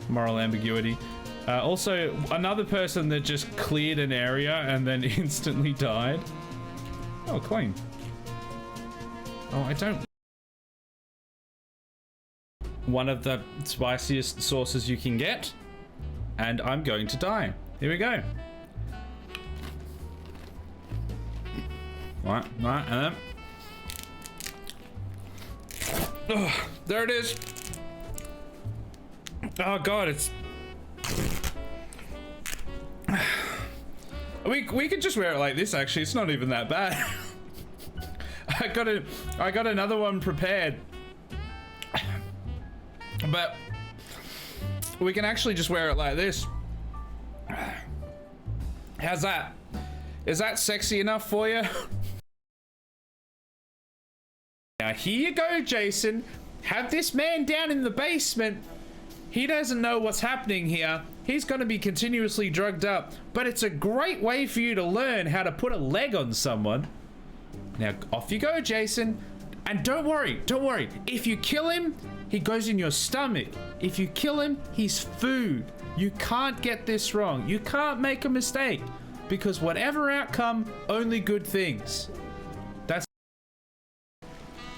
moral ambiguity. Also, another person that just cleared an area and then instantly died. Oh, clean. Oh, I don't... One of the spiciest sauces you can get. And I'm going to die. Here we go. Right, and then... Oh, there it is. Oh god, it's... We could just wear it like this, actually. It's not even that bad. I got another one prepared. But we can actually just wear it like this. How's that? Is that sexy enough for you? Now here you go, Jason. Have this man down in the basement. He doesn't know what's happening here. He's going to be continuously drugged up. But it's a great way for you to learn how to put a leg on someone. Now off you go, Jason. And don't worry. If you kill him, he goes in your stomach. If you kill him, he's food. You can't get this wrong. You can't make a mistake. Because whatever outcome, only good things.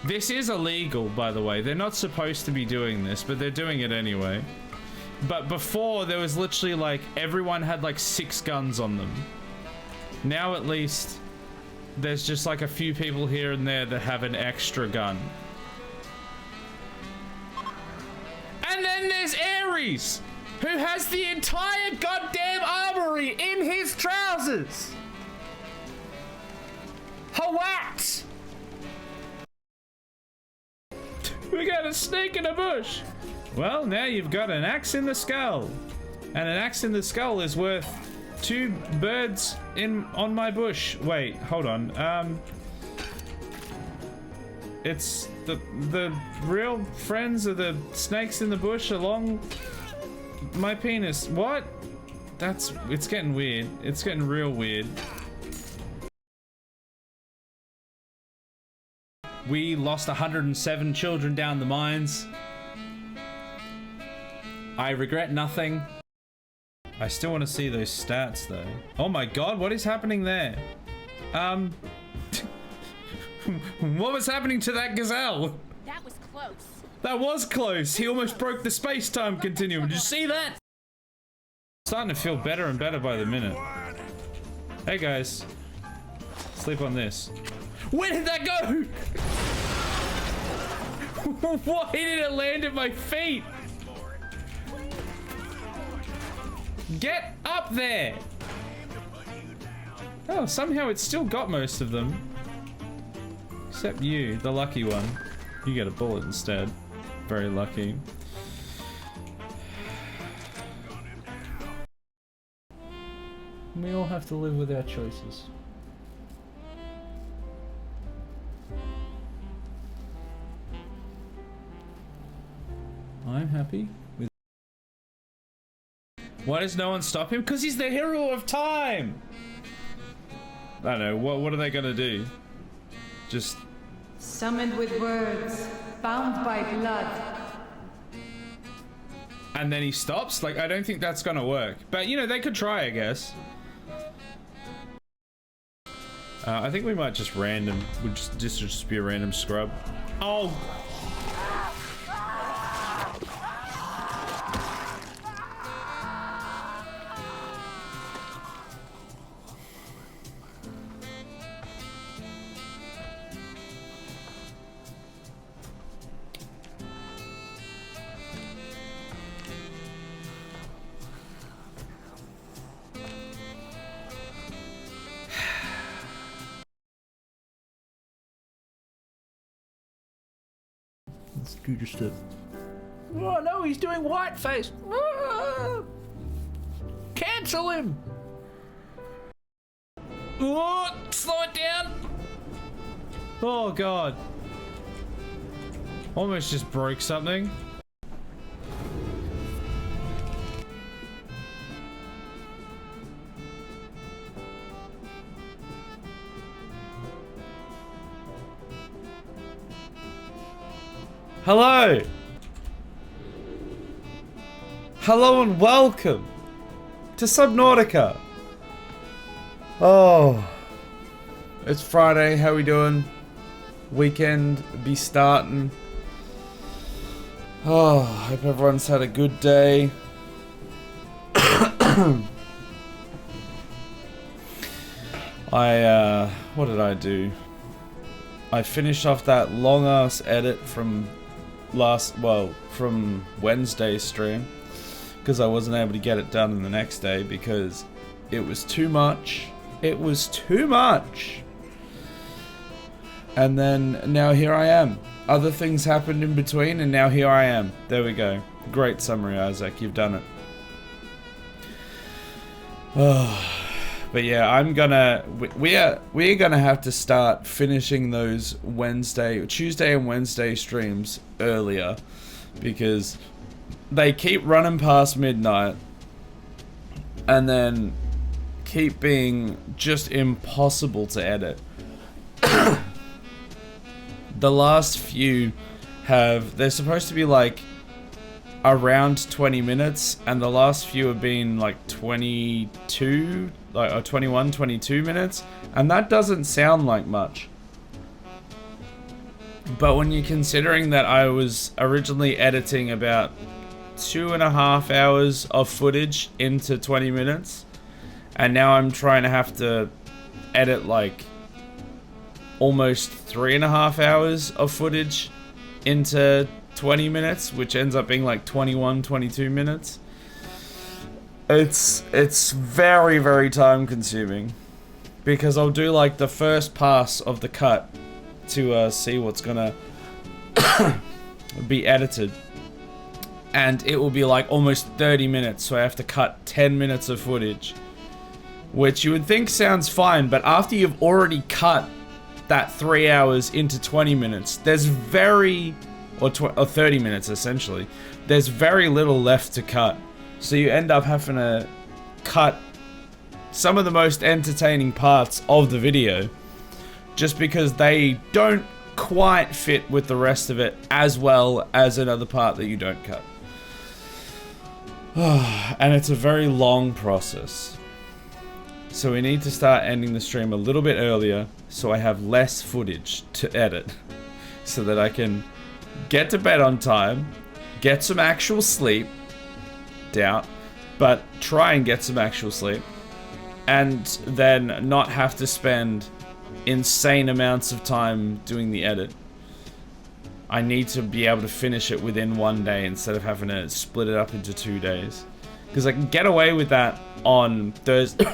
This is illegal, by the way. They're not supposed to be doing this, but they're doing it anyway. But before, there was literally like, everyone had like 6 guns on them. Now at least, there's just like a few people here and there that have an extra gun. And then there's Ares, who has the entire goddamn armory in his trousers. Hawat! We got a snake in a bush. Well, now you've got an axe in the skull. And an axe in the skull is worth 2 birds on my bush. Wait, hold on. It's the real friends of the snakes in the bush along my penis. What? It's getting weird. It's getting real weird. We lost 107 children down the mines. I regret nothing. I still want to see those stats though. Oh my god, what is happening there? What was happening to that gazelle? That was close. That was close. He almost broke the space-time continuum. Did you see that? Starting to feel better and better by the minute. Hey guys. Sleep on this. Where did that go? Why did it land at my feet? Get up there! Oh, somehow it's still got most of them. Except you, the lucky one. You get a bullet instead. Very lucky. We all have to live with our choices. I'm happy with... Why does no one stop him? Because he's the hero of time! I don't know, what are they gonna do? Just... Summoned with words, bound by blood. And then he stops? Like, I don't think that's gonna work. But, you know, they could try, I guess. I think we might just random... This would just be a random scrub. Oh! Let's do just a... Oh no, he's doing whiteface! Ah! Cancel him! Oh, slow it down! Oh god. Almost just broke something. Hello! Hello and welcome to Subnautica. Oh, it's Friday. How we doing? Weekend be starting. Oh, hope everyone's had a good day. What did I do? I finished off that long ass edit from from Wednesday's stream, because I wasn't able to get it done in the next day because it was too much. It was too much. And then now here I am. Other things happened in between and now here I am. There we go. Great summary, Isaac. You've done it. Oh, but yeah, we're gonna have to start finishing those Tuesday and Wednesday streams earlier, because they keep running past midnight and then keep being just impossible to edit. The last few they're supposed to be like around 20 minutes, and the last few have been like 22, or 21, 22 minutes, and that doesn't sound like much. But when you're considering that I was originally editing about 2.5 hours of footage into 20 minutes, and now I'm trying to have to edit like almost 3.5 hours of footage into 20 minutes, which ends up being like 21, 22 minutes. It's very, very time consuming, because I'll do like the first pass of the cut to see what's gonna be edited, and it will be like almost 30 minutes, so I have to cut 10 minutes of footage, which you would think sounds fine, but after you've already cut that 3 hours into 20 minutes, there's or 30 minutes essentially, there's very little left to cut. So you end up having to cut some of the most entertaining parts of the video just because they don't quite fit with the rest of it as well as another part that you don't cut. And it's a very long process. So we need to start ending the stream a little bit earlier so I have less footage to edit, so that I can get to bed on time, get some actual sleep, doubt, but try and get some actual sleep, and then not have to spend insane amounts of time doing the edit. I need to be able to finish it within one day instead of having to split it up into 2 days, because I can get away with that on Thursday.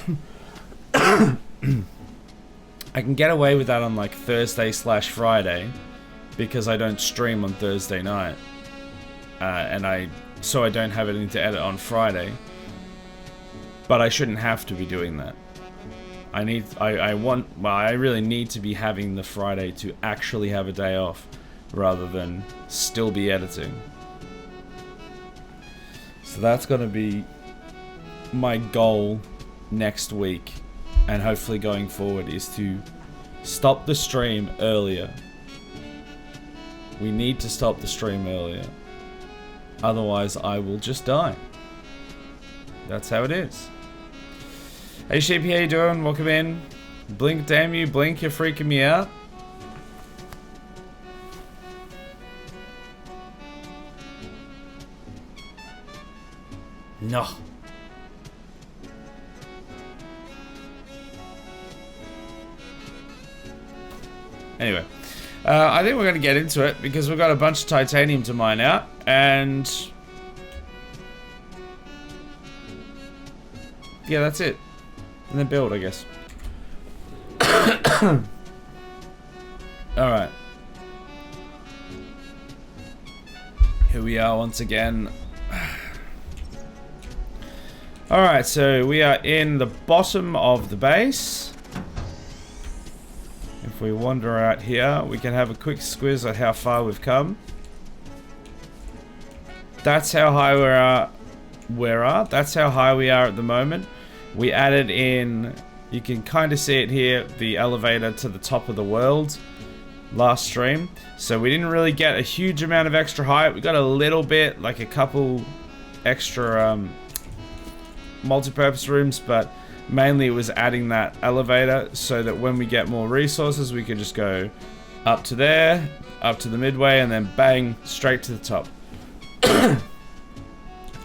I can get away with that on like Thursday/Friday, because I don't stream on Thursday night, so I don't have anything to edit on Friday. But I shouldn't have to be doing that. I really need to be having the Friday to actually have a day off, rather than still be editing. So that's gonna be my goal next week, and hopefully going forward, is to stop the stream earlier. We need to stop the stream earlier. Otherwise, I will just die. That's how it is. Hey Sheepy, how you doing? Welcome in. Blink, damn you, Blink, you're freaking me out. No. Anyway, I think we're going to get into it, because we've got a bunch of titanium to mine out, and yeah, that's it. And then build, I guess. Alright. Here we are once again. Alright, so we are in the bottom of the base. If we wander out here, we can have a quick squiz at how far we've come. That's how high that's how high we are at the moment. We added in, you can kind of see it here, the elevator to the top of the world last stream. So we didn't really get a huge amount of extra height. We got a little bit, like a couple extra multi-purpose rooms, but mainly it was adding that elevator so that when we get more resources, we could just go up to there, up to the midway, and then bang, straight to the top.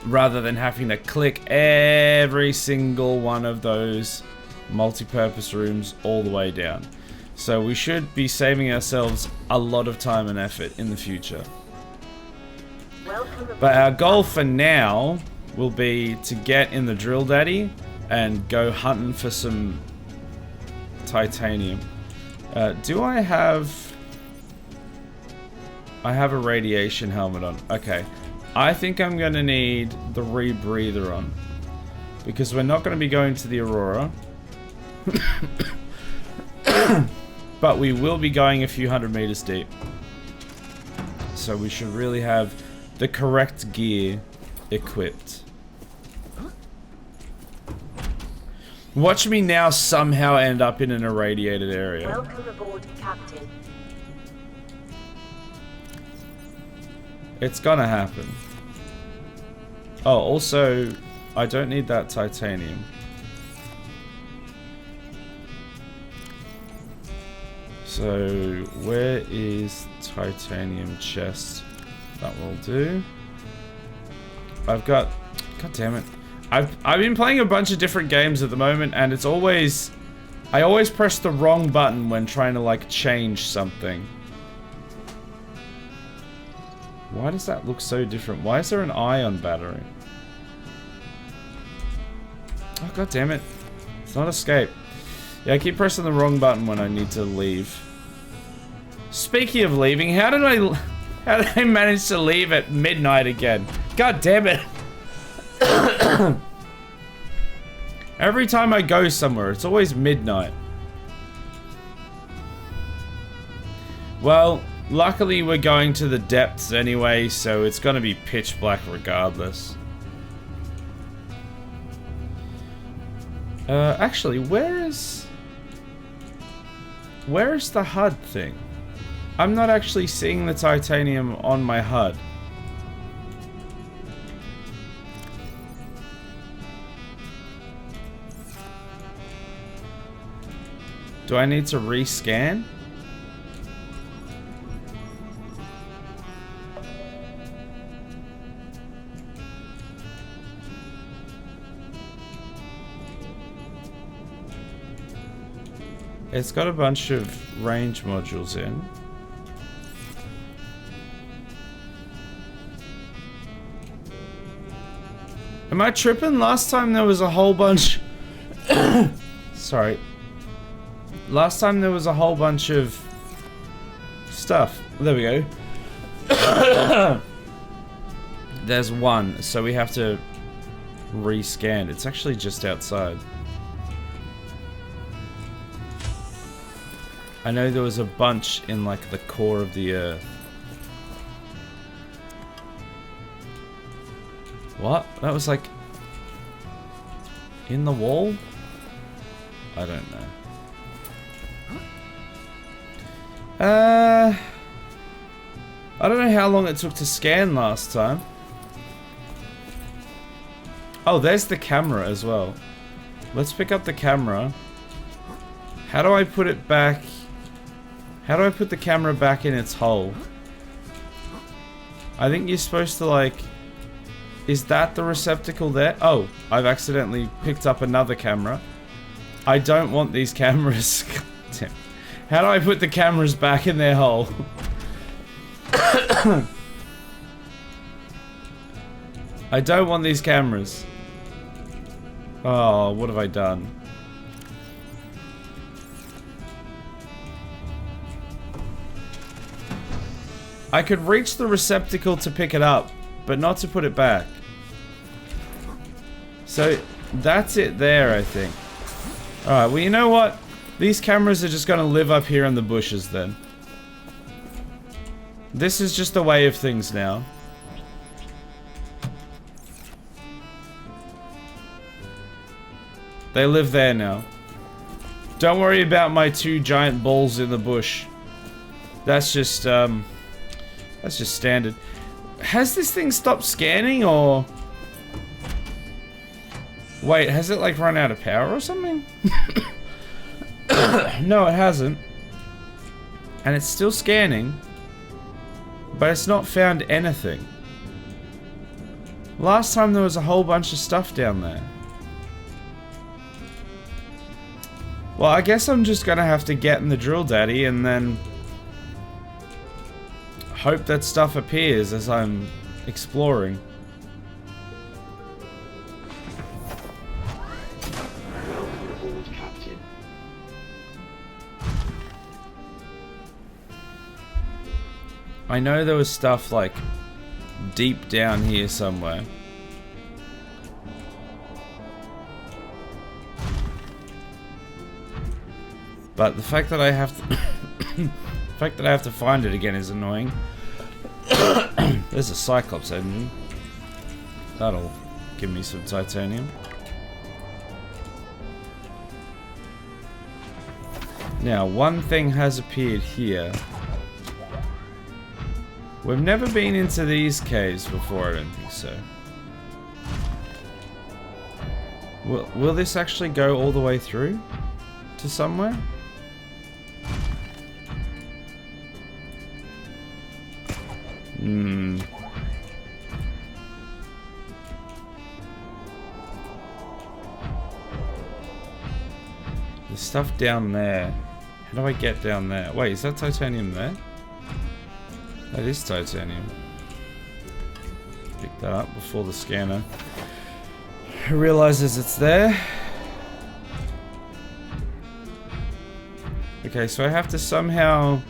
Rather than having to click every single one of those multi-purpose rooms all the way down. So we should be saving ourselves a lot of time and effort in the future. But our goal for now will be to get in the Drill Daddy and go hunting for some titanium. Do I have... I have a radiation helmet on. Okay. I think I'm going to need the rebreather on. Because we're not going to be going to the Aurora. But we will be going a few hundred meters deep. So we should really have the correct gear equipped. Watch me now somehow end up in an irradiated area. Welcome aboard, Captain. It's gonna happen. Oh, also, I don't need that titanium. So, where is titanium chest? That will do. I've got... God damn it. I've been playing a bunch of different games at the moment, and it's always... I always press the wrong button when trying to, like, change something. Why does that look so different? Why is there an ion battery? Oh, god damn it. It's not escape. Yeah, I keep pressing the wrong button when I need to leave. Speaking of leaving, how did I manage to leave at midnight again? God damn it. Every time I go somewhere, it's always midnight. Well, luckily we're going to the depths anyway, so it's gonna be pitch black regardless. Actually, where is the HUD thing? I'm not actually seeing the titanium on my HUD. Do I need to rescan? It's got a bunch of range modules in. Am I tripping? Last time there was a whole bunch... Sorry. Last time there was a whole bunch of stuff. There we go. There's one, so we have to rescan. It's actually just outside. I know there was a bunch in like the core of the earth. What? That was like in the wall? I don't know. I don't know how long it took to scan last time. Oh, there's the camera as well. Let's pick up the camera. How do I put it back? How do I put the camera back in its hole? I think you're supposed to like... Is that the receptacle there? Oh, I've accidentally picked up another camera. I don't want these cameras. How do I put the cameras back in their hole? I don't want these cameras. Oh, what have I done? I could reach the receptacle to pick it up, but not to put it back. So, that's it there, I think. Alright, well, you know what? These cameras are just gonna live up here in the bushes, then. This is just the way of things now. They live there now. Don't worry about my two giant balls in the bush. That's just standard. Has this thing stopped scanning, or Wait, has it like run out of power or something? No, it hasn't. And it's still scanning. But it's not found anything. Last time there was a whole bunch of stuff down there. Well, I guess I'm just gonna have to get in the drill daddy and then hope that stuff appears as I'm exploring. I know there was stuff like deep down here somewhere. But the fact that I have to the fact that I have to find it again is annoying. There's a Cyclops engine. That'll give me some titanium. Now, one thing has appeared here. We've never been into these caves before, I don't think so. Will this actually go all the way through to somewhere? Hmm. There's stuff down there. How do I get down there? Wait, is that titanium there? That is titanium. Pick that up before the scanner realizes it's there. Okay, so I have to somehow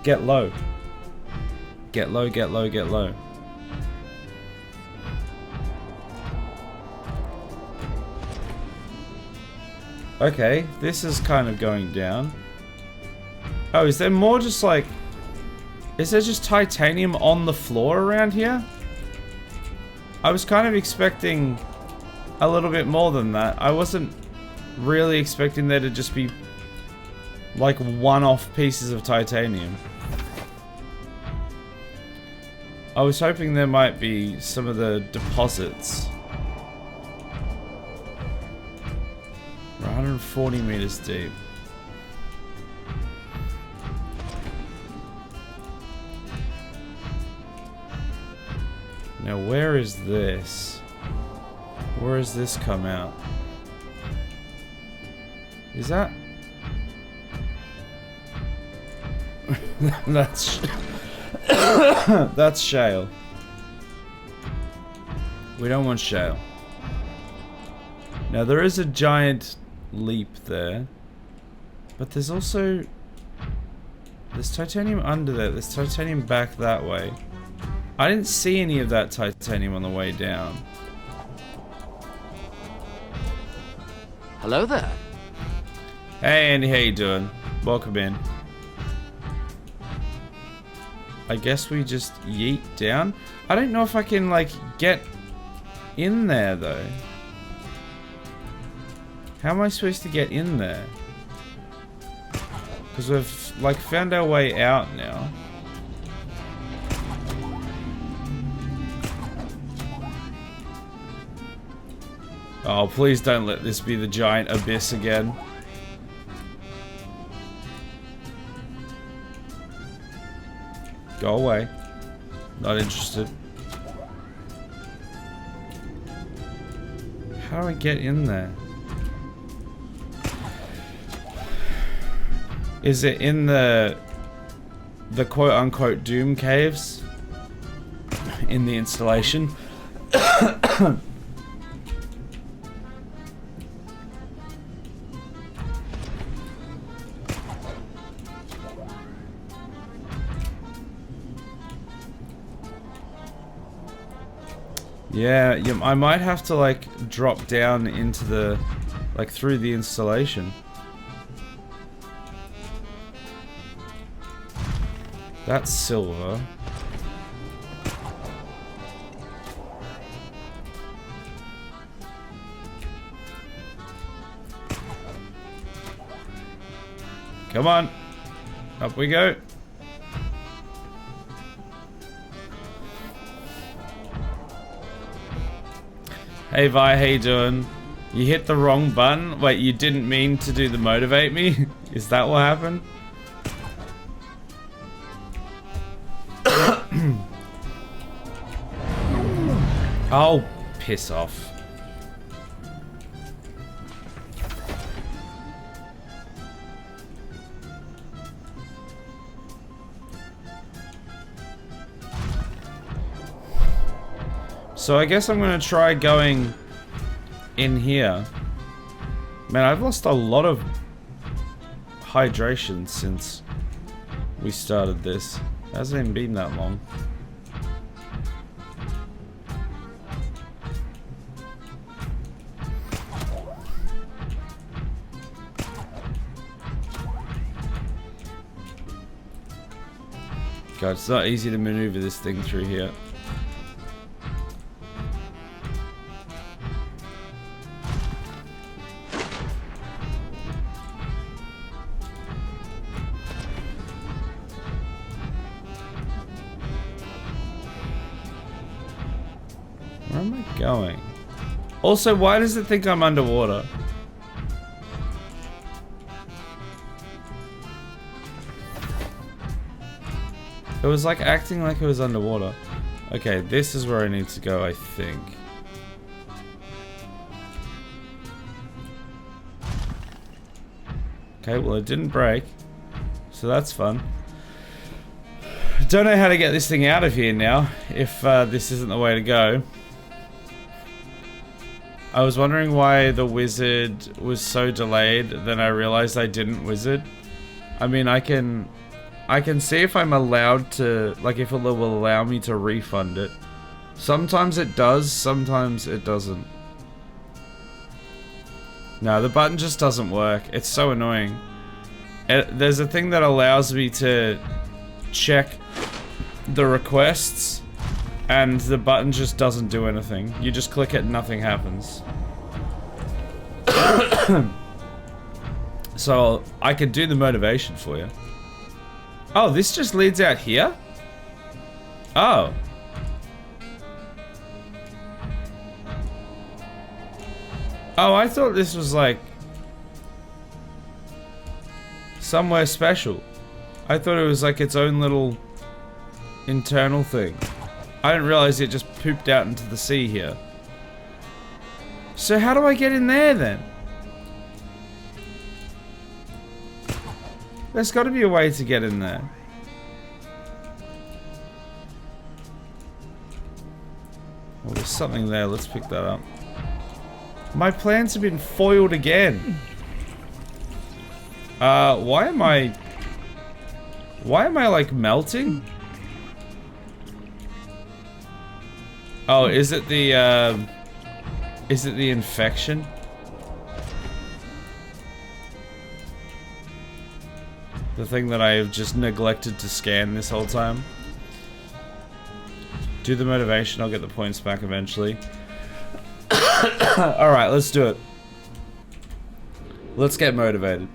get low. Get low, get low, get low. Okay, this is kind of going down. Oh, is there more just like... Is there just titanium on the floor around here? I was kind of expecting a little bit more than that. I wasn't really expecting there to just be like one-off pieces of titanium. I was hoping there might be some of the deposits. We're 140 meters deep. Now, where is this? Where does this come out? Is that... that's... that's shale. We don't want shale. Now, there is a giant leap there. But there's also... There's titanium under there. There's titanium back that way. I didn't see any of that titanium on the way down. Hello there. Hey Andy, how you doing? Welcome in. I guess we just yeet down. I don't know if I can like get in there though. How am I supposed to get in there? Because we've like found our way out now. Oh, please don't let this be the giant abyss again. Go away. Not interested. How do I get in there? Is it in the quote-unquote Doom caves? In the installation? Yeah, I might have to like drop down into the, like through the installation. That's silver. Come on, up we go. Hey Vi, how you doing? You hit the wrong button? Wait, you didn't mean to do the motivate me? Is that what happened? Oh, piss off. So I guess I'm gonna try going in here. Man, I've lost a lot of hydration since we started this. It hasn't even been that long. God, it's not easy to maneuver this thing through here. Where am I going? Also, why does it think I'm underwater? It was like acting like it was underwater. Okay, this is where I need to go, I think. Okay, well it didn't break. So that's fun. Don't know how to get this thing out of here now, if this isn't the way to go. I was wondering why the wizard was so delayed, then I realized I didn't wizard. I mean, I can see if I'm allowed to, like if it will allow me to refund it. Sometimes it does, sometimes it doesn't. No, the button just doesn't work. It's so annoying. There's a thing that allows me to check the requests, and the button just doesn't do anything. You just click it and nothing happens. So, I could do the motivation for you. Oh, this just leads out here? Oh. Oh, I thought this was like somewhere special. I thought it was like its own little internal thing. I didn't realize it just pooped out into the sea here. So how do I get in there then? There's got to be a way to get in there. Well, there's something there. Let's pick that up. My plans have been foiled again. Why am I like melting? Oh, is it the infection? The thing that I have just neglected to scan this whole time. Do the motivation, I'll get the points back eventually. Alright, let's do it. Let's get motivated.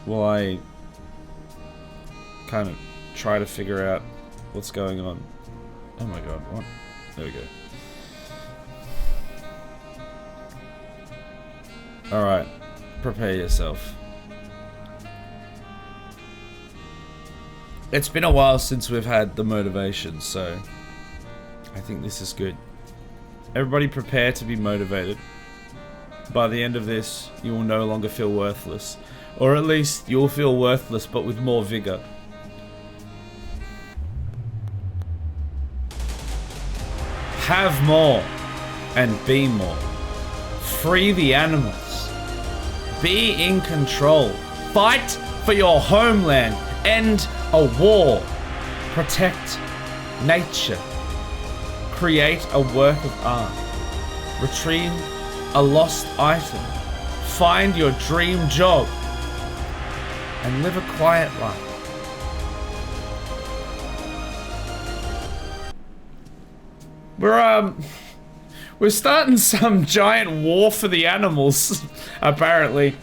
While I kind of try to figure out what's going on. Oh my god, what? There we go. Alright, prepare yourself. It's been a while since we've had the motivation, so I think this is good. Everybody prepare to be motivated. By the end of this, you will no longer feel worthless. Or at least, you'll feel worthless, but with more vigor. Have more, and be more. Free the animals. Be in control. Fight for your homeland. End a war. Protect nature. Create a work of art. Retrieve a lost item. Find your dream job. And live a quiet life. We're starting some giant war for the animals, apparently.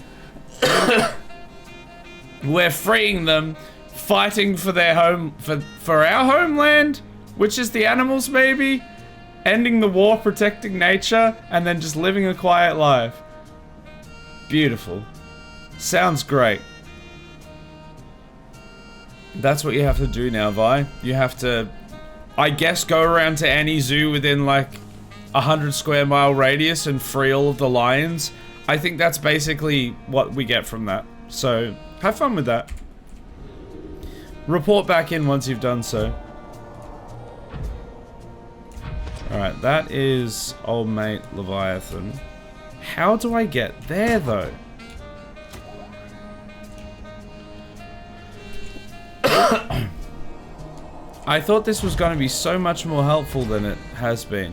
We're freeing them, fighting for their home, for our homeland, which is the animals maybe, ending the war, protecting nature, and then just living a quiet life. Beautiful. Sounds great. That's what you have to do now, Vi. You have to, I guess, go around to any zoo within like 100 square mile radius and free all of the lions. I think that's basically what we get from that. So, have fun with that. Report back in once you've done so. Alright, that is old mate Leviathan. How do I get there, though? I thought this was going to be so much more helpful than it has been.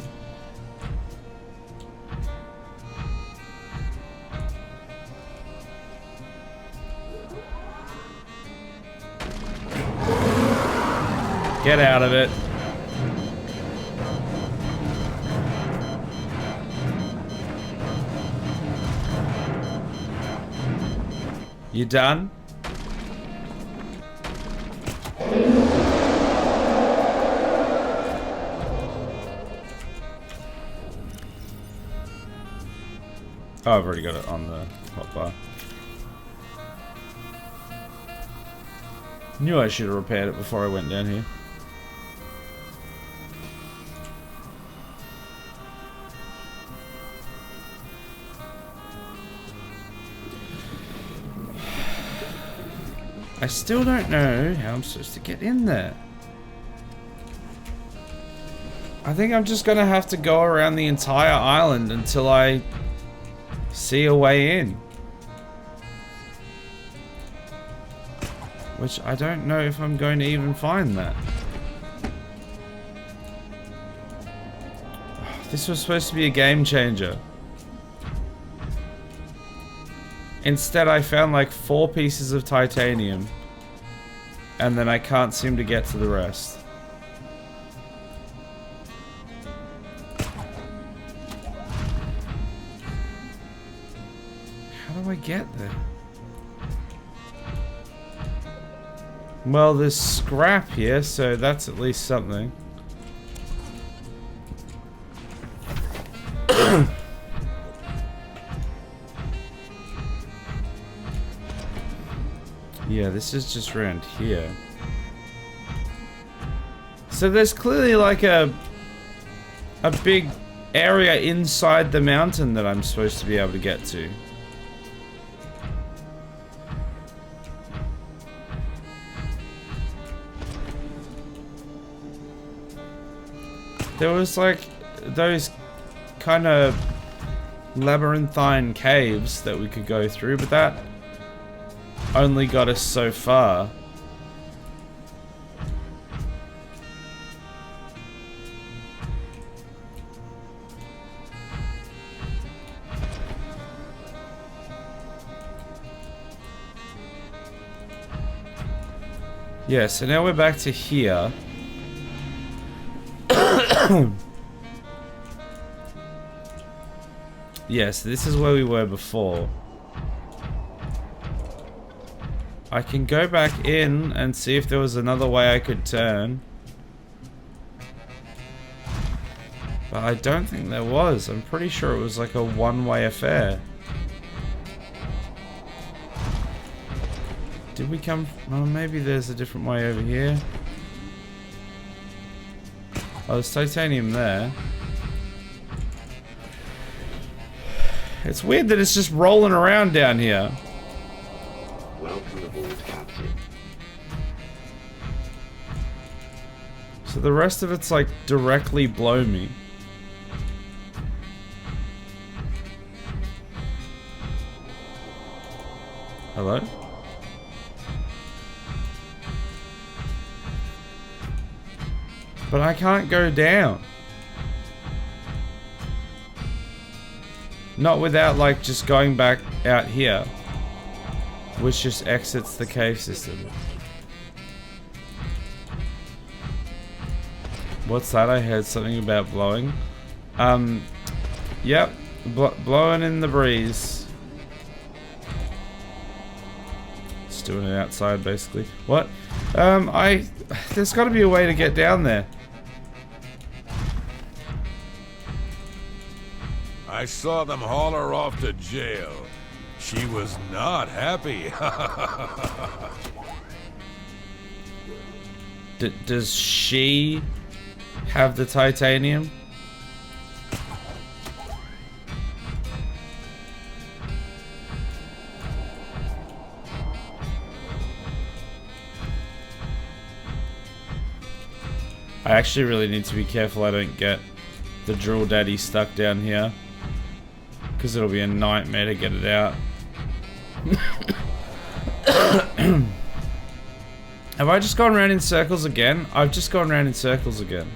Get out of it. You done? Oh, I've already got it on the hotbar. Knew I should have repaired it before I went down here. I still don't know how I'm supposed to get in there. I think I'm just gonna have to go around the entire island until I see a way in. Which I don't know if I'm going to even find that. This was supposed to be a game changer. Instead, I found like 4 pieces of titanium. And then I can't seem to get to the rest. How do I get there? Well, there's scrap here, so that's at least something. Yeah, this is just around here. So there's clearly like a big area inside the mountain that I'm supposed to be able to get to. There was like those kind of labyrinthine caves that we could go through, but that only got us so far. Yeah, so now we're back to here. Yes, this is where we were before. I can go back in and see if there was another way I could turn. But I don't think there was. I'm pretty sure it was like a one-way affair. Did we come... Oh, maybe there's a different way over here. Oh, there's titanium there. It's weird that it's just rolling around down here. Welcome aboard, Captain. So the rest of it's like directly below me. Hello? But I can't go down. Not without like just going back out here. Which just exits the cave system. What's that? I heard something about blowing. Yep. Blowing in the breeze. Just doing it outside basically. What? There's gotta be a way to get down there. I saw them haul her off to jail. She was not happy. Does she have the titanium? I actually really need to be careful I don't get the drill daddy stuck down here, because it'll be a nightmare to get it out. Have I just gone around in circles again? I've just gone around in circles again.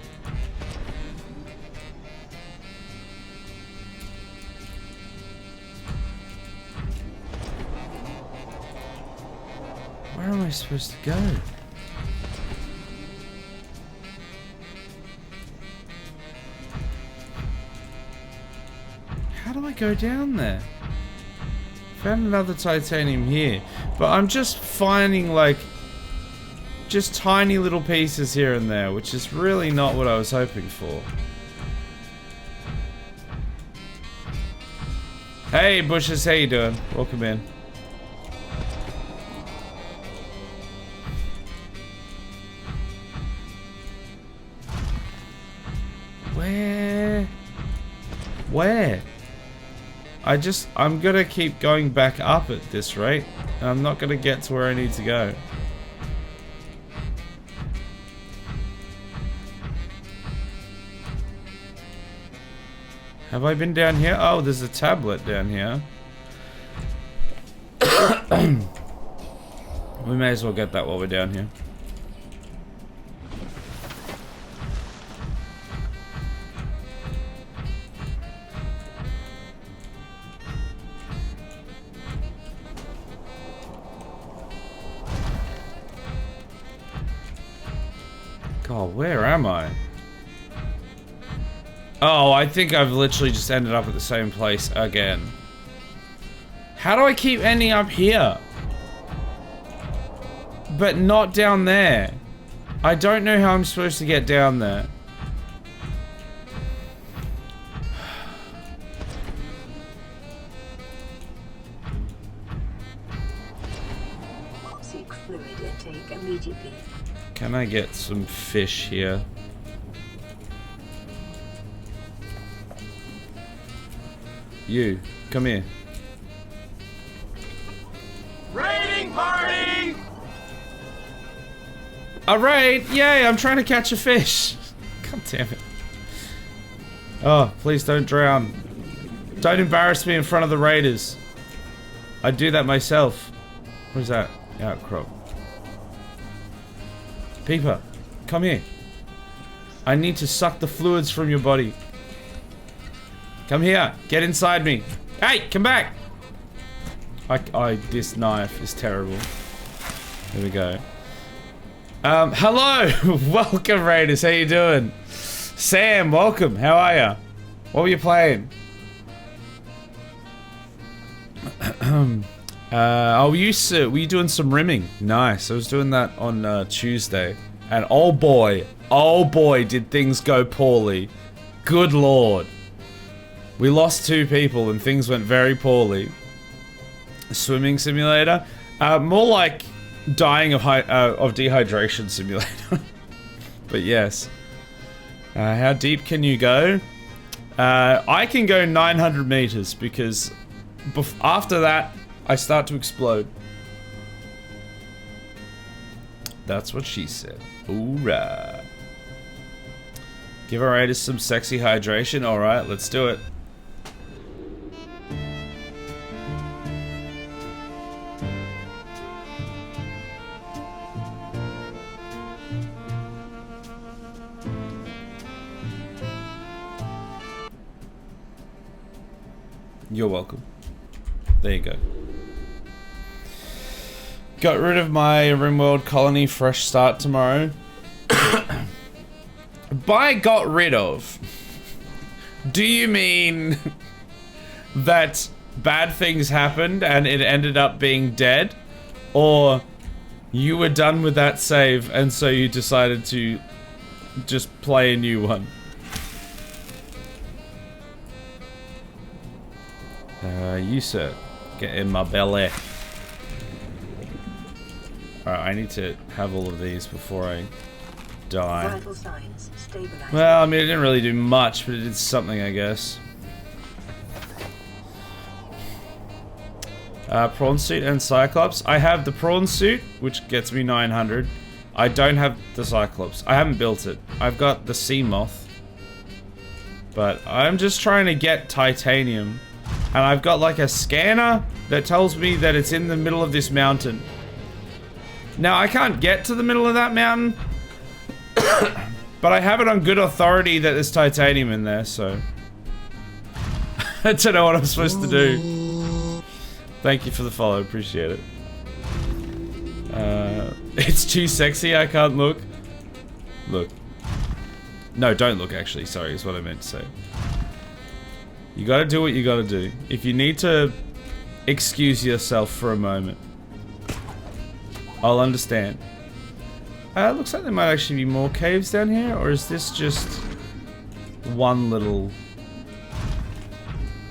Where am I supposed to go? How do I go down there? Found another titanium here, but I'm just finding like just tiny little pieces here and there, which is really not what I was hoping for. Hey Bushes, how you doing? Welcome in. Where? I'm gonna keep going back up at this rate, and I'm not gonna get to where I need to go. Have I been down here? Oh, there's a tablet down here. We may as well get that while we're down here. God, where am I? Oh, I think I've literally just ended up at the same place again. How do I keep ending up here? But not down there. I don't know how I'm supposed to get down there. Seek fluid intake immediately. Can I get some fish here? You, come here. Raiding party! A raid! Yay, I'm trying to catch a fish. God damn it. Oh, please don't drown. Don't embarrass me in front of the raiders. I do that myself. What is that? Outcrop. Peeper, come here. I need to suck the fluids from your body. Come here. Get inside me. Hey, come back. This knife is terrible. Here we go. Hello. Welcome, Raiders. How you doing? Sam, welcome. How are ya? What were you playing? Were you doing some rimming? Nice. I was doing that on Tuesday. And oh boy, did things go poorly. Good lord. We lost 2 people and things went very poorly. Swimming simulator? More like dying of dehydration simulator. But yes. How deep can you go? I can go 900 meters because after that, I start to explode. That's what she said. Hoorah. Give our raiders some sexy hydration. Alright, let's do it. You're welcome. There you go. Got rid of my RimWorld colony, fresh start tomorrow. By got rid of, do you mean that bad things happened and it ended up being dead? Or you were done with that save and so you decided to just play a new one? You, sir. Get in my belly. Alright, I need to have all of these before I die. Vital signs stabilizing. Well, I mean, it didn't really do much, but it did something, I guess. Prawn suit and Cyclops. I have the prawn suit, which gets me 900. I don't have the Cyclops. I haven't built it. I've got the sea moth. But I'm just trying to get titanium. And I've got like a scanner that tells me that it's in the middle of this mountain. Now, I can't get to the middle of that mountain. But I have it on good authority that there's titanium in there, so... I don't know what I'm supposed to do. Thank you for the follow, appreciate it. It's too sexy, I can't look. Look. No, don't look actually, sorry, is what I meant to say. You gotta do what you gotta do. If you need to excuse yourself for a moment, I'll understand. Looks like there might actually be more caves down here, or is this just one little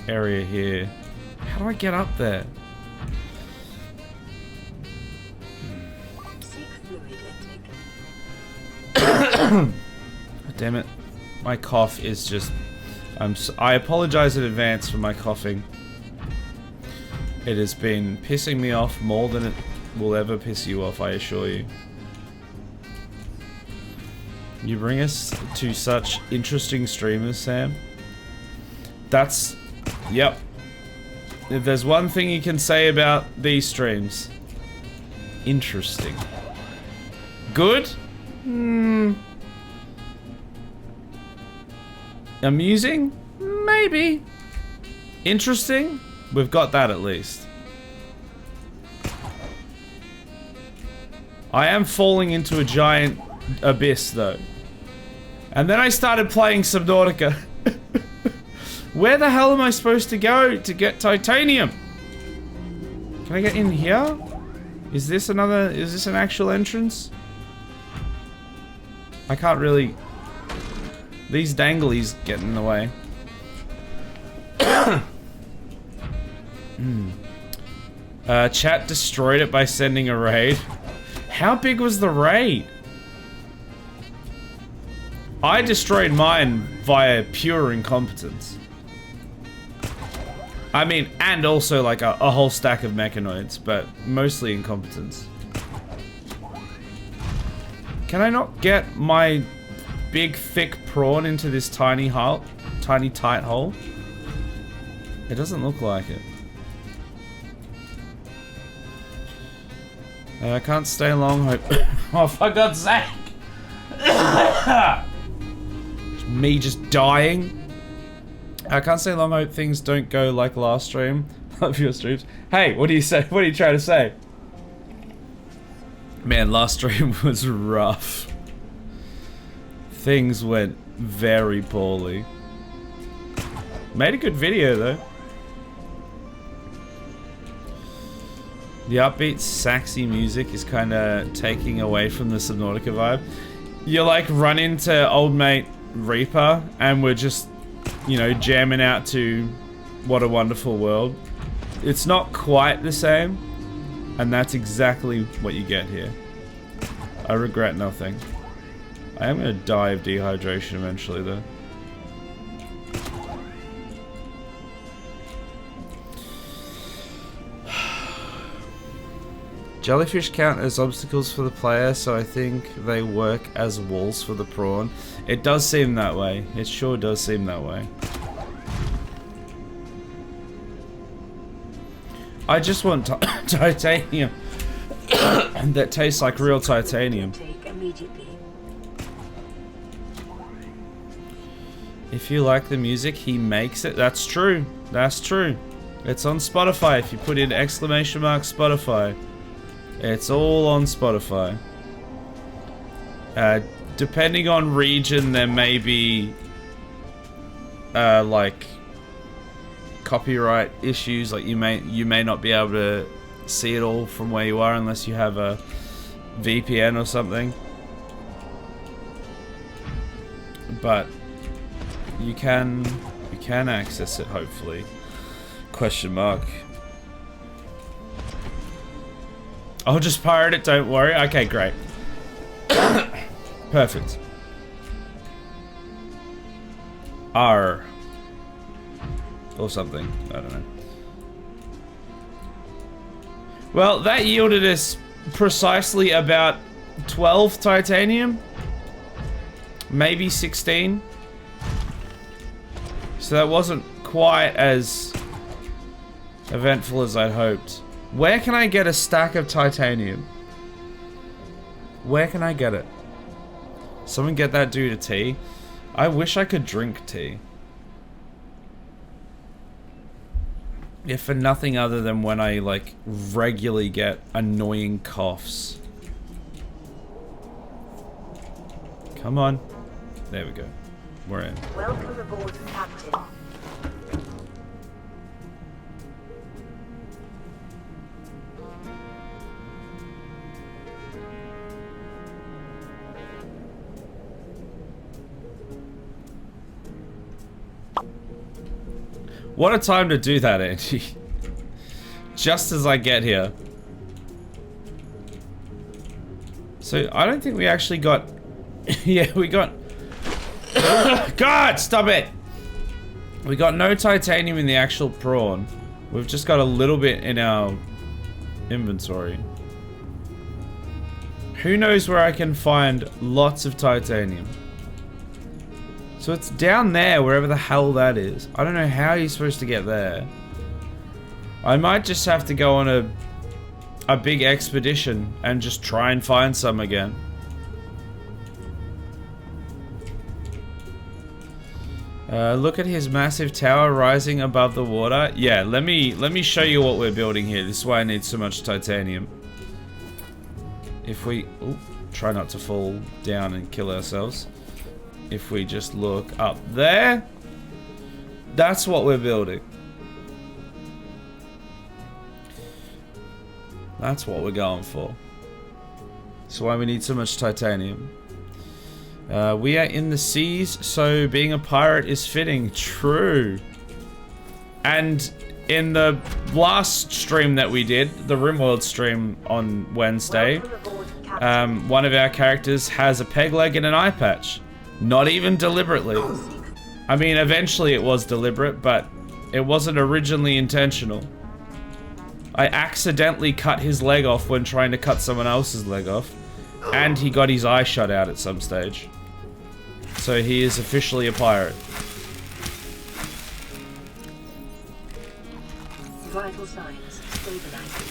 area here? How do I get up there? Damn it. My cough is just... I apologize in advance for my coughing. It has been pissing me off more than it will ever piss you off, I assure you. You bring us to such interesting streamers, Sam. That's... Yep. If there's one thing you can say about these streams. Interesting. Good? Amusing? Maybe. Interesting? We've got that at least. I am falling into a giant abyss though. And then I started playing Subnautica. Where the hell am I supposed to go to get titanium? Can I get in here? Is this an actual entrance? I can't really... These danglies get in the way. Chat destroyed it by sending a raid. How big was the raid? I destroyed mine via pure incompetence. I mean, and also like a whole stack of mechanoids, but mostly incompetence. Can I not get my big thick prawn into this tiny tight hole? It doesn't look like it. I can't stay long, hope. Oh, for God's sake! Me just dying. I can't stay long, hope things don't go like last stream. Love your streams. Hey, what do you say? What are you trying to say? Man, last stream was rough. Things went very poorly. Made a good video though. The upbeat, saxy music is kind of taking away from the Subnautica vibe. You like run into old mate Reaper and we're just, you know, jamming out to What a Wonderful World. It's not quite the same, and that's exactly what you get here. I regret nothing. I am gonna die of dehydration eventually though. Jellyfish count as obstacles for the player, so I think they work as walls for the prawn. It does seem that way. It sure does seem that way. I just want titanium that tastes like real titanium. If you like the music, he makes it. That's true. That's true. It's on Spotify. If you put in !Spotify. It's all on Spotify. Depending on region, there may be like copyright issues. Like you may not be able to see it all from where you are unless you have a VPN or something. But you can access it hopefully. Question mark. I'll just pirate it, don't worry. Okay, great. Perfect. R. Or something. I don't know. Well, that yielded us precisely about 12 titanium. Maybe 16. So that wasn't quite as eventful as I'd hoped. Where can I get a stack of titanium? Where can I get it? Someone get that dude a tea. I wish I could drink tea. If for nothing other than when I, like, regularly get annoying coughs. Come on. There we go. We're in. Welcome aboard, Captain. What a time to do that, Andy. Just as I get here. So, I don't think we actually got... yeah, we got... God, stop it! We got no titanium in the actual prawn. We've just got a little bit in our inventory. Who knows where I can find lots of titanium? So it's down there, wherever the hell that is. I don't know how you're supposed to get there. I might just have to go on a big expedition and just try and find some again. Look at his massive tower rising above the water. Yeah, let me show you what we're building here. This is why I need so much titanium. If we... ooh, try not to fall down and kill ourselves. If we just look up there, that's what we're building. That's what we're going for. That's why we need so much titanium. We are in the seas, so being a pirate is fitting. True. And in the last stream that we did, the RimWorld stream on Wednesday, one of our characters has a peg leg and an eye patch. Not even deliberately. I mean, eventually it was deliberate, but it wasn't originally intentional. I accidentally cut his leg off when trying to cut someone else's leg off. And he got his eye shot out at some stage. So he is officially a pirate. Vital signs stabilizing.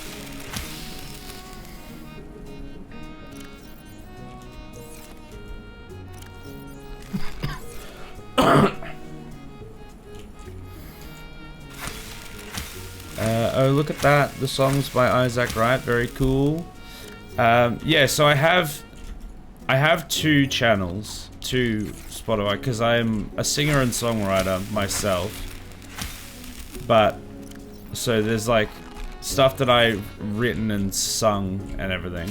Oh, look at that. The song's by Isaac Wright. Very cool. Yeah, so I have 2 channels to Spotify because I'm a singer and songwriter myself. But, so there's like stuff that I've written and sung and everything.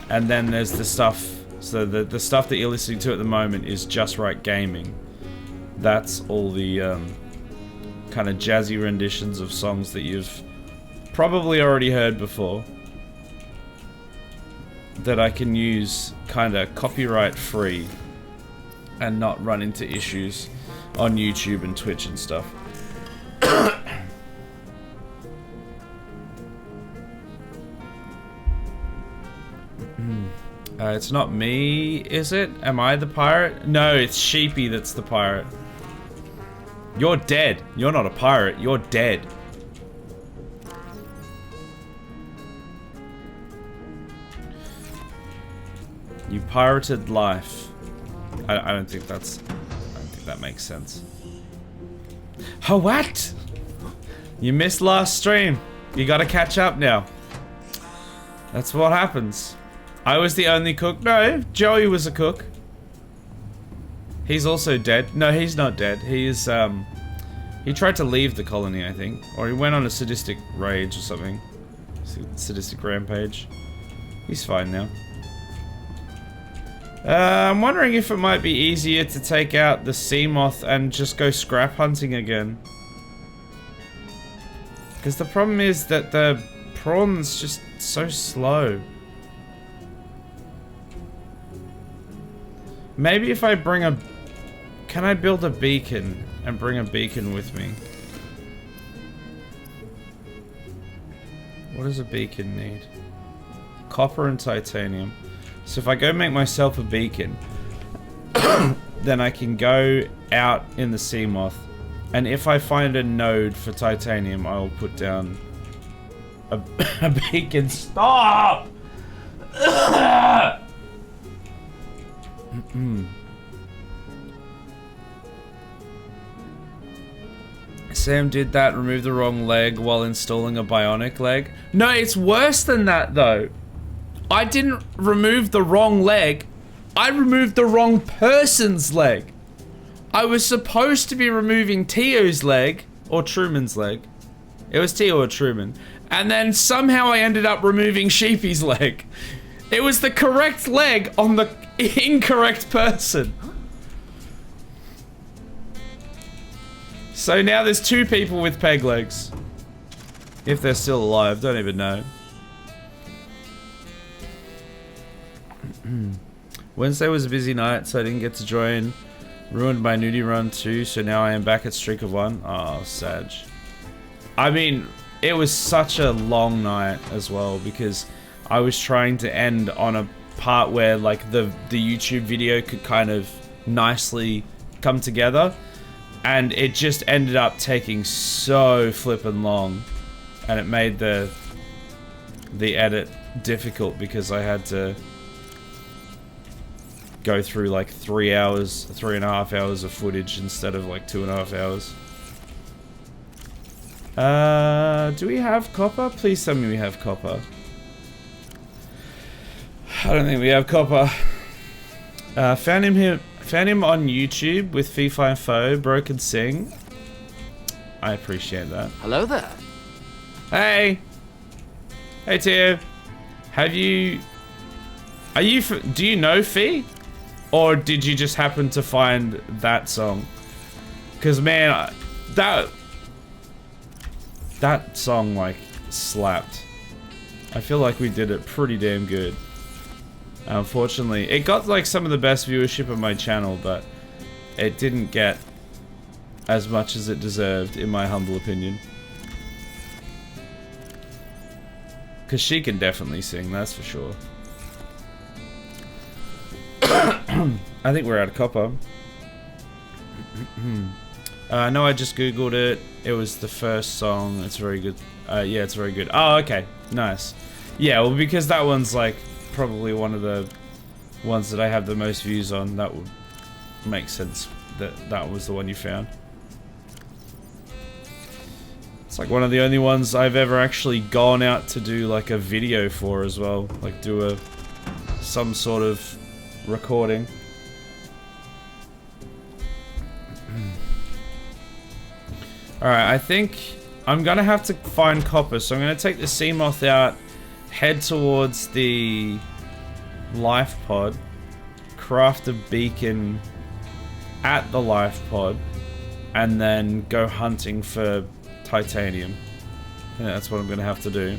And then there's the stuff, so the stuff that you're listening to at the moment is JustWrightGaming. That's all the kind of jazzy renditions of songs that you've probably already heard before that I can use kind of copyright free and not run into issues on YouTube and Twitch and stuff. It's not me, is it? Am I the pirate? No, it's Sheepy that's the pirate. You're dead. You're not a pirate. You're dead. You pirated life. I don't think that's... I don't think that makes sense. Oh, what? You missed last stream. You gotta catch up now. That's what happens. I was the only cook. No, Joey was a cook. He's also dead. No, he's not dead. He is, he tried to leave the colony, I think. Or he went on a sadistic rage or something. Sadistic rampage. He's fine now. I'm wondering if it might be easier to take out the sea moth and just go scrap hunting again. Because the problem is that the prawn's just so slow. Maybe if I bring a... Can I build a beacon and bring a beacon with me? What does a beacon need? Copper and titanium. So if I go make myself a beacon, then I can go out in the Seamoth, and if I find a node for titanium, I will put down a beacon. Stop! Sam did that, remove the wrong leg while installing a bionic leg. No, it's worse than that though. I didn't remove the wrong leg. I removed the wrong person's leg. I was supposed to be removing Tio's leg, or Truman's leg. It was Tio or Truman. And then somehow I ended up removing Sheepy's leg. It was the correct leg on the incorrect person. So now there's 2 people with peg legs. If they're still alive, don't even know. Wednesday was a busy night, so I didn't get to join. Ruined my nudie run too, so now I am back at streak of 1. Oh, Sag. I mean, it was such a long night as well, because I was trying to end on a part where like the YouTube video could kind of nicely come together, and it just ended up taking so flippin' long, and it made the edit difficult because I had to go through like 3.5 hours of footage instead of like 2.5 hours. Do we have copper? Please tell me we have copper. I don't think we have copper. Found him on YouTube with FIFA and Foe, Broken Sing. I appreciate that. Hello there. Hey. Hey Tio. Do you know Fee? Or did you just happen to find that song? Because man, that song like slapped. I feel like we did it pretty damn good. Unfortunately, it got like some of the best viewership on my channel, but it didn't get as much as it deserved, in my humble opinion. Because she can definitely sing, that's for sure. I think we're out of copper. No, I just googled it. It was the first song. It's very good. Yeah, it's very good. Oh, okay. Nice. Yeah, well, because that one's like probably one of the ones that I have the most views on. That would make sense that that was the one you found. It's like one of the only ones I've ever actually gone out to do like a video for as well. Like do some sort of recording. Alright, I think I'm gonna have to find copper, so I'm gonna take the Seamoth out, head towards the life pod, craft a beacon at the life pod, and then go hunting for titanium. Yeah, that's what I'm gonna have to do.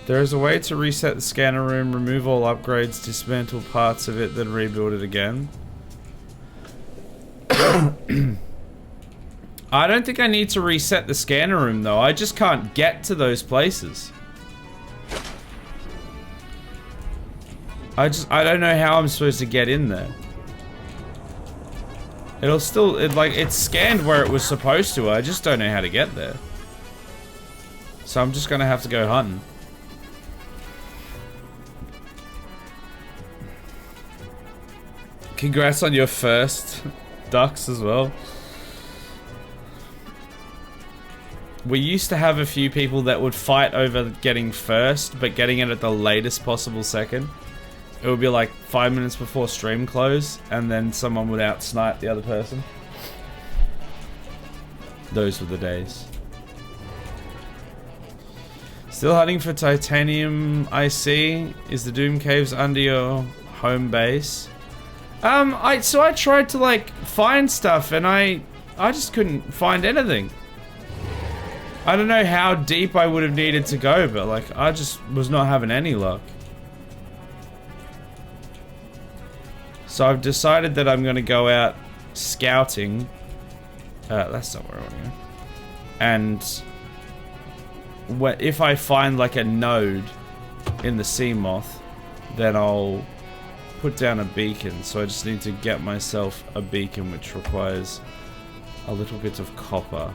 There is a way to reset the scanner room, remove all upgrades, dismantle parts of it, then rebuild it again. I don't think I need to reset the scanner room though. I just can't get to those places. I don't know how I'm supposed to get in there. It's scanned where it was supposed to. I just don't know how to get there. So I'm just gonna have to go hunting. Congrats on your first ducks as well. We used to have a few people that would fight over getting first, but getting it at the latest possible second. It would be like 5 minutes before stream close, and then someone would outsnipe the other person. Those were the days. Still hunting for titanium, I see. Is the Doom Caves under your home base? So I tried to like find stuff, and I just couldn't find anything. I don't know how deep I would have needed to go, but like, I just was not having any luck. So I've decided that I'm gonna go out scouting. That's not where I want to go. And if I find like a node in the sea moth, then I'll put down a beacon. So I just need to get myself a beacon, which requires a little bit of copper.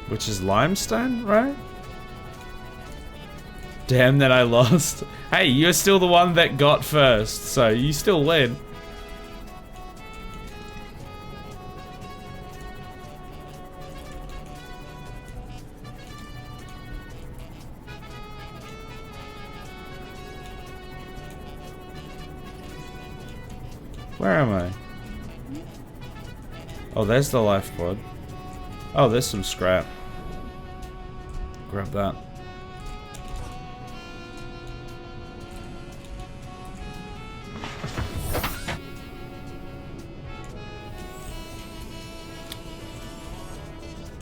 Which is limestone, right? Damn that I lost. Hey, you're still the one that got first, so you still win. Where am I? Oh, there's the life pod. Oh, there's some scrap. Grab that.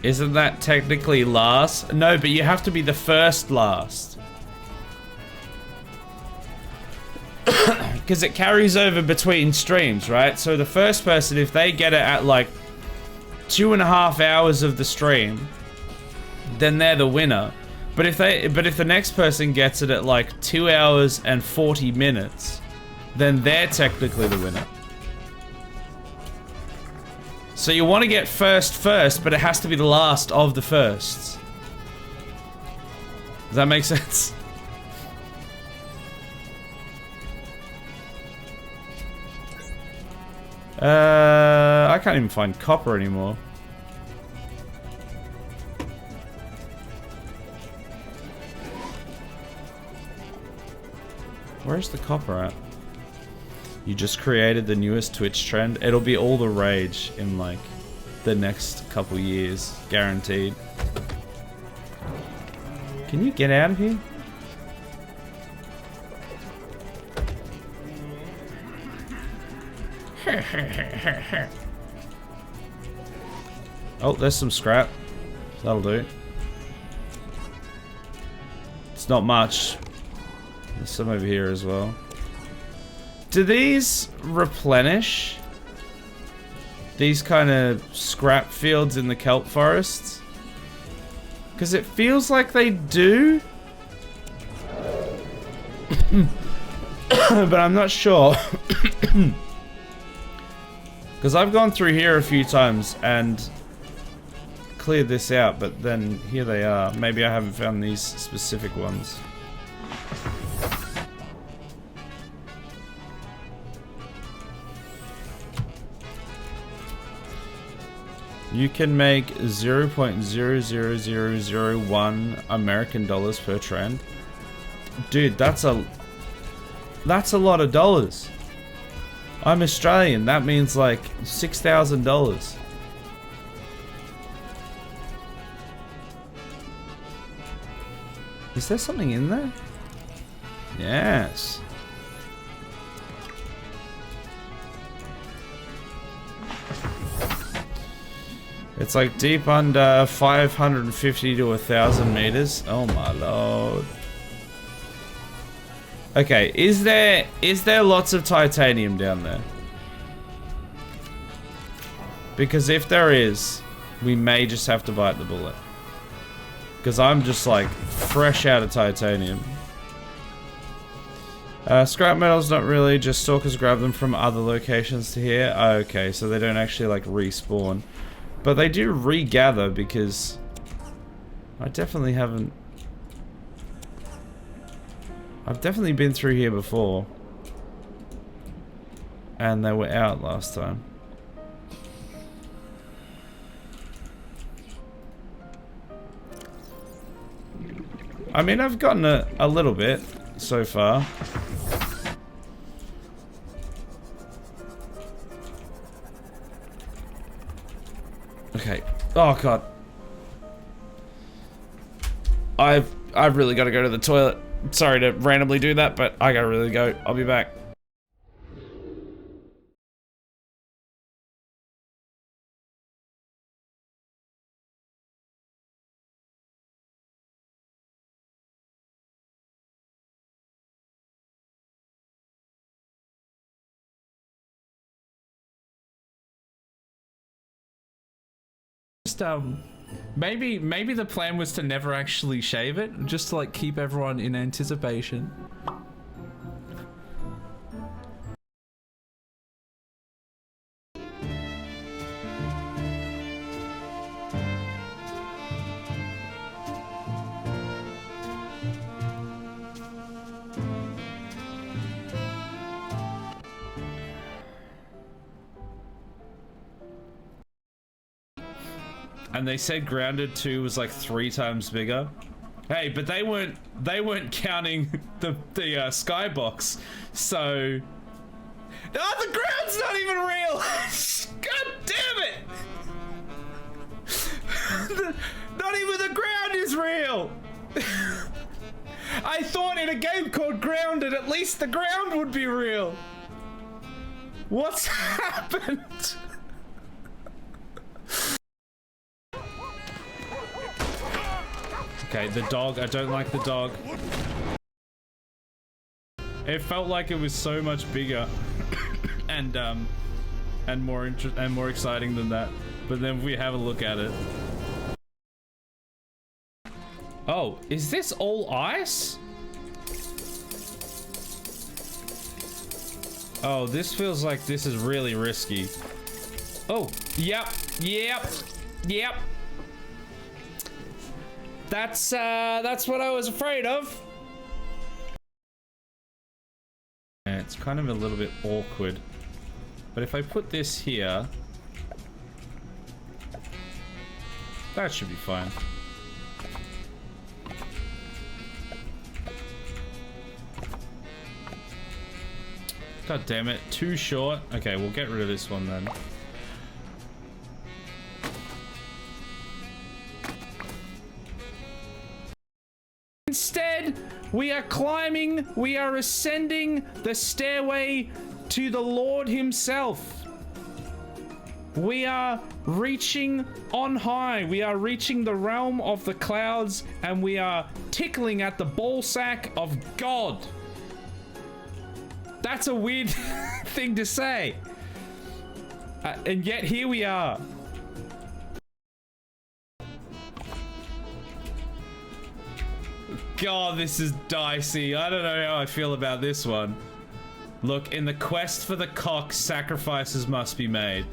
Isn't that technically last? No, but you have to be the first last. Because it carries over between streams, right? So the first person, if they get it at like 2.5 hours of the stream, then they're the winner. But if the next person gets it at like 2 hours and 40 minutes, then they're technically the winner. So you want to get first, but it has to be the last of the firsts. Does that make sense? I can't even find copper anymore. Where's the copper at? You just created the newest Twitch trend. It'll be all the rage in like the next couple years, guaranteed. Can you get out of here? Oh, there's some scrap. That'll do. It's not much. There's some over here as well. Do these replenish? These kind of scrap fields in the kelp forests? Because it feels like they do. But I'm not sure. Because I've gone through here a few times and cleared this out, but then here they are. Maybe I haven't found these specific ones. You can make 0.00001 American dollars per trend. Dude, that's a lot of dollars. I'm Australian, that means like $6,000. Is there something in there? Yes. It's like deep under 550 to 1,000 meters. Oh my lord. Okay, is there lots of titanium down there? Because if there is, we may just have to bite the bullet. Because I'm just like fresh out of titanium. Scrap metal's not really, just stalkers grab them from other locations to here. Oh, okay, so they don't actually like respawn. But they do regather because I definitely haven't... I've definitely been through here before. And they were out last time. I mean, I've gotten a little bit so far. Okay. Oh god. I've really got to go to the toilet. Sorry to randomly do that, but I gotta really go. I'll be back. Just, maybe the plan was to never actually shave it, just to like keep everyone in anticipation. And they said Grounded 2 was like 3 times bigger. Hey, but they weren't counting the skybox. So, oh, the ground's not even real. God damn it! Not even the ground is real. I thought in a game called Grounded, at least the ground would be real. What's happened? Okay, the dog. I don't like the dog. It felt like it was so much bigger and more exciting than that. But then if we have a look at it. Oh, is this all ice? Oh, this feels like this is really risky. Oh, yep. That's what I was afraid of. And it's kind of a little bit awkward. But if I put this here, that should be fine. God damn it, too short. Okay, we'll get rid of this one then. Instead, we are climbing, we are ascending the stairway to the Lord himself. We are reaching on high. We are reaching the realm of the clouds, and we are tickling at the ballsack of God. That's a weird thing to say. And yet here we are. God, this is dicey. I don't know how I feel about this one. Look, in the quest for the cock, sacrifices must be made.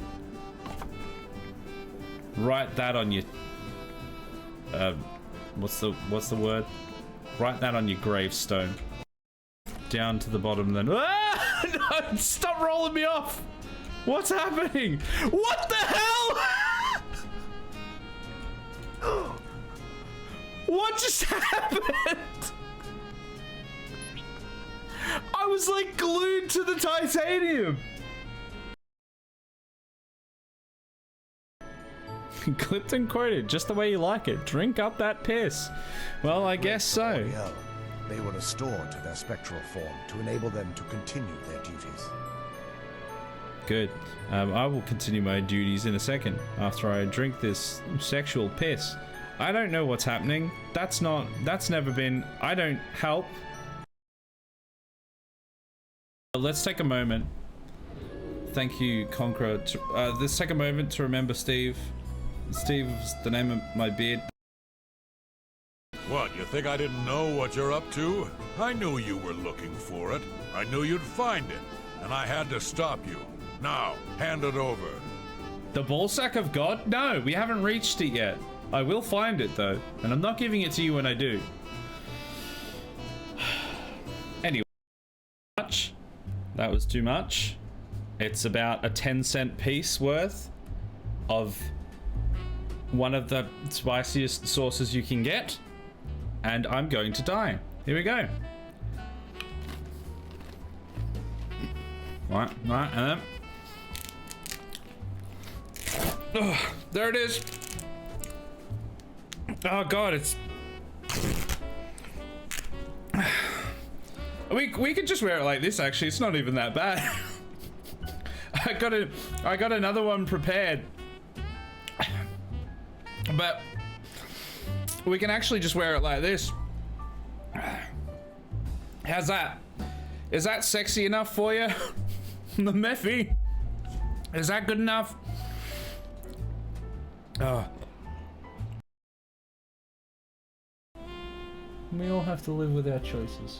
Write that on your... what's the word? Write that on your gravestone. Down to the bottom then. Ah! No, stop rolling me off! What's happening? What the hell? What just happened? I was like glued to the titanium. Clipped and quoted, just the way you like it. Drink up that piss. Well, I guess so. They were restored to their spectral form to enable them to continue their duties. Good. I will continue my duties in a second after I drink this sexual piss. I don't know what's happening. That's never been... I don't help. Let's take a moment. Thank you, Conqueror. Let's take a moment to remember Steve. Steve's the name of my beard. What, you think I didn't know what you're up to? I knew you were looking for it. I knew you'd find it. And I had to stop you. Now, hand it over. The ballsack of God? No, we haven't reached it yet. I will find it though, and I'm not giving it to you when I do. Anyway, that was too much. It's about a 10-cent piece worth of one of the spiciest sauces you can get, and I'm going to die. Here we go. Right, and then... there it is. Oh God, it's... We could just wear it like this, actually. It's not even that bad. I got another one prepared. But we can actually just wear it like this. How's that? Is that sexy enough for you? The Mephi? Is that good enough? Oh, We all have to live with our choices.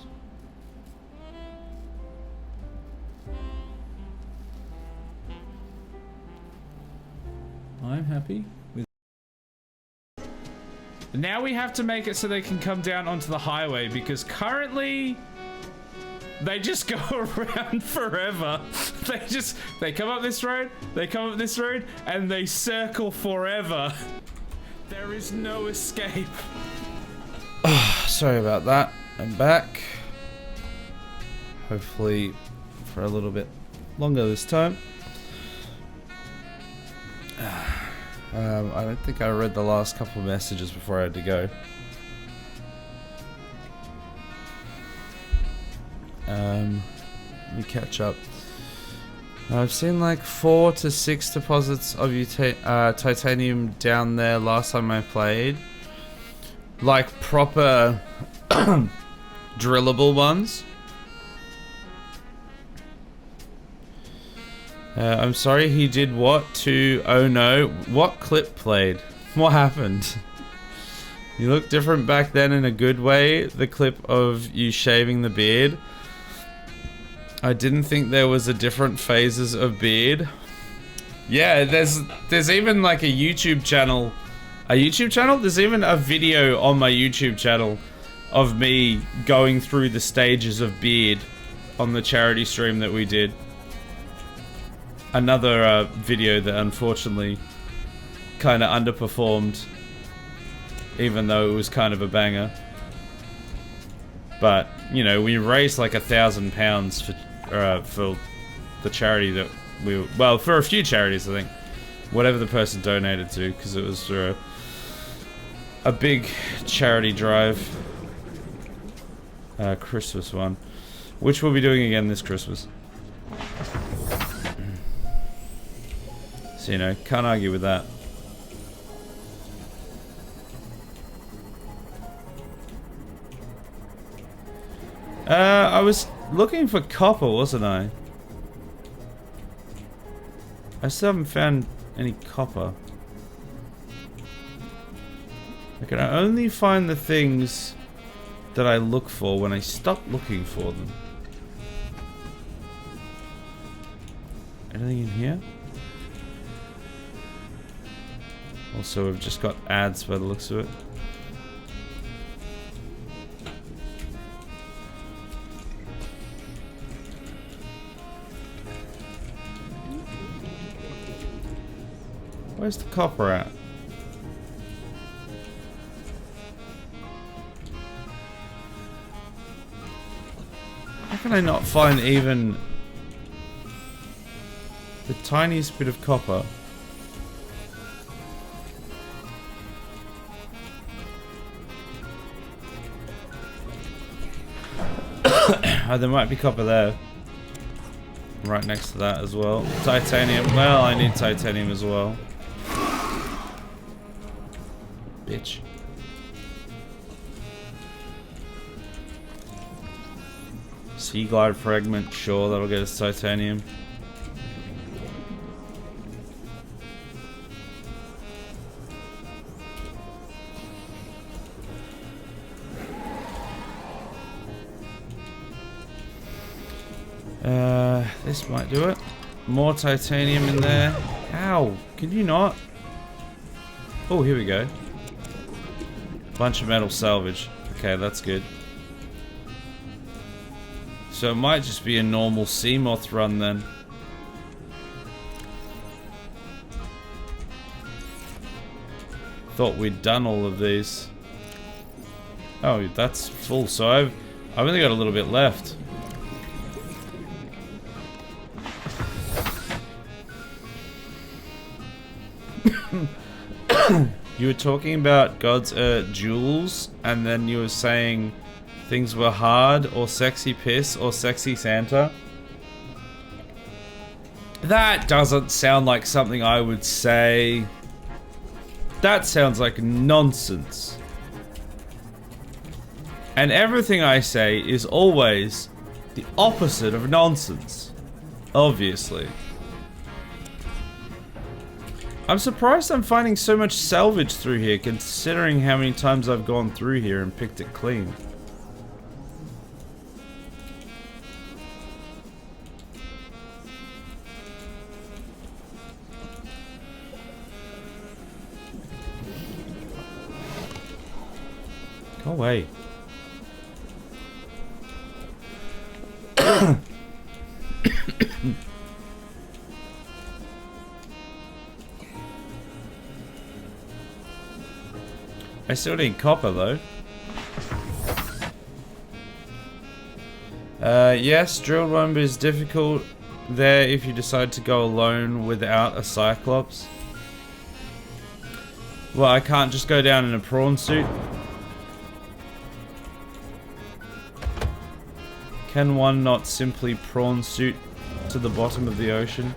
I'm happy with. Now we have to make it so they can come down onto the highway, because currently they just go around forever. They come up this road, they come up this road, and they circle forever. There is no escape. Sorry about that. I'm back. Hopefully for a little bit longer this time. I don't think I read the last couple of messages before I had to go. Let me catch up. I've seen like 4 to 6 deposits of titanium down there last time I played. Like proper drillable ones. I'm sorry, he did what to... Oh no, what clip played? What happened? You look different back then in a good way. The clip of you shaving the beard. I didn't think there was a different phases of beard. Yeah, there's even like a YouTube channel. A YouTube channel? There's even a video on my YouTube channel of me going through the stages of beard on the charity stream that we did. Another video that unfortunately kind of underperformed, even though it was kind of a banger. But you know, we raised like £1,000 for the charity that we, well, for a few charities, I think, whatever the person donated to, because it was for a big charity drive, Christmas one, which we'll be doing again this Christmas. So, you know, can't argue with that. I was looking for copper, wasn't I? I still haven't found any copper. I can only find the things that I look for when I stop looking for them. Anything in here? Also, we've just got ads by the looks of it. Where's the copper at? How can I not find even the tiniest bit of copper? Oh, there might be copper there. Right next to that as well. Titanium. Well, I need titanium as well. Bitch. Sea glide fragment. Sure, that'll get us titanium. This might do it. More titanium in there. Ow, can you not? Oh, here we go. Bunch of metal salvage. Okay, that's good. So it might just be a normal sea moth run then. Thought we'd done all of these. Oh, that's full. So I've only got a little bit left. You were talking about God's jewels, and then you were saying things were hard, or sexy piss, or sexy Santa. That doesn't sound like something I would say. That sounds like nonsense. And everything I say is always the opposite of nonsense. Obviously. I'm surprised I'm finding so much salvage through here, considering how many times I've gone through here and picked it clean. Go away. I still need copper though. Yes, drilled one is difficult there if you decide to go alone without a Cyclops. Well, I can't just go down in a prawn suit. Can one not simply prawn suit to the bottom of the ocean?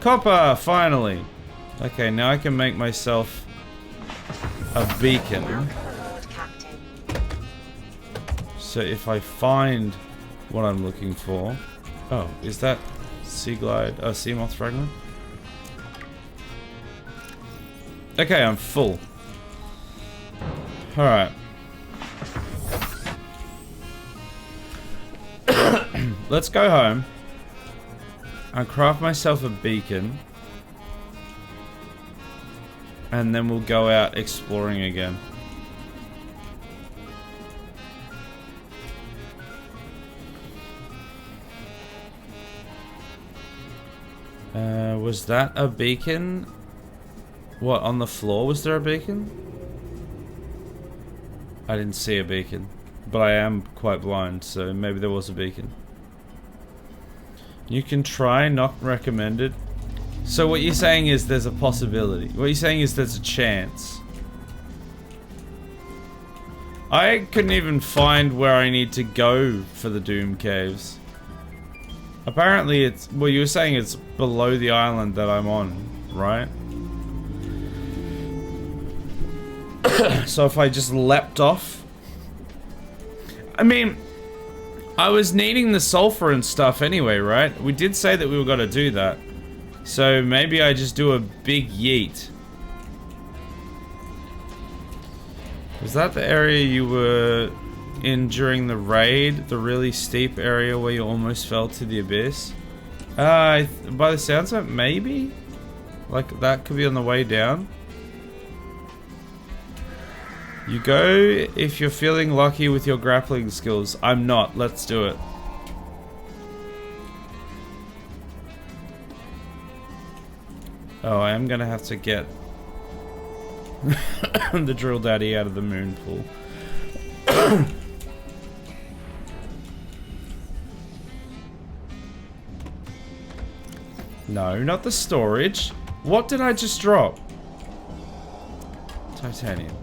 Copper, finally! Okay, now I can make myself a beacon. So if I find what I'm looking for... Oh, is that sea glide? Oh, sea moth fragment? Okay, I'm full. Alright. Let's go home. I'll craft myself a beacon. And then we'll go out exploring again. Was that a beacon? What, on the floor was there a beacon? I didn't see a beacon. But I am quite blind, so maybe there was a beacon. You can try, not recommended. So what you're saying is there's a possibility. What you're saying is there's a chance. I couldn't even find where I need to go for the Doom Caves. Apparently it's... Well, you were saying it's below the island that I'm on, right? So if I just leapt off... I mean... I was needing the sulfur and stuff anyway, right? We did say that we were gonna do that. So maybe I just do a big yeet. Was that the area you were in during the raid? The really steep area where you almost fell to the abyss? By the sounds of it, maybe? Like, that could be on the way down. You go if you're feeling lucky with your grappling skills. I'm not. Let's do it. Oh, I am gonna have to get the drill daddy out of the moon pool. No, not the storage. What did I just drop? Titanium.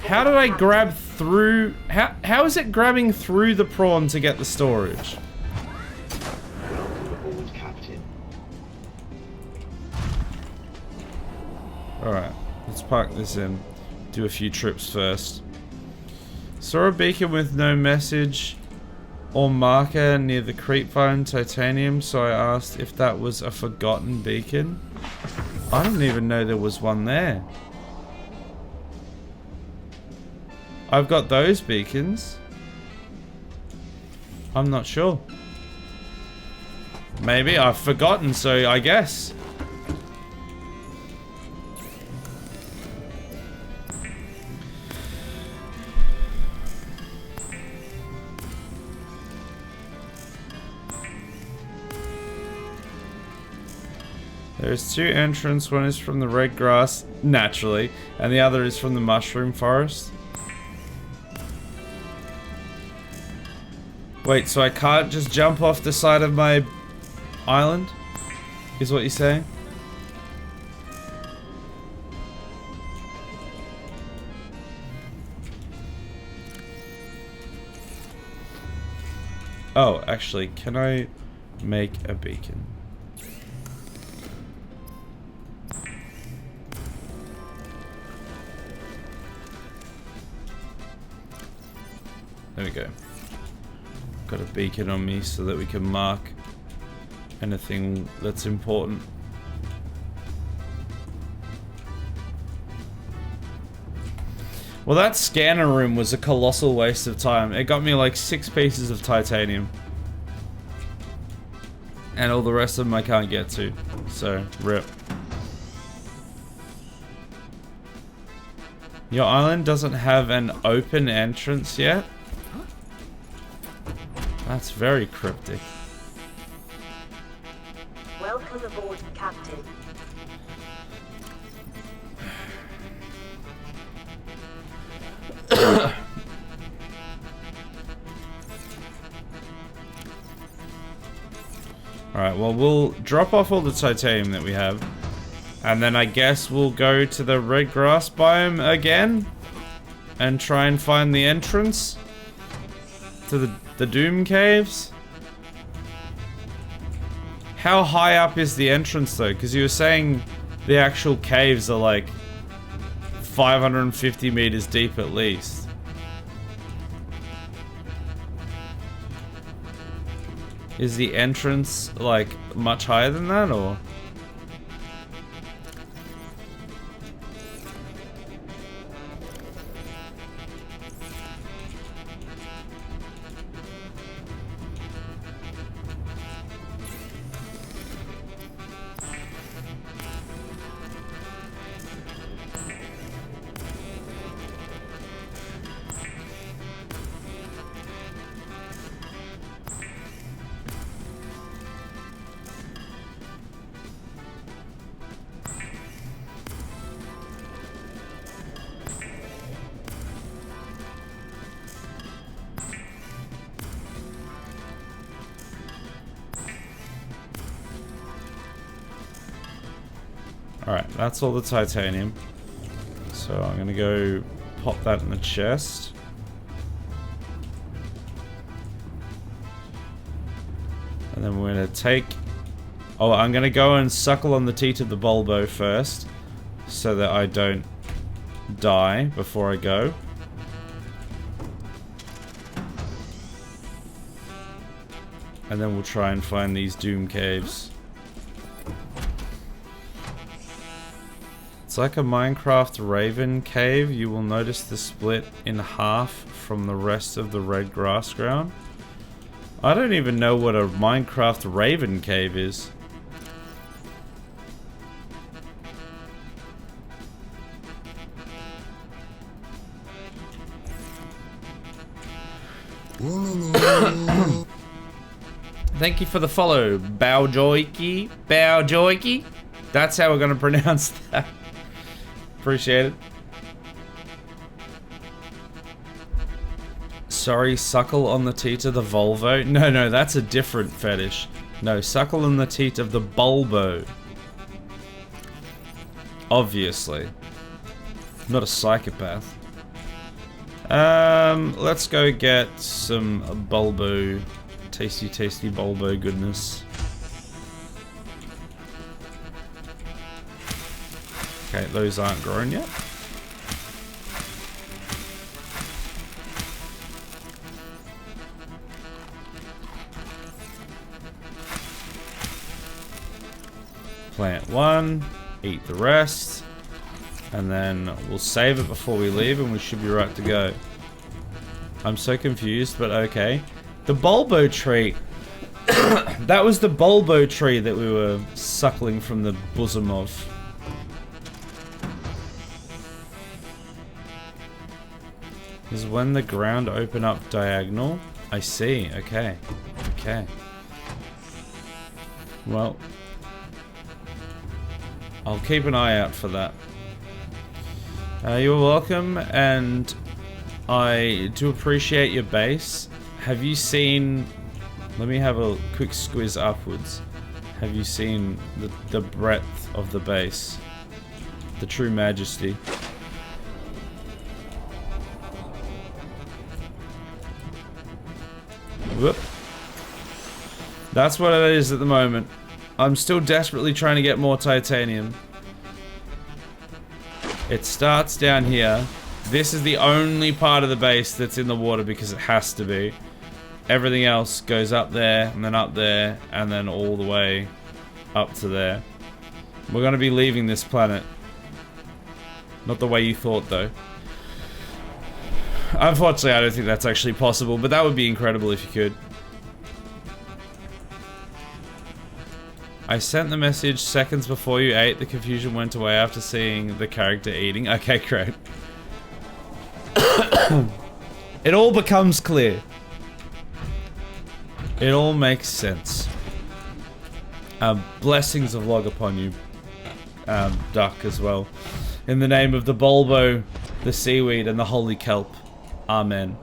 How did I grab through... How is it grabbing through the prawn to get the storage? Welcome aboard, Captain. Alright, let's park this in. Do a few trips first. Saw a beacon with no message or marker near the creepvine titanium, so I asked if that was a forgotten beacon. I didn't even know there was one there. I've got those beacons. I'm not sure. Maybe I've forgotten, so I guess. There's two entrances. One is from the red grass, naturally, and the other is from the mushroom forest. Wait, so I can't just jump off the side of my island? Is what you're saying? Oh, actually, can I make a beacon? There we go. Got a beacon on me so that we can mark anything that's important. Well, that scanner room was a colossal waste of time. It got me like 6 pieces of titanium. And all the rest of them I can't get to. So, rip. Your island doesn't have an open entrance yet? That's very cryptic. Welcome aboard, Captain. Alright, well, we'll drop off all the titanium that we have. And then I guess we'll go to the red grass biome again. And try and find the entrance to the Doom Caves. How high up is the entrance though? Because you were saying the actual caves are like 550 meters deep at least. Is the entrance like much higher than that or? Alright, that's all the titanium. So I'm gonna go pop that in the chest. And then we're gonna take... Oh, I'm gonna go and suckle on the teat of the Bulbo first. So that I don't die before I go. And then we'll try and find these Doom Caves. It's like a Minecraft Raven cave. You will notice the split in half from the rest of the red grass ground. I don't even know what a Minecraft Raven cave is. Thank you for the follow, Bowjoiki. Bowjoiki. That's how we're going to pronounce that. Appreciate it. Sorry, suckle on the teat of the Volvo. No, that's a different fetish. No, suckle on the teat of the Bulbo. Obviously. Not a psychopath. Let's go get some Bulbo. Tasty, tasty Bulbo goodness. Okay, those aren't grown yet. Plant one, eat the rest, and then we'll save it before we leave and we should be right to go. I'm so confused, but okay. The Bulbo tree. That was the Bulbo tree that we were suckling from the bosom of. Is when the ground open up diagonal. I see. Okay. Okay. Well, I'll keep an eye out for that. You're welcome, and I do appreciate your base. Have you seen... Let me have a quick squiz upwards. Have you seen the breadth of the base? The true majesty. Whoop. That's what it is at the moment. I'm still desperately trying to get more titanium. It starts down here. This is the only part of the base that's in the water because it has to be. Everything else goes up there, and then up there, and then all the way up to there. We're going to be leaving this planet. Not the way you thought, though. Unfortunately, I don't think that's actually possible, but that would be incredible if you could. I sent the message seconds before you ate. The confusion went away after seeing the character eating. Okay, great. It all becomes clear. It all makes sense. Blessings of log upon you, Duck, as well. In the name of the Bulbo, the seaweed, and the holy kelp. Amen.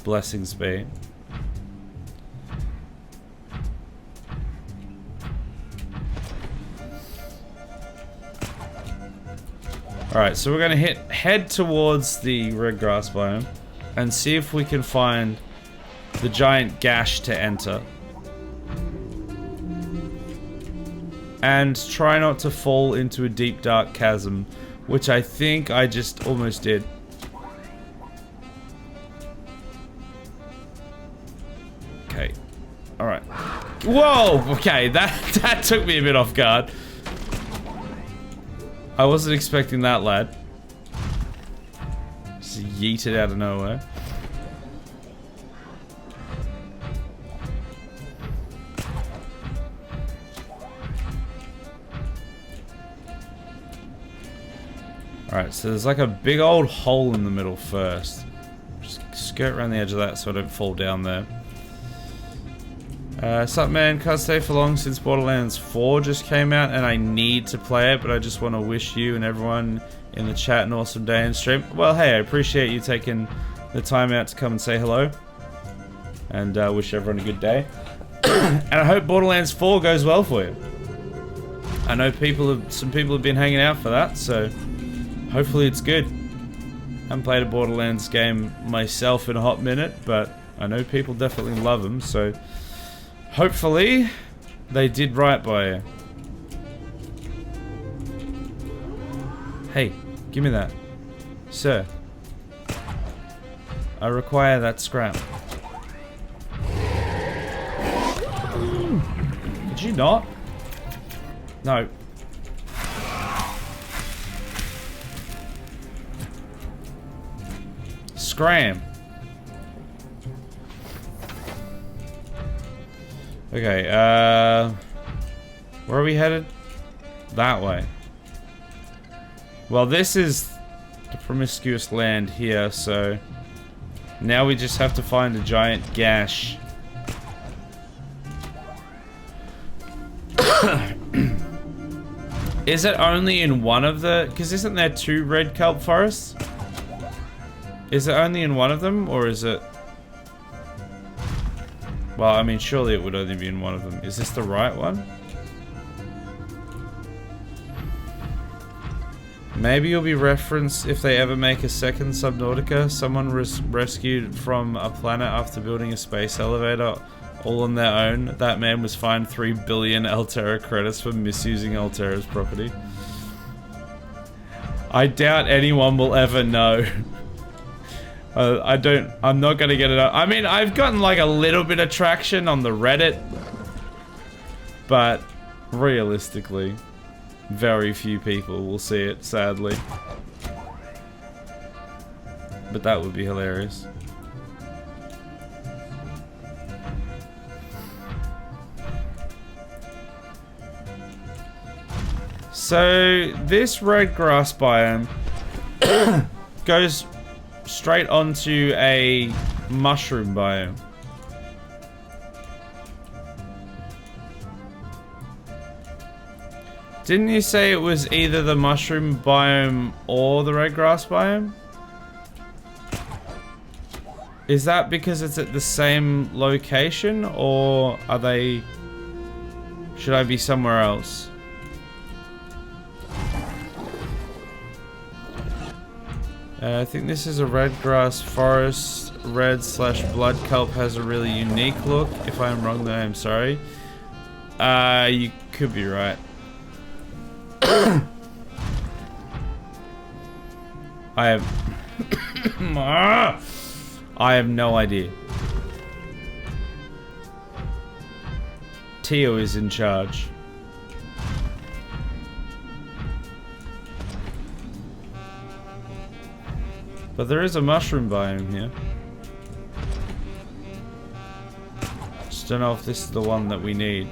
Blessings be. Alright, so we're gonna head towards the red grass biome and see if we can find the giant gash to enter. And try not to fall into a deep dark chasm, which I think I just almost did. Okay. Alright. Whoa! Okay, that took me a bit off guard. I wasn't expecting that, lad. Just yeeted out of nowhere. Alright, so there's like a big old hole in the middle first. Just skirt around the edge of that so I don't fall down there. Sup man, can't stay for long since Borderlands 4 just came out and I need to play it, but I just want to wish you and everyone in the chat an awesome day and stream. Well, hey, I appreciate you taking the time out to come and say hello. And wish everyone a good day. And I hope Borderlands 4 goes well for you. I know some people have been hanging out for that, so hopefully it's good. I haven't played a Borderlands game myself in a hot minute, but I know people definitely love them, so hopefully they did right by you. Hey, give me that. Sir. I require that scrap. Did you not? No. Scram. Okay, where are we headed? That way. Well, this is the promiscuous land here, so now we just have to find a giant gash. Is it only in one of the... because isn't there 2 red kelp forests? Is it only in one of them, or is it... well, I mean, surely it would only be in one of them. Is this the right one? Maybe you'll be referenced if they ever make a second Subnautica. Someone rescued from a planet after building a space elevator all on their own. That man was fined 3 billion Alterra credits for misusing Alterra's property. I doubt anyone will ever know. I'm not gonna get it out. I mean, I've gotten like a little bit of traction on the Reddit, but realistically, very few people will see it, sadly. But that would be hilarious. So, this red grass biome goes straight onto a mushroom biome. Didn't you say it was either the mushroom biome or the red grass biome? Is that because it's at the same location, or are they... should I be somewhere else? I think this is a red grass forest. Red/blood kelp has a really unique look. If I'm wrong, then I'm sorry. You could be right. I have... I have no idea. Tio is in charge. But there is a mushroom biome here. Just don't know if this is the one that we need.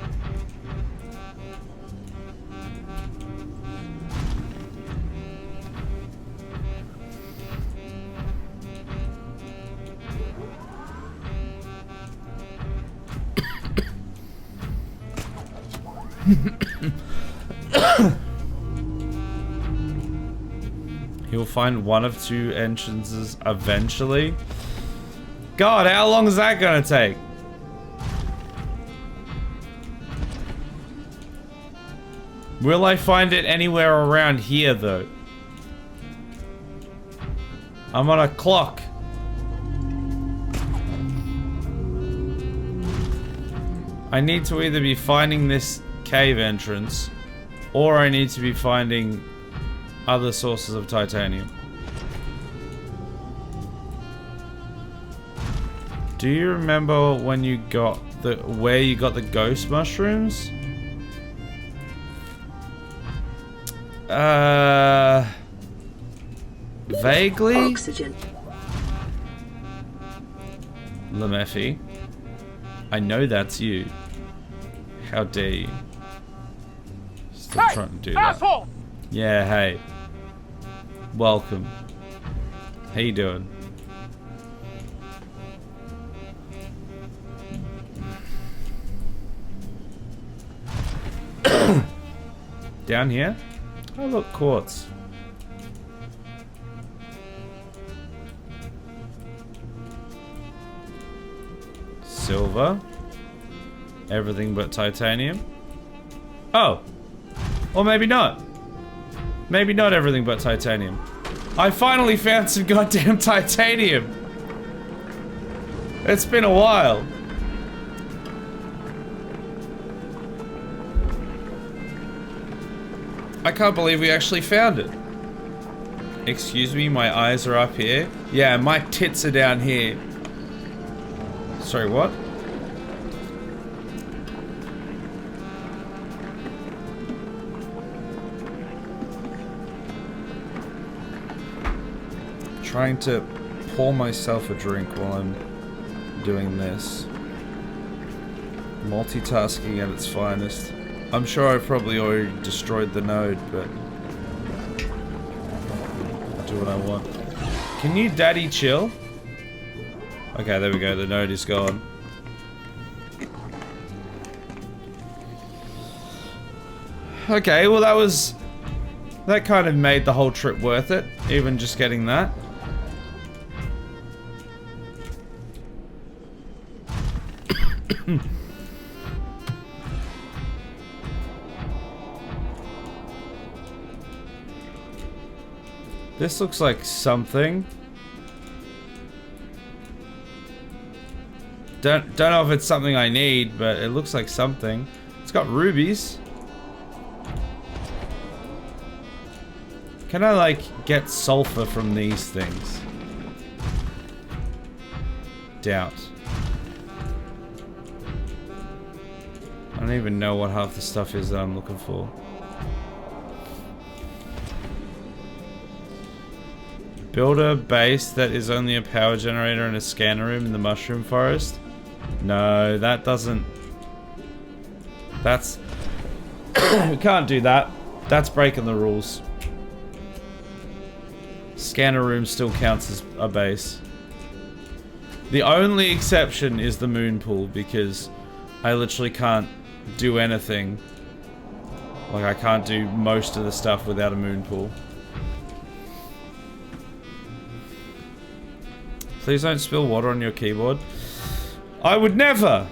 He'll find one of two entrances eventually. God, how long is that gonna take? Will I find it anywhere around here though? I'm on a clock. I need to either be finding this cave entrance, or I need to be finding other sources of titanium. Do you remember when you got where you got the ghost mushrooms? Vaguely? Oxygen. Lemeffi, I know that's you. How dare you? Still trying to do that. Yeah, hey. Welcome. How you doing? Down here? Oh look, quartz. Silver. Everything but titanium. Oh! Or maybe not. Maybe not everything but titanium. I finally found some goddamn titanium! It's been a while. I can't believe we actually found it. Excuse me, my eyes are up here. Yeah, my tits are down here. Sorry, what? Trying to pour myself a drink while I'm doing this. Multitasking at its finest. I'm sure I've probably already destroyed the node, but I'll do what I want. Can you daddy chill? Okay, there we go. The node is gone. Okay, well that kind of made the whole trip worth it, even just getting that. This looks like something. Don't know if it's something I need, but it looks like something. It's got rubies. Can I like get sulfur from these things? Doubt. I don't even know what half the stuff is that I'm looking for. Build a base that is only a power generator and a scanner room in the mushroom forest. No, that doesn't... That's... We can't do that. That's breaking the rules. Scanner room still counts as a base. The only exception is the moon pool, because I literally can't do anything. Like, I can't do most of the stuff without a moon pool. Please don't spill water on your keyboard. I would never!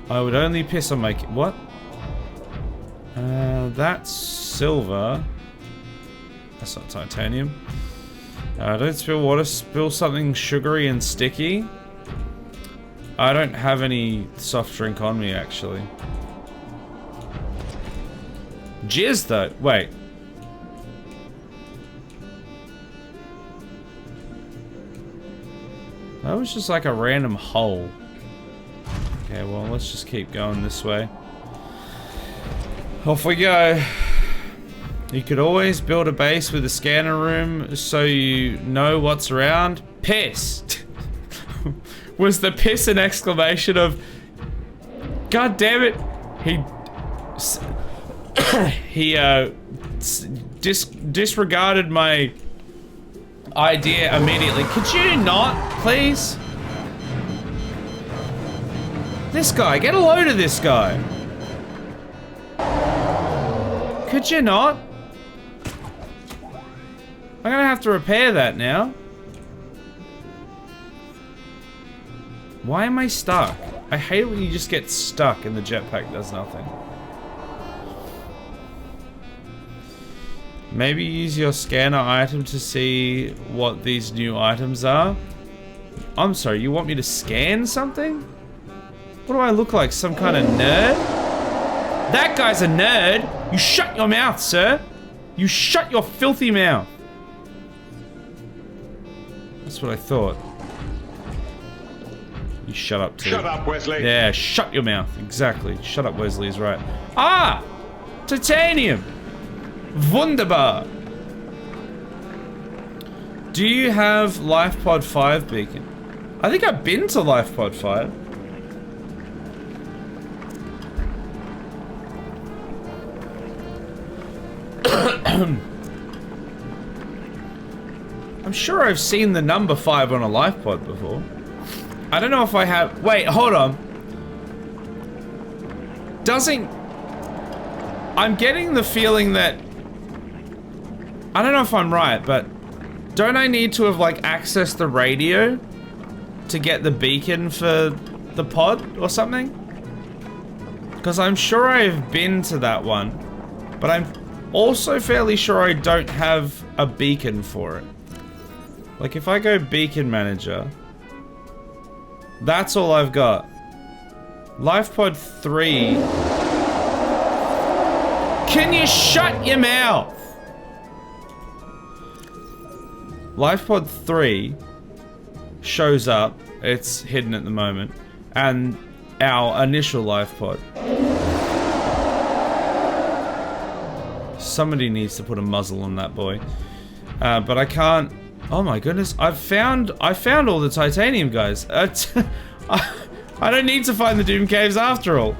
I would only piss on my what? That's silver. That's not titanium. Don't spill water. Spill something sugary and sticky. I don't have any soft drink on me, actually. Jizz, though. Wait. That was just like a random hole. Okay, well, let's just keep going this way. Off we go. You could always build a base with a scanner room so you know what's around. Piss! Was the piss an exclamation of... God damn it! He disregarded my idea immediately. Could you not, please? This guy, get a load of this guy. Could you not? I'm gonna have to repair that now. Why am I stuck? I hate it when you just get stuck and the jetpack does nothing. Maybe use your scanner item to see what these new items are. I'm sorry, you want me to scan something? What do I look like? Some kind of nerd? That guy's a nerd! You shut your mouth, sir! You shut your filthy mouth! That's what I thought. You shut up too. Shut up, Wesley! Yeah, shut your mouth. Exactly. Shut up, Wesley is right. Ah! Titanium! Wunderbar! Do you have LifePod 5 beacon? I think I've been to LifePod 5. I'm sure I've seen the number 5 on a LifePod before. I don't know if I have... Wait, hold on. Doesn't... I'm getting the feeling that... I don't know if I'm right, but... Don't I need to have, like, accessed the radio to get the beacon for the pod or something? Because I'm sure I've been to that one, but I'm also fairly sure I don't have a beacon for it. Like, if I go beacon manager, that's all I've got. LifePod 3. Can you shut your mouth? LifePod 3 shows up. It's hidden at the moment. And our initial LifePod. Somebody needs to put a muzzle on that boy. But I can't... Oh my goodness, I found all the titanium, guys. I don't need to find the Doom Caves after all.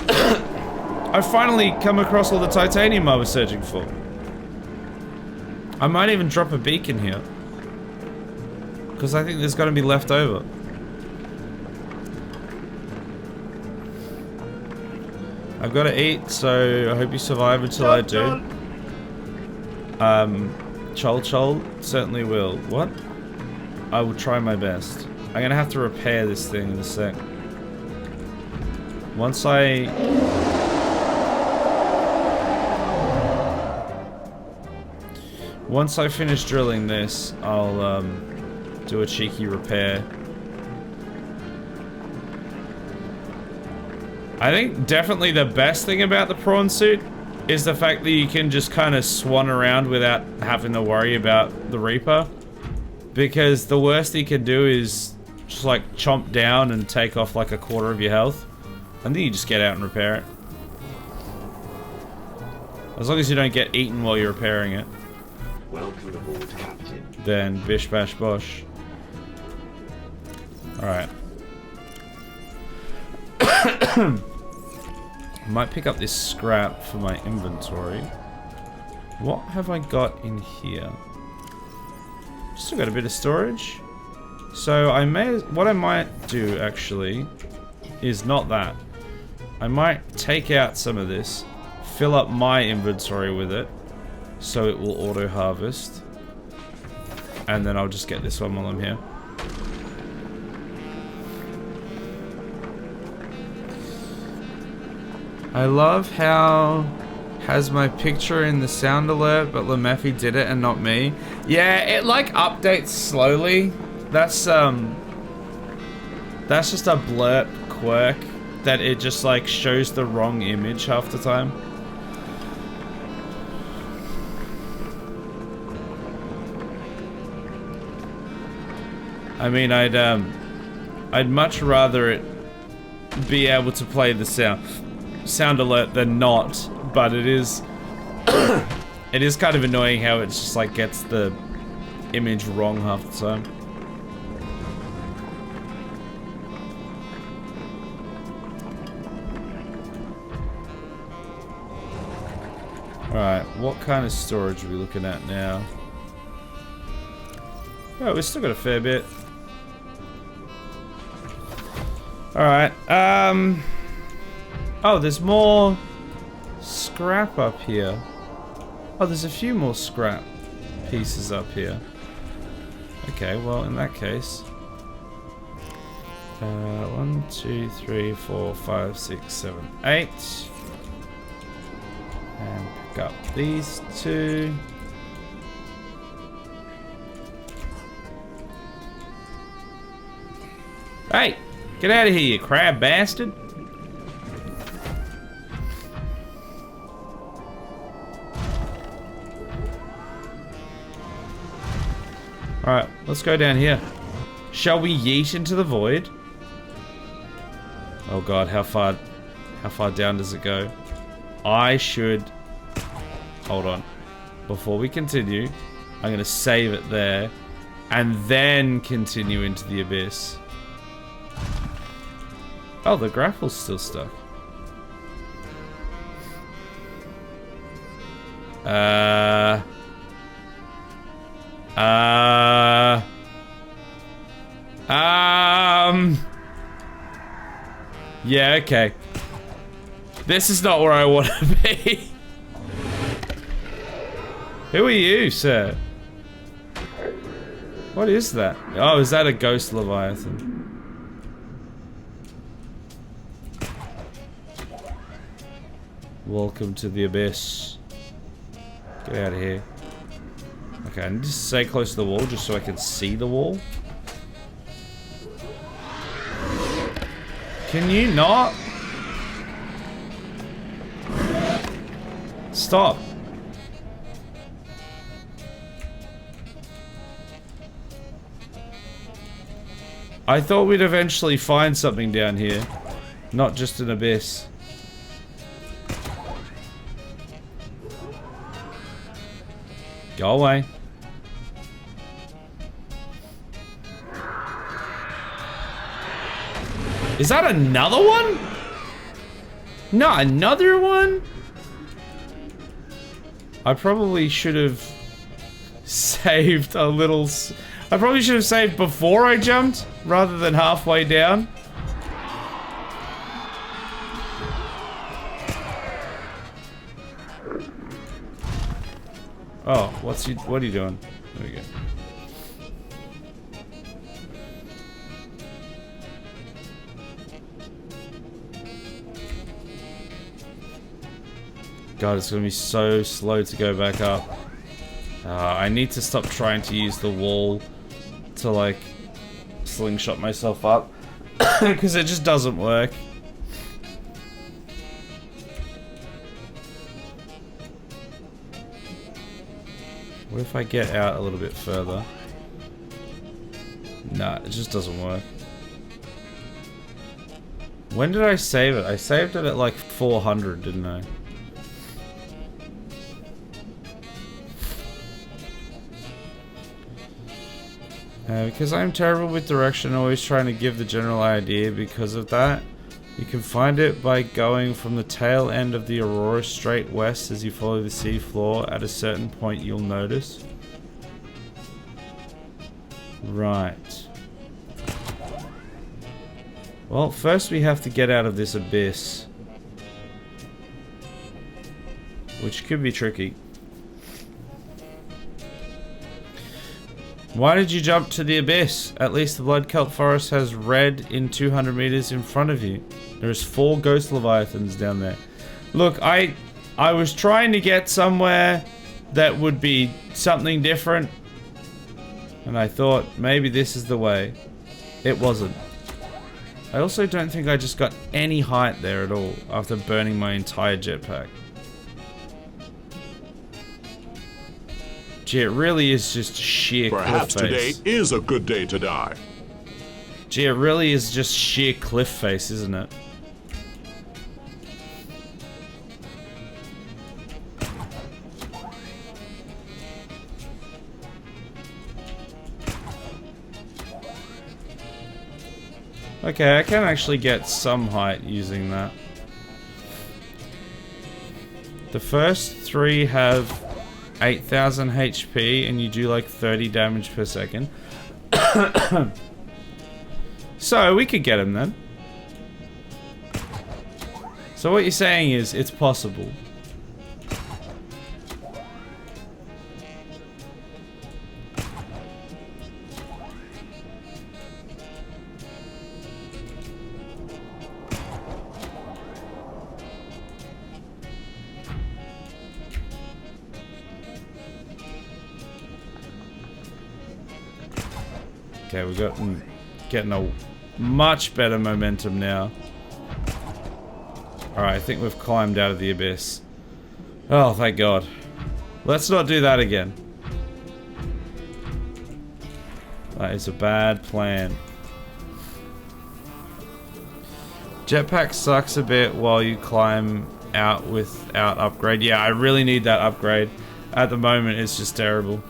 I finally come across all the titanium I was searching for. I might even drop a beacon here. Because I think there's going to be left over. I've got to eat, so I hope you survive until I do. Chol certainly will. What? I will try my best. I'm gonna have to repair this thing in a sec. Once I finish drilling this, I'll do a cheeky repair. I think definitely the best thing about the prawn suit is the fact that you can just kind of swan around without having to worry about the Reaper. Because the worst he can do is just like chomp down and take off like a quarter of your health. And then you just get out and repair it. As long as you don't get eaten while you're repairing it. Welcome aboard, Captain. Then bish bash bosh. Alright. Might pick up this scrap for my inventory. What have I got in here? Still got a bit of storage. So what I might do actually is not that. I might take out some of this, fill up my inventory with it, so it will auto harvest. And then I'll just get this one while I'm here. I love how has my picture in the sound alert, but Lemeffy did it and not me. Yeah, it like updates slowly. That's just a blurb quirk that it just like shows the wrong image half the time. I mean, I'd much rather it be able to play the sound alert than not, but it is it is kind of annoying how it just like gets the image wrong half the time. Alright, what kind of storage are we looking at now? Oh, we've still got a fair bit. Alright, oh, there's more scrap up here. Oh, there's a few more scrap pieces up here. Okay, well, in that case... 1, 2, 3, 4, 5, 6, 7, 8. And pick up these two. Hey! Get out of here, you crab bastard! Alright, let's go down here. Shall we yeet into the void? Oh god, how far down does it go? I should... Hold on. Before we continue, I'm gonna save it there, and then continue into the abyss. Oh, the grapple's still stuck. Yeah, okay. This is not where I want to be. Who are you, sir? What is that? Oh, is that a ghost leviathan? Welcome to the abyss. Get out of here. Okay, I need to stay close to the wall just so I can see the wall. Can you not? Stop. I thought we'd eventually find something down here, not just an abyss. Go away. Is that another one? Not another one? I probably should have saved a little... I probably should have saved before I jumped, rather than halfway down. Oh, what are you doing? There we go. God, it's gonna be so slow to go back up. I need to stop trying to use the wall to, like, slingshot myself up. Because it just doesn't work. What if I get out a little bit further? Nah, it just doesn't work. When did I save it? I saved it at like 400, didn't I? Because I'm terrible with direction, always trying to give the general idea because of that. You can find it by going from the tail end of the Aurora straight west as you follow the sea floor. At a certain point you'll notice. Right. Well, first we have to get out of this abyss. Which could be tricky. Why did you jump to the abyss? At least the blood kelp forest has red in 200 meters in front of you. There's 4 ghost leviathans down there. Look, I was trying to get somewhere that would be something different. And I thought maybe this is the way. It wasn't. I also don't think I just got any height there at all after burning my entire jetpack. Gee, it really is just sheer cliff face. Perhaps today is a good day to die. Gee, it really is just sheer cliff face, isn't it? Okay, I can actually get some height using that. The first 3 have 8,000 HP and you do like 30 damage per second. So we could get him then. So what you're saying is it's possible. Okay, we've got getting a much better momentum now. Alright, I think we've climbed out of the abyss. Oh, thank God. Let's not do that again. That is a bad plan. Jetpack sucks a bit while you climb out without upgrade. Yeah, I really need that upgrade. At the moment, it's just terrible.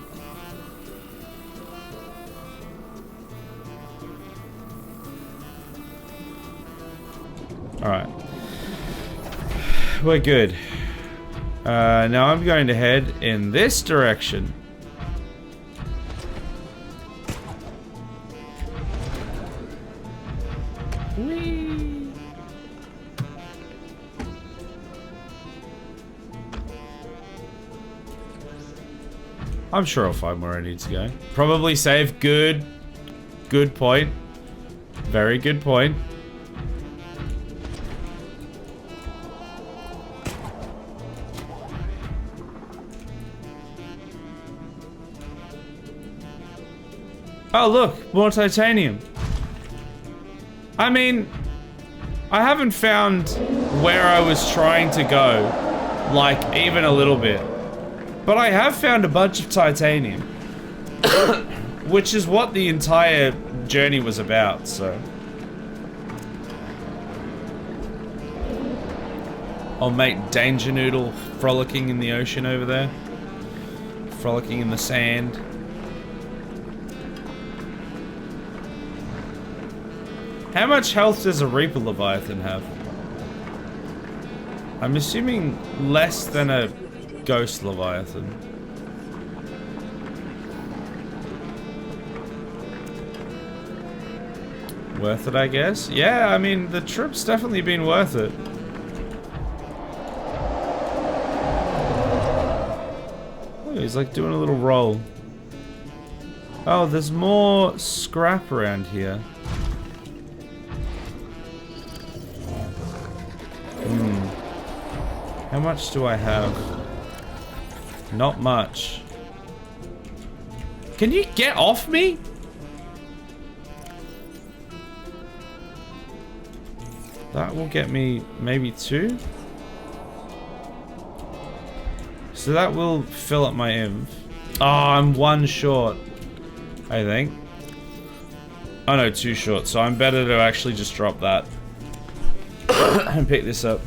Alright. We're good. Now I'm going to head in this direction. Whee! I'm sure I'll find where I need to go. Probably save. Good. Good point. Very good point. Oh look, more titanium. I mean, I haven't found where I was trying to go, like, even a little bit. But I have found a bunch of titanium. Which is what the entire journey was about, so. I'll make Danger Noodle frolicking in the ocean over there. Frolicking in the sand. How much health does a Reaper Leviathan have? I'm assuming less than a Ghost Leviathan. Worth it, I guess? Yeah, I mean, the trip's definitely been worth it. Oh, he's like doing a little roll. Oh, there's more scrap around here. How much do I have? Not much. Can you get off me? That will get me maybe 2. So that will fill up my inv. Oh, I'm 1 short, I think. Oh no, 2 short. So I'm better to actually just drop that and pick this up.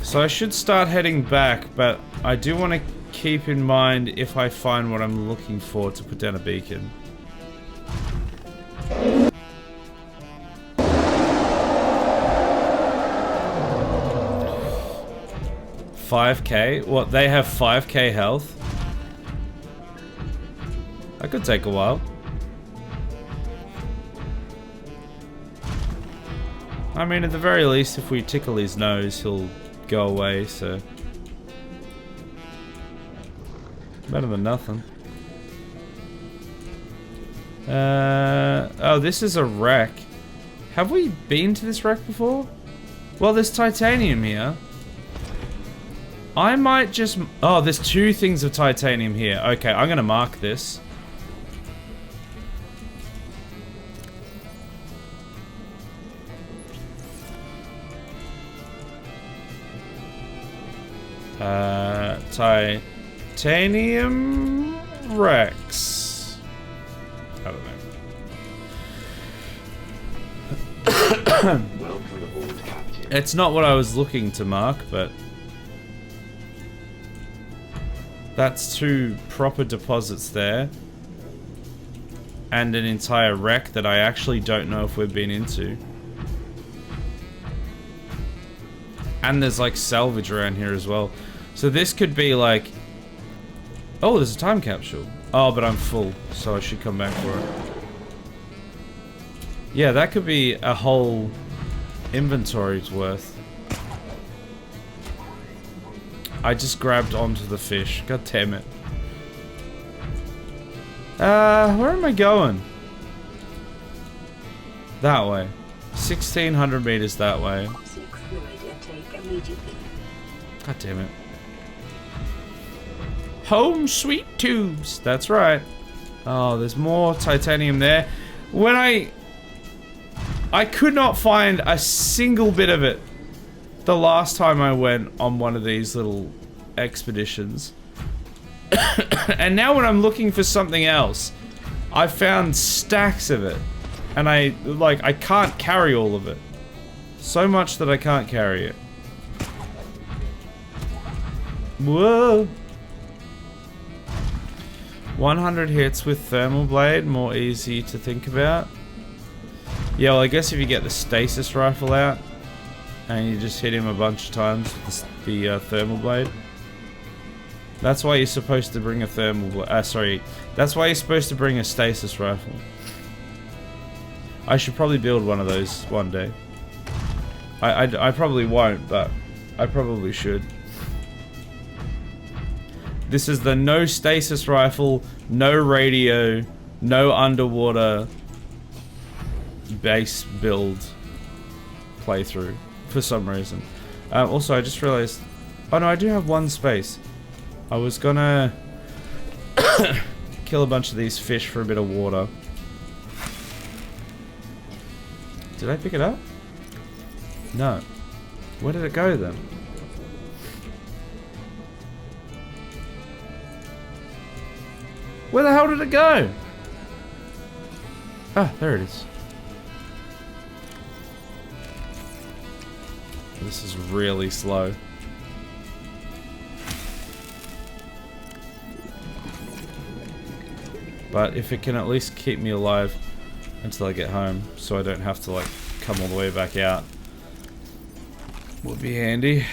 So I should start heading back, but I do want to keep in mind if I find what I'm looking for to put down a beacon. $5K? What, they have 5K health? That could take a while. I mean, at the very least, if we tickle his nose, he'll go away, so better than nothing. Oh, this is a wreck. Have we been to this wreck before? Well, there's titanium here. I might just... Oh, there's 2 things of titanium here. Okay, I'm gonna mark this. Titanium Rex. I don't know. Welcome aboard, Captain. It's not what I was looking to mark, but that's 2 proper deposits there. And an entire wreck that I actually don't know if we've been into. And there's like salvage around here as well. So this could be like... Oh, there's a time capsule. Oh, but I'm full, so I should come back for it. Yeah, that could be a whole inventory's worth. I just grabbed onto the fish. God damn it. Where am I going? That way. 1,600 meters that way. Seek fluid intake immediately. God damn it. Home sweet Tues. That's right. Oh, there's more titanium there. When I could not find a single bit of it the last time I went on one of these little expeditions. And now when I'm looking for something else, I found stacks of it. And I can't carry all of it. So much that I can't carry it. Whoa. 100 hits with thermal blade, more easy to think about. Yeah, well, I guess if you get the stasis rifle out and you just hit him a bunch of times with the thermal blade. That's why you're supposed to bring a thermal blade. Sorry, that's why you're supposed to bring a stasis rifle. I should probably build one of those one day. I probably won't, but I probably should. This is the no stasis rifle, no radio, no underwater base build playthrough for some reason. Also, I just realized, oh no, I do have one space. I was gonna kill a bunch of these fish for a bit of water. Did I pick it up? No. Where did it go then? Where the hell did it go? Ah, there it is. This is really slow. But if it can at least keep me alive until I get home, so I don't have to like come all the way back out, would be handy.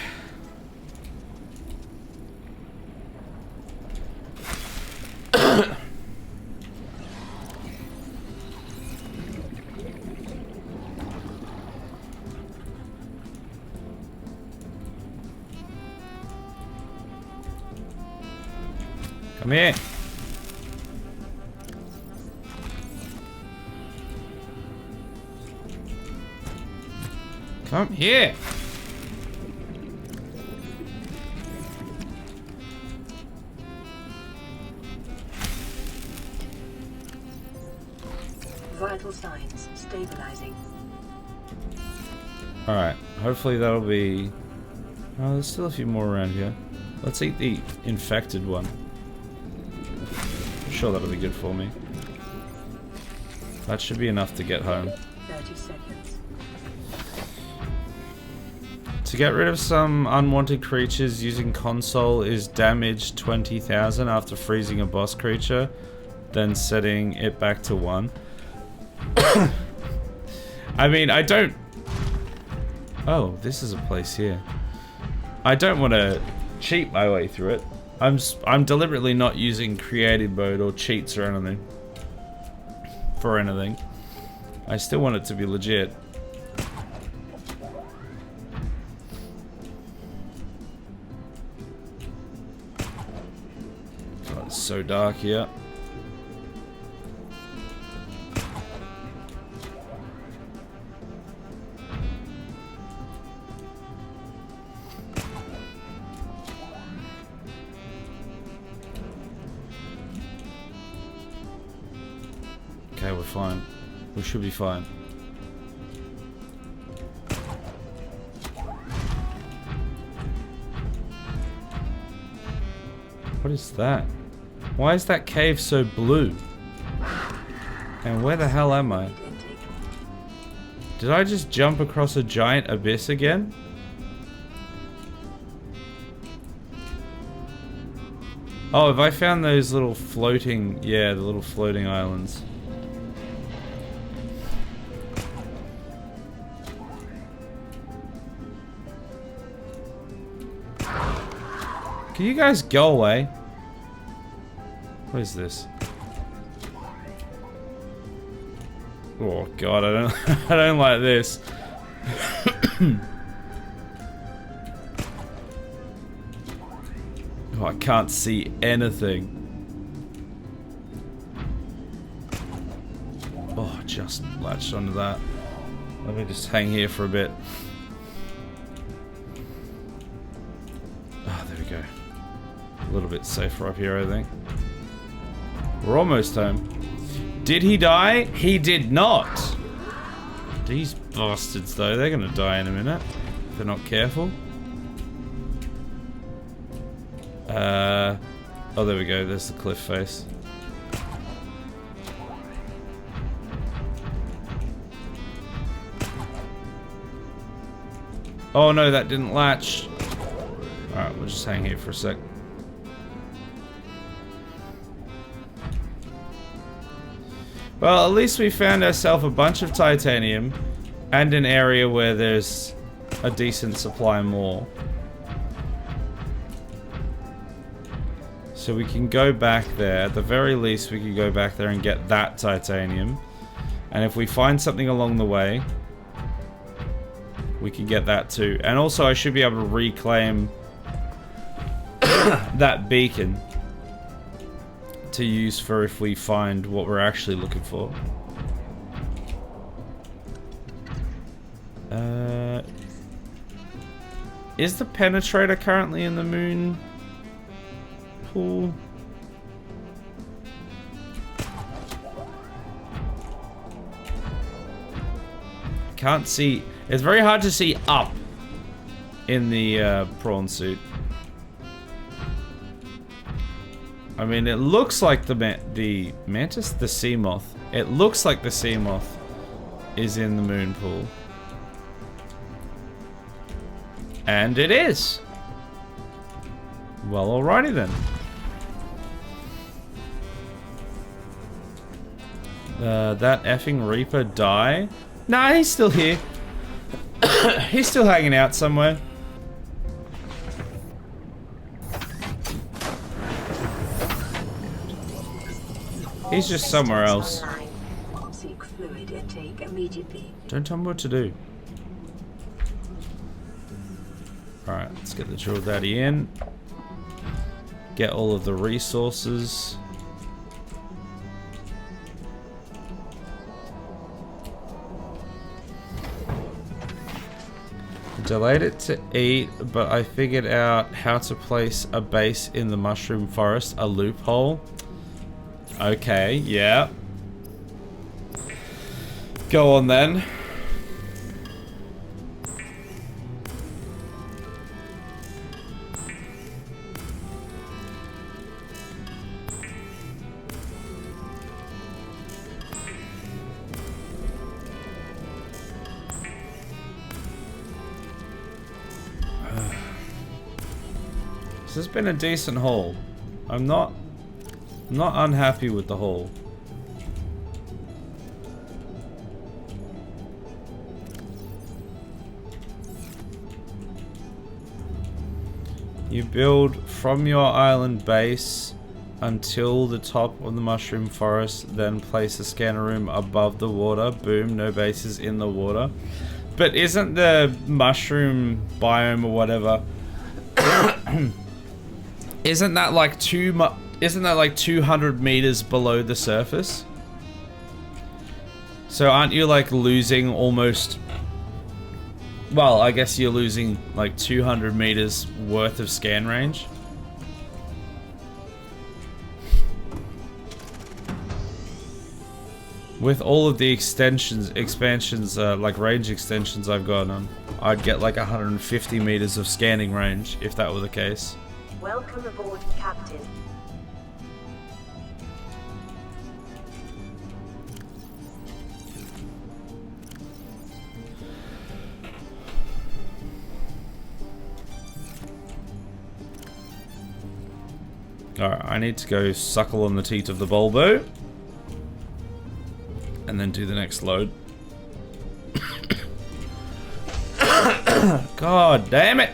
Come here. Come here. Vital signs stabilizing. Alright, hopefully that'll be... Oh, there's still a few more around here. Let's eat the infected one. I'm sure that'll be good for me. That should be enough to get home. 30 seconds. To get rid of some unwanted creatures using console is damage 20,000 after freezing a boss creature, then setting it back to 1. I mean, I don't... Oh, this is a place here. I don't want to cheat my way through it. I'm deliberately not using creative mode or cheats or anything. For anything. I still want it to be legit. God, it's so dark here. Okay, we're fine. We should be fine. What is that? Why is that cave so blue? And where the hell am I? Did I just jump across a giant abyss again? Oh, have I found those little floating... Yeah, the little floating islands. Can you guys go away? What is this? Oh god, I don't I don't like this. Oh, I can't see anything. Oh, just latched onto that. Let me just hang here for a bit. Oh, there we go. A little bit safer up here, I think. We're almost home. Did he die? He did not. These bastards, though, they're gonna die in a minute if they're not careful. Oh, there we go. There's the cliff face. Oh no, that didn't latch. Alright, we'll just hang here for a sec. Well, at least we found ourselves a bunch of titanium and an area where there's a decent supply more. So we can go back there. At the very least, we can go back there and get that titanium. And if we find something along the way, we can get that too. And also, I should be able to reclaim that beacon to use for if we find what we're actually looking for. Is the penetrator currently in the moon pool? Can't see. It's very hard to see up in the prawn suit. I mean, it looks like the mantis, the sea moth. It looks like the sea moth is in the moon pool. And it is. Well, alrighty then. That effing Reaper die? Nah, he's still here. He's still hanging out somewhere. He's just somewhere else. Seek fluid intake immediately. Don't tell me what to do. Alright, let's get the drill daddy in. Get all of the resources. Delayed it to eat, but I figured out how to place a base in the mushroom forest, a loophole. Okay, yeah. Go on then. This has been a decent haul. I'm not unhappy with the haul. You build from your island base until the top of the mushroom forest, then place a scanner room above the water. Boom, no bases in the water. But isn't the mushroom biome or whatever isn't that like 200 meters below the surface? So aren't you like losing almost, well, I guess you're losing like 200 meters worth of scan range? With all of the expansions, like range extensions I've got on, I'd get like 150 meters of scanning range if that were the case. Welcome aboard, Captain. Alright, I need to go suckle on the teat of the Baldur. And then do the next load. God damn it!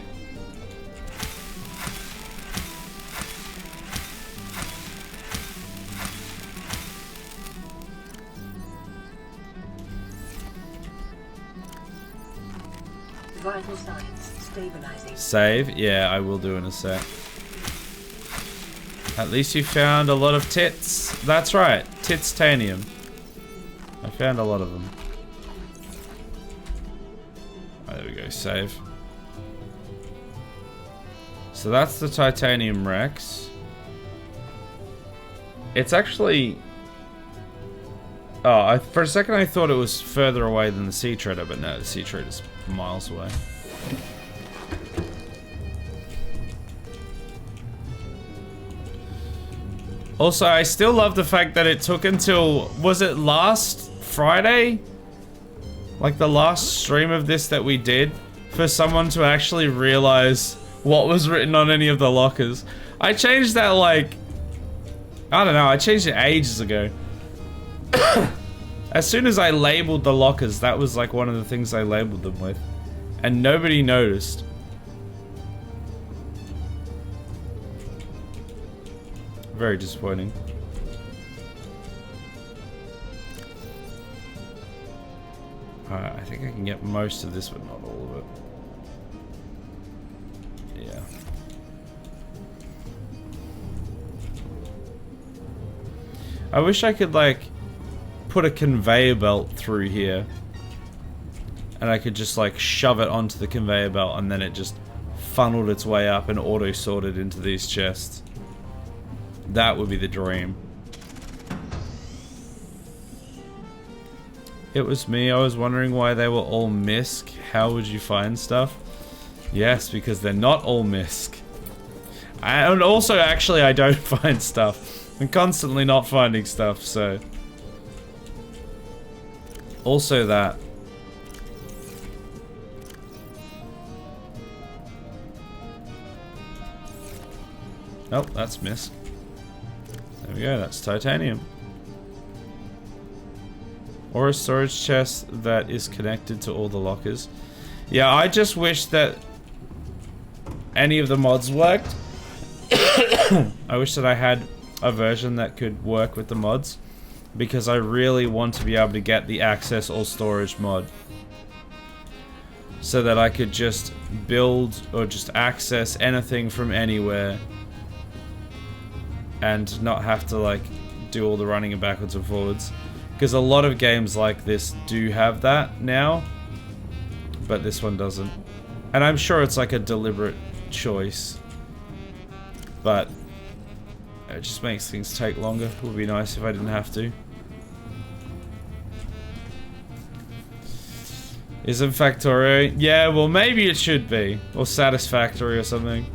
Vital signs stabilizing. Save? Yeah, I will do in a sec. At least you found a lot of tits. That's right, titanium. I found a lot of them. Oh, there we go, save. So that's the titanium Rex. It's actually... Oh, for a second I thought it was further away than the Sea Treader, but no, the Sea Treader is miles away. Also, I still love the fact that it took until... Was it last Friday? Like the last stream of this that we did? For someone to actually realize what was written on any of the lockers. I changed that like... I don't know, I changed it ages ago. As soon as I labeled the lockers, that was like one of the things I labeled them with. And nobody noticed. Very disappointing. Alright, I think I can get most of this, but not all of it. Yeah. I wish I could like put a conveyor belt through here and I could just like shove it onto the conveyor belt and then it just funneled its way up and auto sorted into these chests. That would be the dream. It was me. I was wondering why they were all MISC. How would you find stuff? Yes, because they're not all MISC. And also, actually, I don't find stuff. I'm constantly not finding stuff, so... Also that. Oh, that's MISC. There we go, that's titanium. Or a storage chest that is connected to all the lockers. Yeah, I just wish that any of the mods worked. I wish that I had a version that could work with the mods. Because I really want to be able to get the access all storage mod. So that I could just build or just access anything from anywhere. And not have to like do all the running backwards and forwards. Because a lot of games like this do have that now. But this one doesn't. And I'm sure it's like a deliberate choice. But it just makes things take longer. It would be nice if I didn't have to. Isn't Factorio? Yeah, well maybe it should be. Or Satisfactory or something.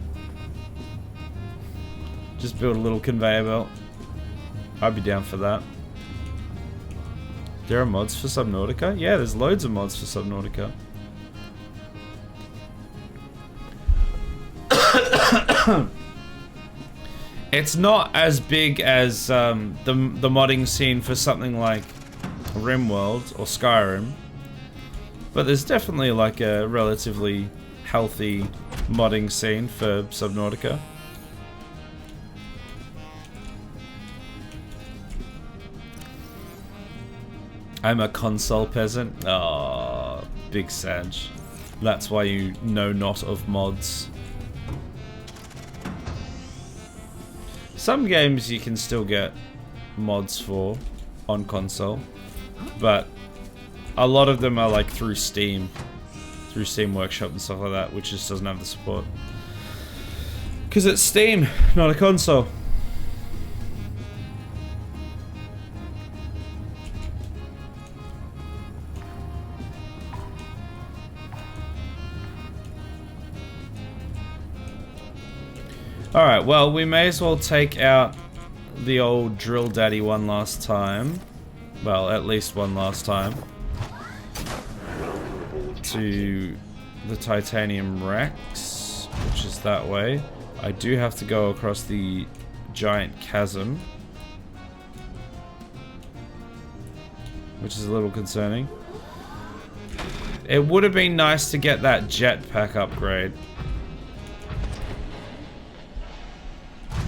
Just build a little conveyor belt. I'd be down for that. There are mods for Subnautica? Yeah, there's loads of mods for Subnautica. It's not as big as the modding scene for something like RimWorld or Skyrim. But there's definitely like a relatively healthy modding scene for Subnautica. I'm a console peasant. Ah, big Sag. That's why you know not of mods. Some games you can still get mods for on console, but a lot of them are like through Steam Workshop and stuff like that, which just doesn't have the support. Because it's Steam, not a console. Alright, well, we may as well take out the old Drill Daddy one last time. Well, at least one last time. To the Titanium Rex, which is that way. I do have to go across the giant chasm, which is a little concerning. It would have been nice to get that jetpack upgrade.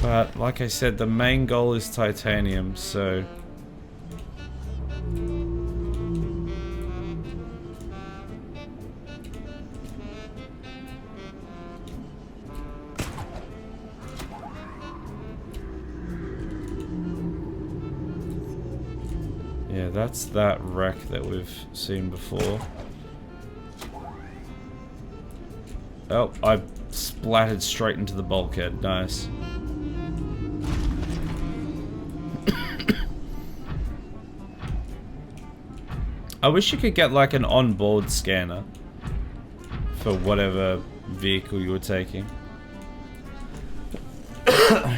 But, like I said, the main goal is titanium, so... Yeah, that's that wreck that we've seen before. Oh, I splattered straight into the bulkhead. Nice. I wish you could get like an onboard scanner for whatever vehicle you were taking.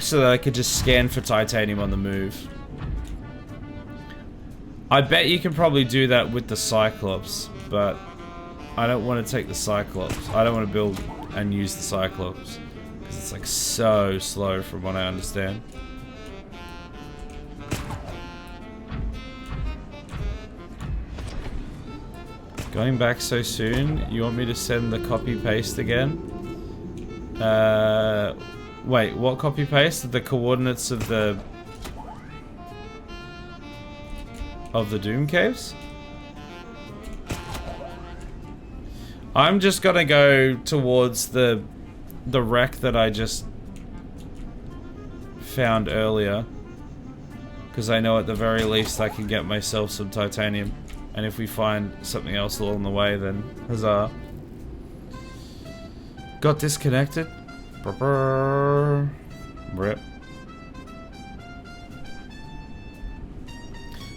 So that I could just scan for titanium on the move. I bet you can probably do that with the Cyclops, but I don't want to take the Cyclops. I don't want to build and use the Cyclops because it's like so slow from what I understand. Going back so soon? You want me to send the copy paste again? Wait, what copy paste? The coordinates of the Doom Caves? I'm just gonna go towards the wreck that I just found earlier, because I know at the very least I can get myself some titanium, and if we find something else along the way, then huzzah. Got disconnected. Rip.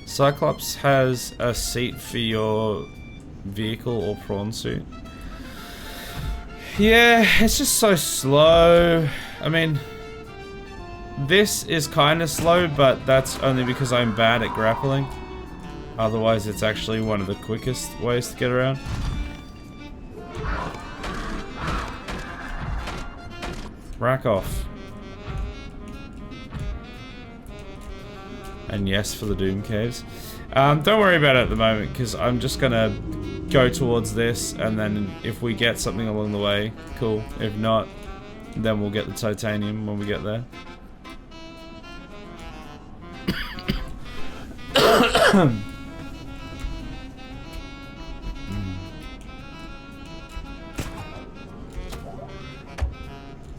Cyclops has a seat for your vehicle or prawn suit. Yeah, it's just so slow. I mean, this is kind of slow, but that's only because I'm bad at grappling. Otherwise, it's actually one of the quickest ways to get around. Rack off. And yes for the Doom Caves. Don't worry about it at the moment, because I'm just gonna go towards this, and then if we get something along the way, cool. If not, then we'll get the titanium when we get there.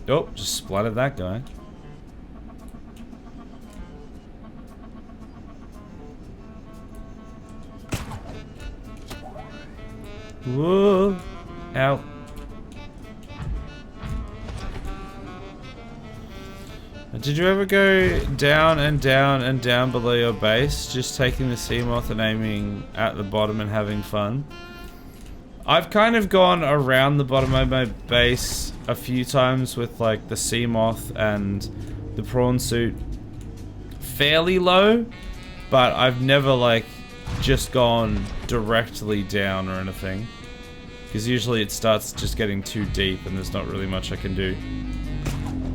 Oh, just splattered that guy. Whoa! Ow. Did you ever go down and down and down below your base, just taking the Seamoth and aiming at the bottom and having fun? I've kind of gone around the bottom of my base a few times with like the Seamoth and the prawn suit fairly low, but I've never like just gone directly down or anything, because usually it starts just getting too deep and there's not really much I can do,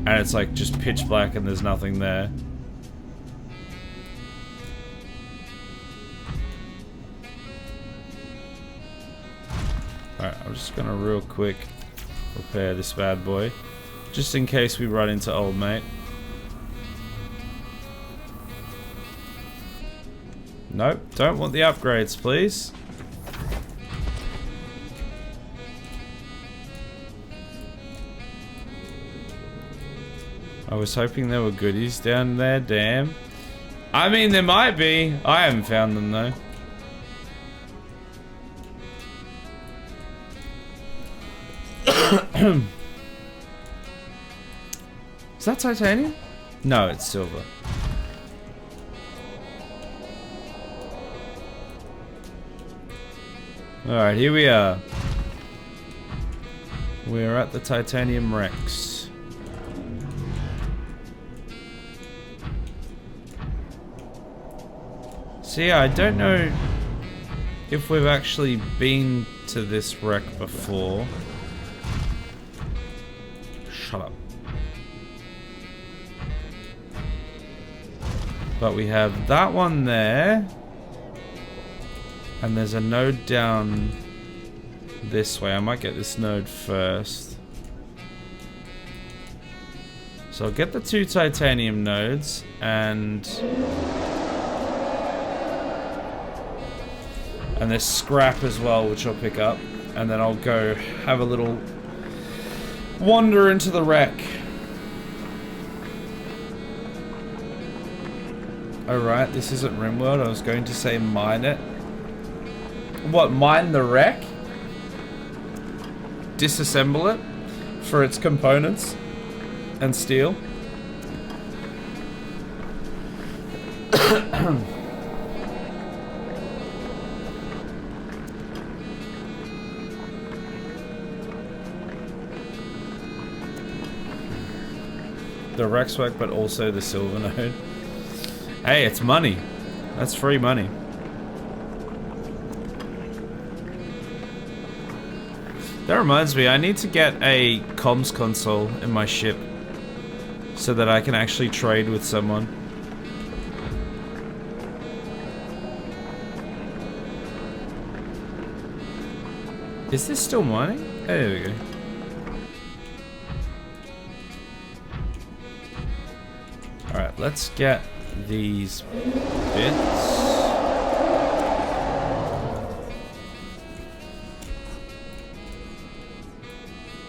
and it's like just pitch black and there's nothing there. Alright, I'm just gonna real quick repair this bad boy, just in case we run into old mate. Nope, don't want the upgrades, please. I was hoping there were goodies down there, damn. I mean, there might be. I haven't found them, though. Is that titanium? No, it's silver. Alright, here we are. We're at the Titanium Rex. So yeah, I don't know if we've actually been to this wreck before. Shut up. But we have that one there. And there's a node down this way. I might get this node first. So I'll get the 2 titanium nodes, and there's scrap as well, which I'll pick up. And then I'll go have a little wander into the wreck. Oh right, this isn't RimWorld. I was going to say mine it. What, mine the wreck? Disassemble it for its components and steel? The Rexwork, but also the silver node. Hey, it's money. That's free money. That reminds me, I need to get a comms console in my ship so that I can actually trade with someone. Is this still mining? Oh, there we go. Alright, let's get these bits.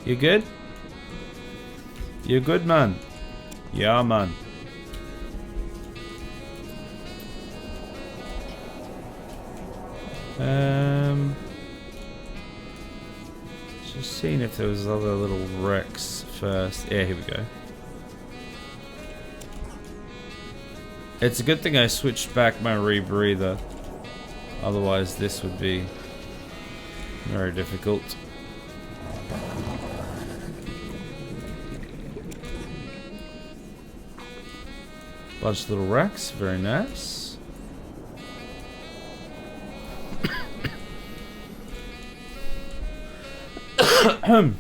You good? You good, man? Yeah, man. Just seeing if there was other little wrecks first. Yeah, here we go. It's a good thing I switched back my rebreather. Otherwise, this would be very difficult. Bunch of little racks, very nice. Alright,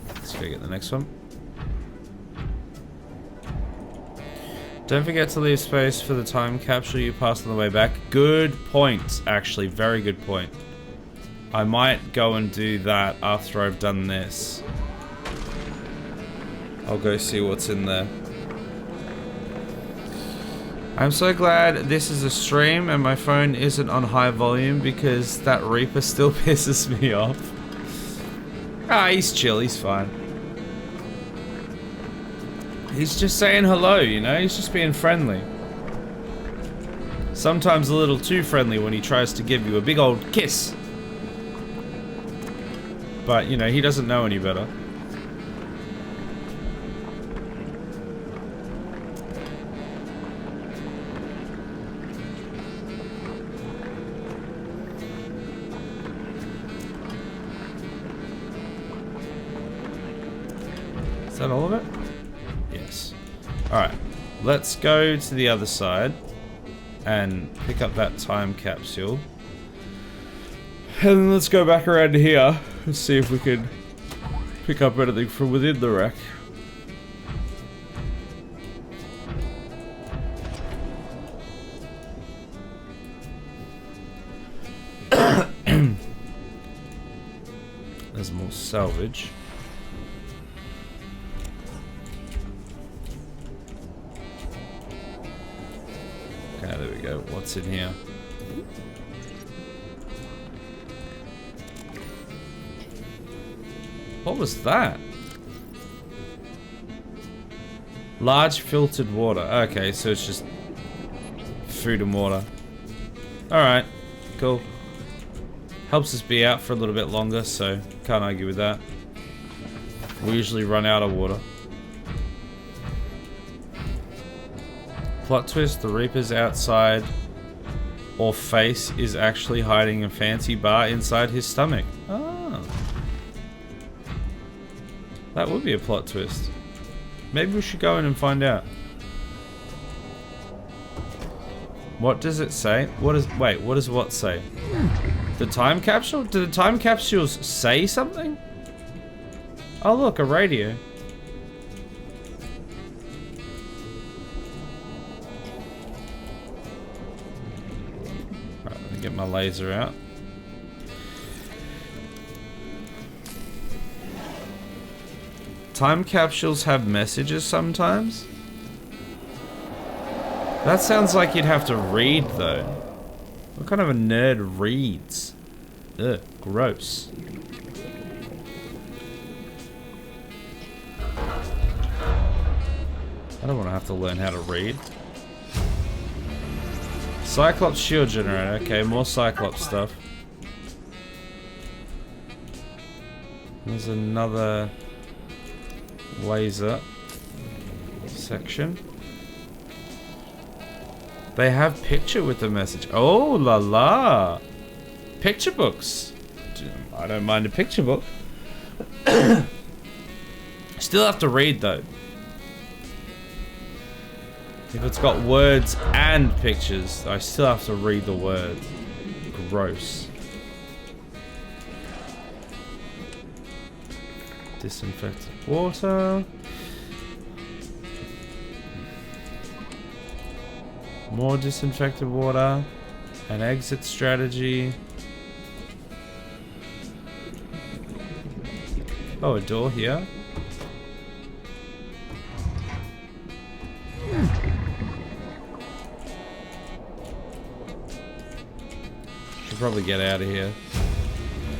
let's go get the next one. Don't forget to leave space for the time capsule you passed on the way back. Good point, actually, very good point. I might go and do that after I've done this. I'll go see what's in there. I'm so glad this is a stream and my phone isn't on high volume because that Reaper still pisses me off. Ah, he's chill, he's fine. He's just saying hello, you know? He's just being friendly. Sometimes a little too friendly when he tries to give you a big old kiss. But, you know, he doesn't know any better. Is that all of it? Yes. Alright. Let's go to the other side and pick up that time capsule. And then let's go back around here and see if we can pick up anything from within the wreck. There's more salvage. Okay, there we go. What's in here? What was that? Large filtered water. Okay, so it's just food and water. Alright, cool. Helps us be out for a little bit longer, so can't argue with that. We usually run out of water. Plot twist, the Reaper's outside or face is actually hiding a fancy bar inside his stomach. Oh. That would be a plot twist. Maybe we should go in and find out. What does it say? Wait, what does what say? The time capsule? Do the time capsules say something? Oh look, a radio. Alright, let me get my laser out. Time capsules have messages sometimes? That sounds like you'd have to read though. What kind of a nerd reads? Ugh, gross. I don't want to have to learn how to read. Cyclops shield generator. Okay, more Cyclops stuff. There's another laser section. They have picture with the message. Oh la la! Picture books. I don't mind a picture book. Still have to read though. If it's got words and pictures, I still have to read the word. Gross. Disinfected water. More disinfected water. An exit strategy. Oh, a door here. Should probably get out of here.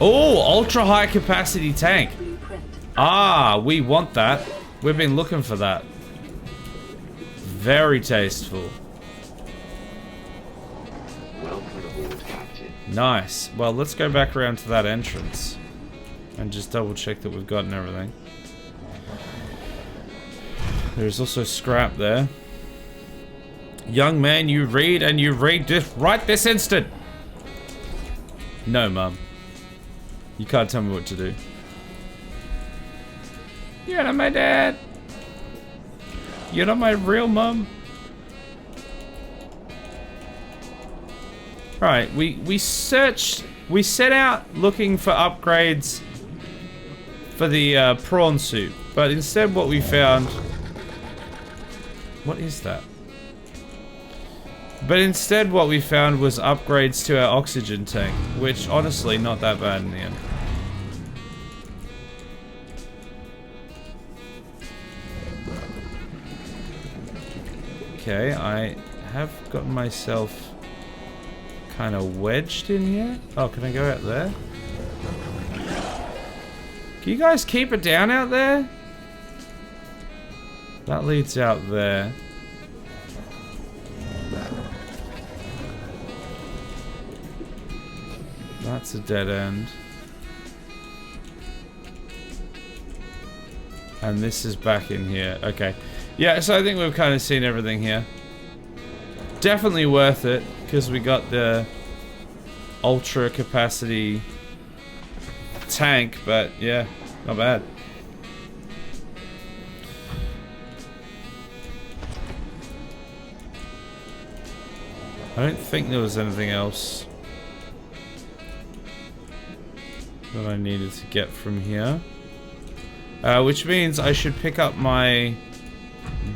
Oh, ultra high capacity tank. Ah, we want that. We've been looking for that. Very tasteful. Nice. Well, let's go back around to that entrance and just double check that we've gotten everything. There's also scrap there. Young man, you read and you read right this instant. No, Mum. You can't tell me what to do. You're not my dad. You're not my real mum. Alright, we set out looking for upgrades for the prawn suit, but instead what we found... What is that? But instead what we found was upgrades to our oxygen tank, which honestly not that bad in the end. Okay, I have gotten myself kind of wedged in here. Oh, can I go out there? Can you guys keep it down out there? That leads out there. That's a dead end. And this is back in here. Okay. Yeah, so I think we've kind of seen everything here. Definitely worth it, because we got the ultra capacity tank, but yeah, not bad. I don't think there was anything else that I needed to get from here. Which means I should pick up my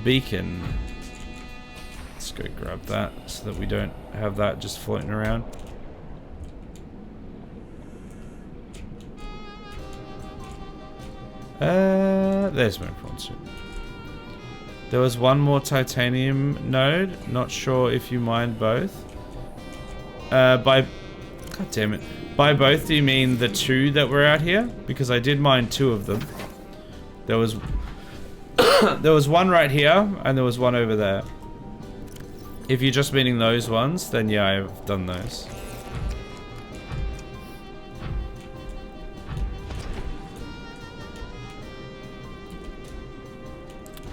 beacon. Let's go grab that so that we don't have that just floating around. There's my prawn suit. There was one more titanium node. Not sure if you mind both. God damn it. By both, do you mean the two that were out here? Because I did mine two of them. There was there was one right here, and there was one over there. If you're just meaning those ones, then yeah, I've done those.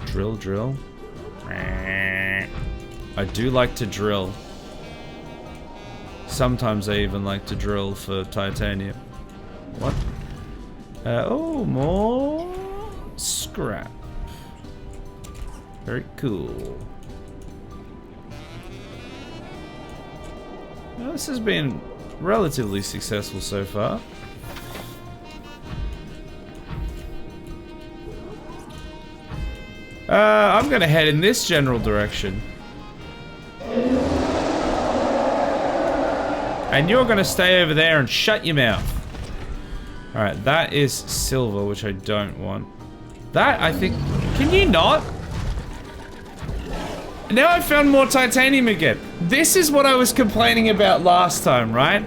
Drill, drill. I do like to drill. Sometimes I even like to drill for titanium. What? Oh, more scrap. Very cool. Well, this has been relatively successful so far. I'm gonna head in this general direction. And you're gonna stay over there and shut your mouth. Alright, that is silver, which I don't want. That, I think... Can you not? Now I found more titanium again. This is what I was complaining about last time, right?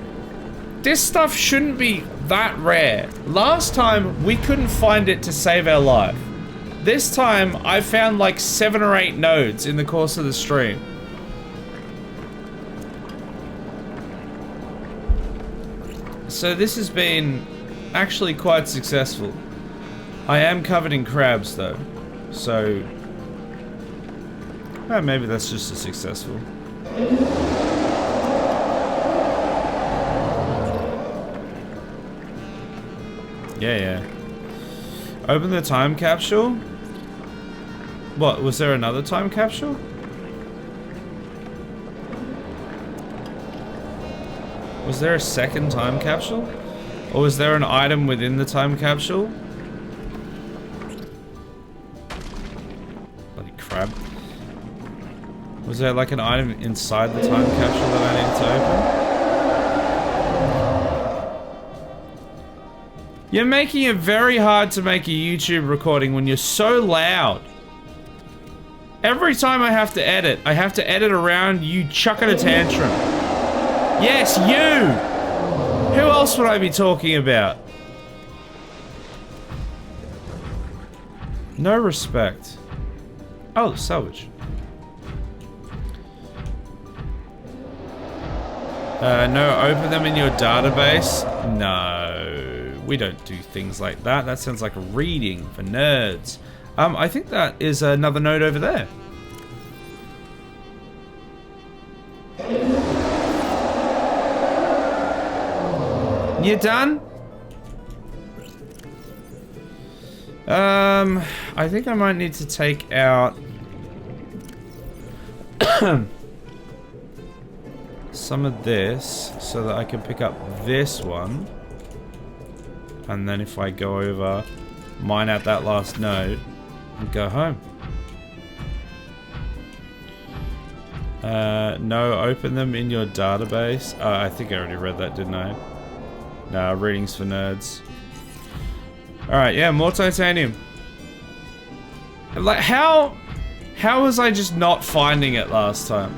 This stuff shouldn't be that rare. Last time, we couldn't find it to save our life. This time, I found like 7 or 8 nodes in the course of the stream. So this has been actually quite successful. I am covered in crabs though, so maybe that's just as successful. Yeah. Open the time capsule? What, was there another time capsule? Was there a second time capsule? Or was there an item within the time capsule? Bloody crab. Was there like an item inside the time capsule that I need to open? You're making it very hard to make a YouTube recording when you're so loud. Every time I have to edit around you chucking a tantrum. Yes, you! Who else would I be talking about? No respect. Oh, salvage. No, open them in your database. No, we don't do things like that. That sounds like reading for nerds. I think that is another node over there. You done? I think I might need to take out some of this so that I can pick up this one. And then if I go over, mine out that last node and go home. No, open them in your database. I think I already read that, didn't I? No, readings for nerds. Alright, yeah, more titanium. Like, how was I just not finding it last time?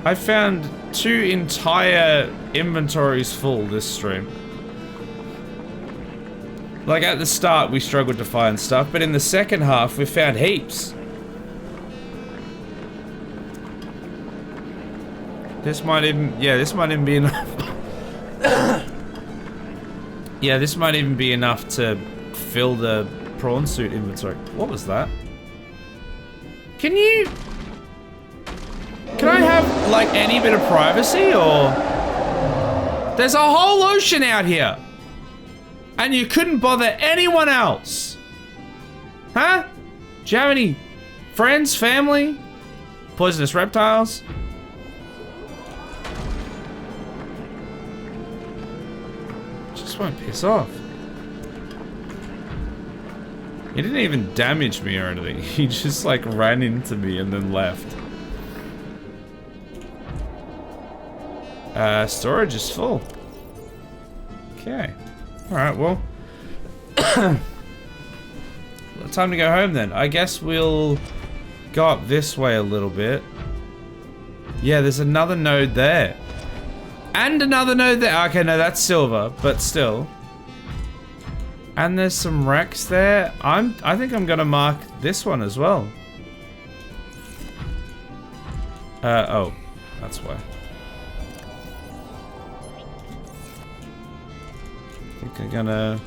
I found 2 entire inventories full this stream. Like, at the start, we struggled to find stuff, but in the second half, we found heaps. This might even, yeah, this might even be enough. Yeah, this might even be enough to fill the prawn suit inventory. What was that? Can I have, like, any bit of privacy, or? There's a whole ocean out here. And you couldn't bother anyone else. Huh? Do you have any friends, family? Poisonous reptiles? Just won't piss off. He didn't even damage me or anything. He just like ran into me and then left. Storage is full. Okay. Alright, well. Time to go home then. I guess we'll go up this way a little bit. Yeah, there's another node there. And another node there. Okay, no, that's silver, but still. And there's some wrecks there. I think I'm gonna mark this one as well. Oh, that's why. I think I'm gonna...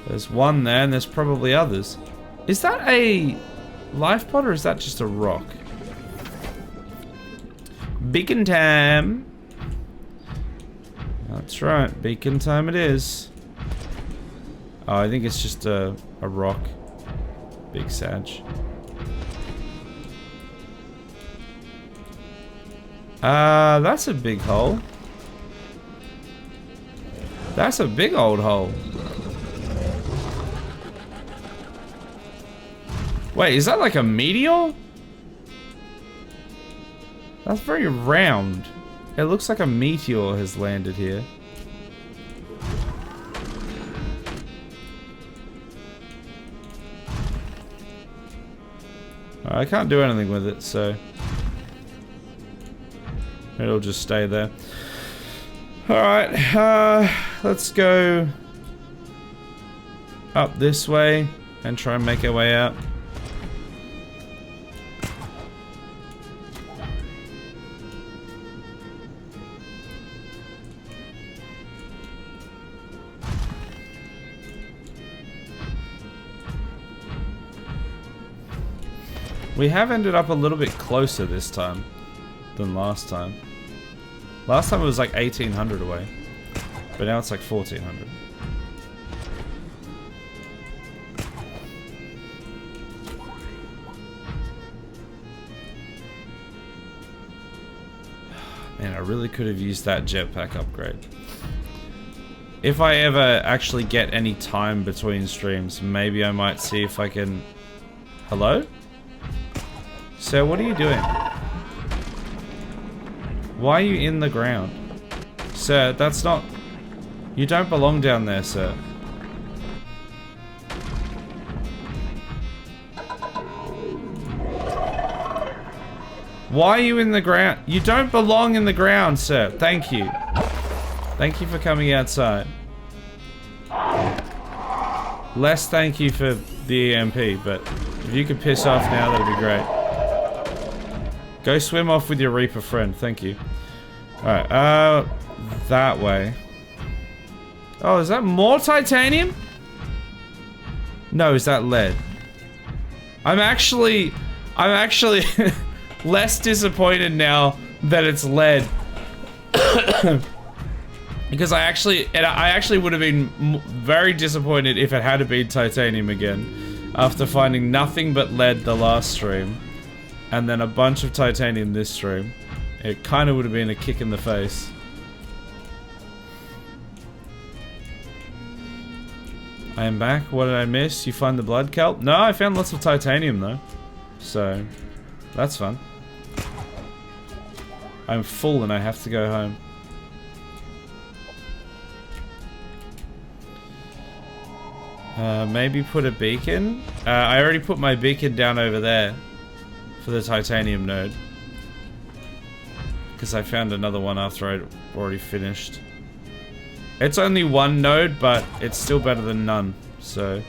There's one there, and there's probably others. Is that a life pod, or is that just a rock? Beacon time. That's right, beacon time it is. Oh, I think it's just a rock. Big sag. That's a big hole. That's a big old hole. Wait, is that like a meteor? That's very round. It looks like a meteor has landed here. I can't do anything with it, so... It'll just stay there. Alright, let's go up this way and try and make our way out. We have ended up a little bit closer this time than last time. Last time it was like 1800 away, but now it's like 1400. Man, I really could have used that jetpack upgrade. If I ever actually get any time between streams, maybe I might see if I can... Hello? Sir, what are you doing? Why are you in the ground? Sir, that's not... You don't belong down there, sir. Why are you in the ground? You don't belong in the ground, sir. Thank you. Thank you for coming outside. Less thank you for the EMP, but if you could piss off now, that'd be great. Go swim off with your Reaper friend. Thank you. Alright, that way. Oh, is that more titanium? No, is that lead? I'm actually less disappointed now that it's lead. Because I actually would have been very disappointed if it had been titanium again. After finding nothing but lead the last stream. And then a bunch of titanium this stream. It kind of would have been a kick in the face. I am back. What did I miss? You find the blood kelp? No, I found lots of titanium though. So, that's fun. I'm full and I have to go home. Maybe put a beacon? I already put my beacon down over there. For the titanium node. Because I found another one after I'd already finished. It's only one node, but it's still better than none, so...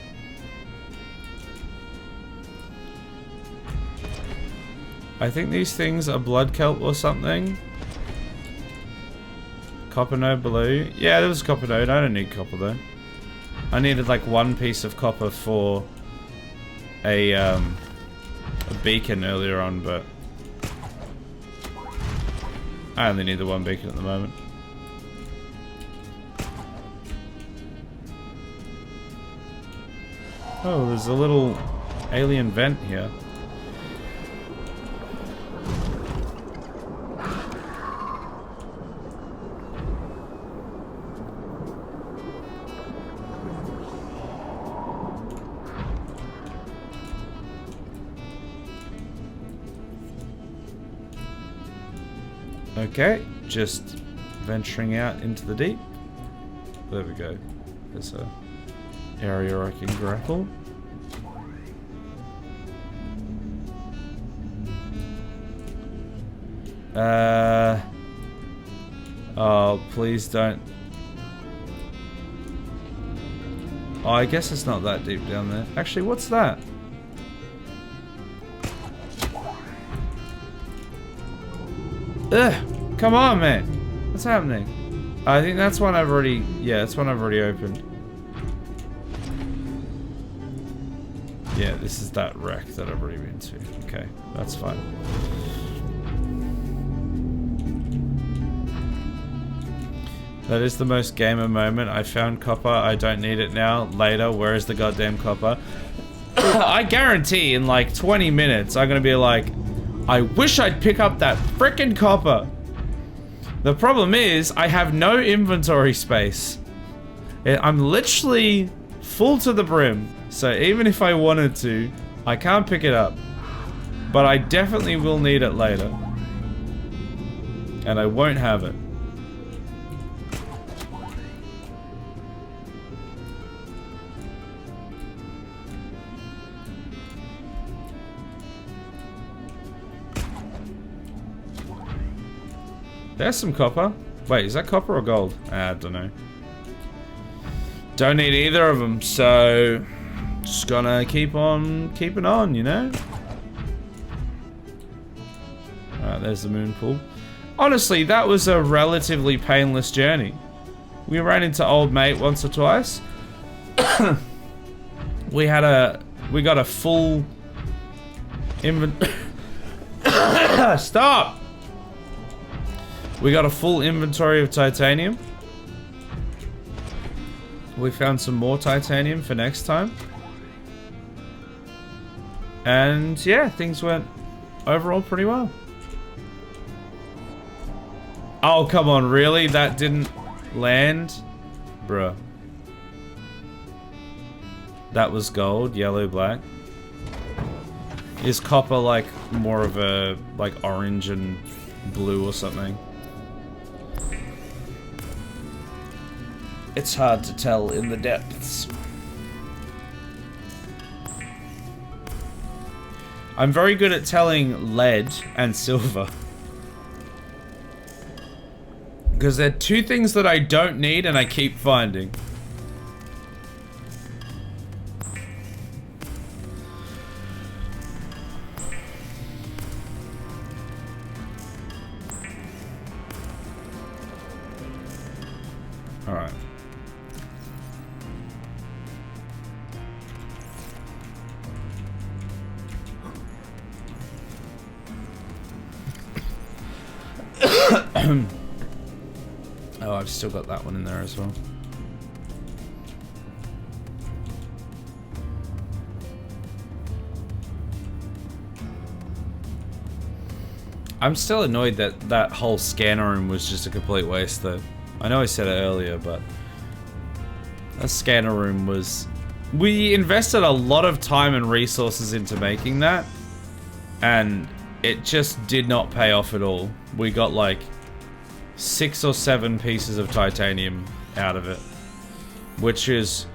I think these things are blood kelp or something. Copper node below. Yeah, there was a copper node. I don't need copper though. I needed like one piece of copper for a beacon earlier on, but I only need the one beacon at the moment. Oh, there's a little alien vent here. Okay, just venturing out into the deep. There we go. There's a area I can grapple. Oh, please don't. Oh, I guess it's not that deep down there. Actually, what's that? Ugh! Come on, man! What's happening? I think that's one I've already... Yeah, that's one I've already opened. Yeah, this is that wreck that I've already been to. Okay, that's fine. That is the most gamer moment. I found copper. I don't need it now. Later, where is the goddamn copper? I guarantee in like 20 minutes, I'm gonna be like, I wish I'd pick up that frickin' copper. The problem is, I have no inventory space. I'm literally full to the brim. So even if I wanted to, I can't pick it up. But I definitely will need it later. And I won't have it. There's some copper. Wait, is that copper or gold? I don't know. Don't need either of them, so just gonna keep on keeping on, you know? Alright, there's the moon pool. Honestly, that was a relatively painless journey. We ran into old mate once or twice. We got a full Stop! We got a full inventory of titanium. We found some more titanium for next time. And yeah, things went overall pretty well. Oh, come on, really? That didn't land? Bruh. That was gold, yellow, black. Is copper like more of a like orange and blue or something? It's hard to tell in the depths. I'm very good at telling lead and silver. Because they're two things that I don't need and I keep finding. Alright. Oh, I've still got that one in there as well. I'm still annoyed that that whole scanner room was just a complete waste though. I know I said it earlier, but that scanner room was... We invested a lot of time and resources into making that, and it just did not pay off at all. We got like 6 or 7 pieces of titanium out of it, which is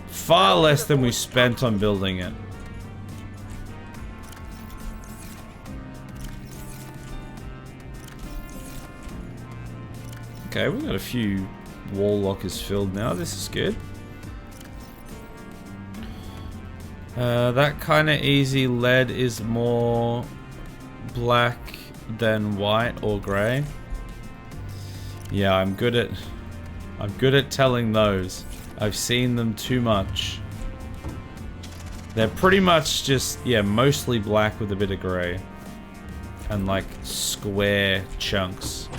far less than we spent on building it. Okay, we've got a few wall lockers filled now. This is good. That kind of easy lead is more black than white or grey. Yeah, I'm good at telling those. I've seen them too much. They're pretty much just, yeah, mostly black with a bit of grey. And like square chunks.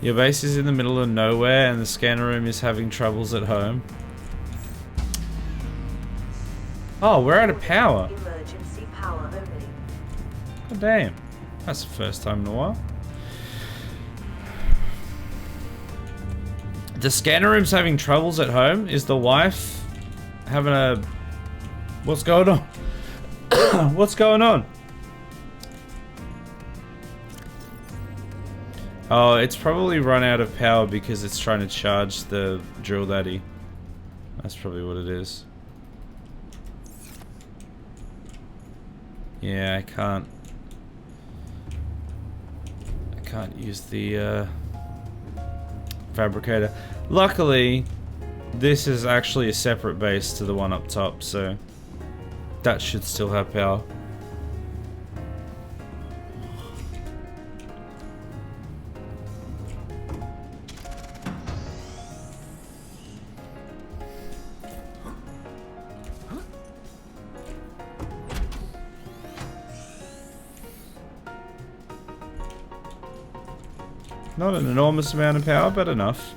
Your base is in the middle of nowhere and the scanner room is having troubles at home. Oh, we're out of power. Emergency power only. God damn. That's the first time in a while. The scanner room's having troubles at home. Is the wife having a... What's going on? What's going on? Oh, it's probably run out of power because it's trying to charge the drill daddy. That's probably what it is. Yeah, I can't use the fabricator. Luckily, this is actually a separate base to the one up top, so that should still have power. Not an enormous amount of power, but enough.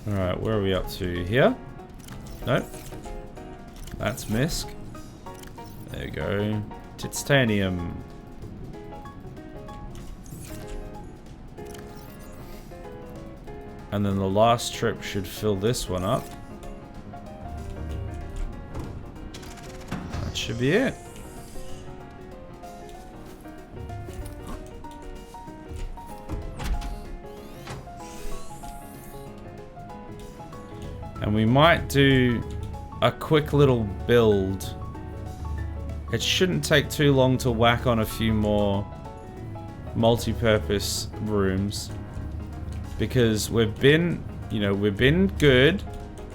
Alright, where are we up to? Here? Nope. That's misc. There you go. Titanium. And then the last trip should fill this one up. That should be it. And we might do a quick little build it shouldn't take too long to whack on a few more multi-purpose rooms. Because we've been, you know, we've been good.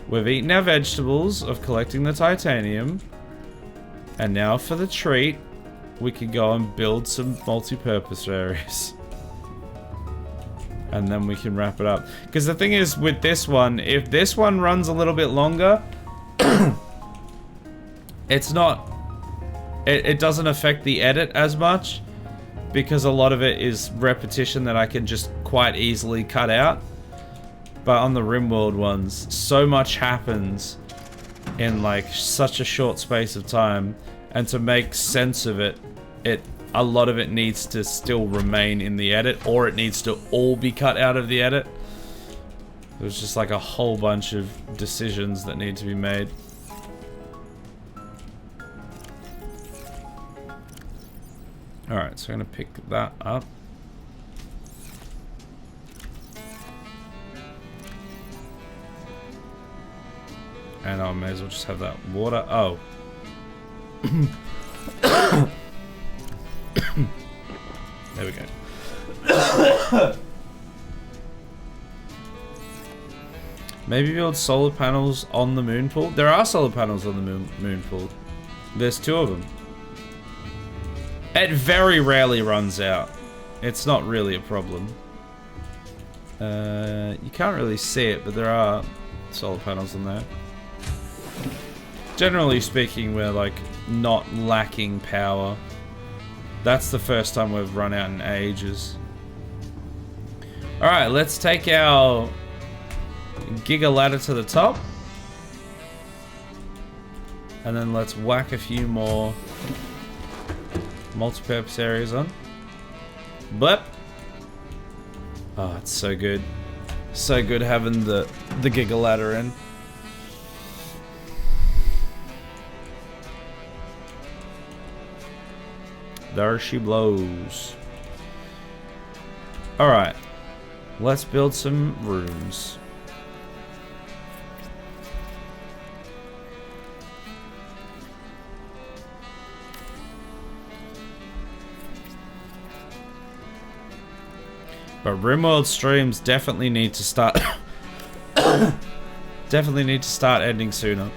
We've eaten our vegetables of collecting the titanium. And now for the treat, we can go and build some multi-purpose areas. And then we can wrap it up. Because the thing is with this one, if this one runs a little bit longer, it's not... It doesn't affect the edit as much. Because a lot of it is repetition that I can just quite easily cut out. But on the RimWorld ones, so much happens in like such a short space of time. And to make sense of it, a lot of it needs to still remain in the edit, or it needs to all be cut out of the edit. There's just like a whole bunch of decisions that need to be made. Alright, so I'm gonna pick that up. And I may as well just have that water. Oh. There we go. Maybe build solar panels on the moon pool. There are solar panels on the moon pool. There's 2 of them. It very rarely runs out. It's not really a problem. You can't really see it, but there are solar panels on there. Generally speaking, we're like not lacking power. That's the first time we've run out in ages. Alright, let's take our Giga ladder to the top. And then let's whack a few more multi-purpose areas on. Blip. Oh, it's so good. So good having the Giga ladder in. There she blows. Alright. Let's build some rooms. But RimWorld streams definitely need to start definitely need to start ending sooner.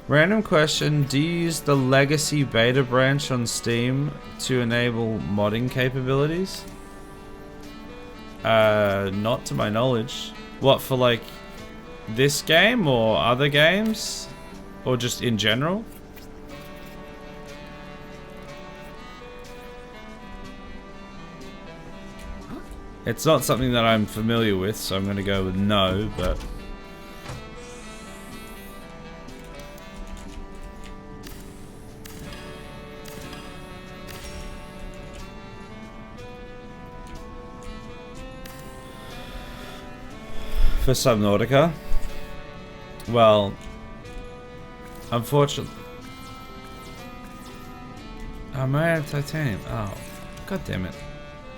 Random question, do you use the legacy beta branch on Steam to enable modding capabilities? Not to my knowledge. What, for like this game or other games? Or just in general? It's not something that I'm familiar with, so I'm gonna go with no, but... For Subnautica? Well, unfortunately... I'm out of titanium. Oh, god damn it.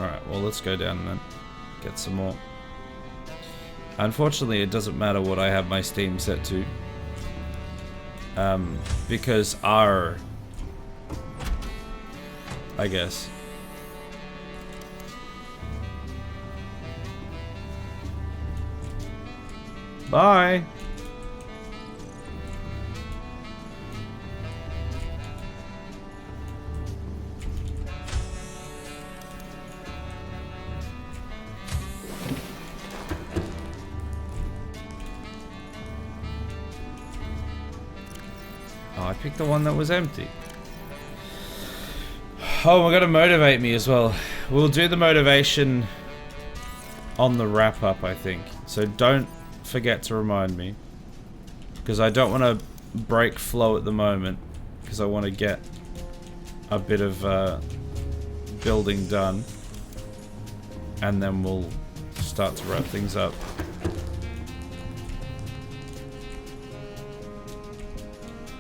Alright, well let's go down and then get some more. Unfortunately, it doesn't matter what I have my Steam set to. Because I guess. Bye! Oh, I picked the one that was empty. Oh, we're gonna motivate me as well. We'll do the motivation on the wrap up, I think. So don't forget to remind me. Because I don't want to break flow at the moment. Because I want to get a bit of building done. And then we'll start to wrap things up.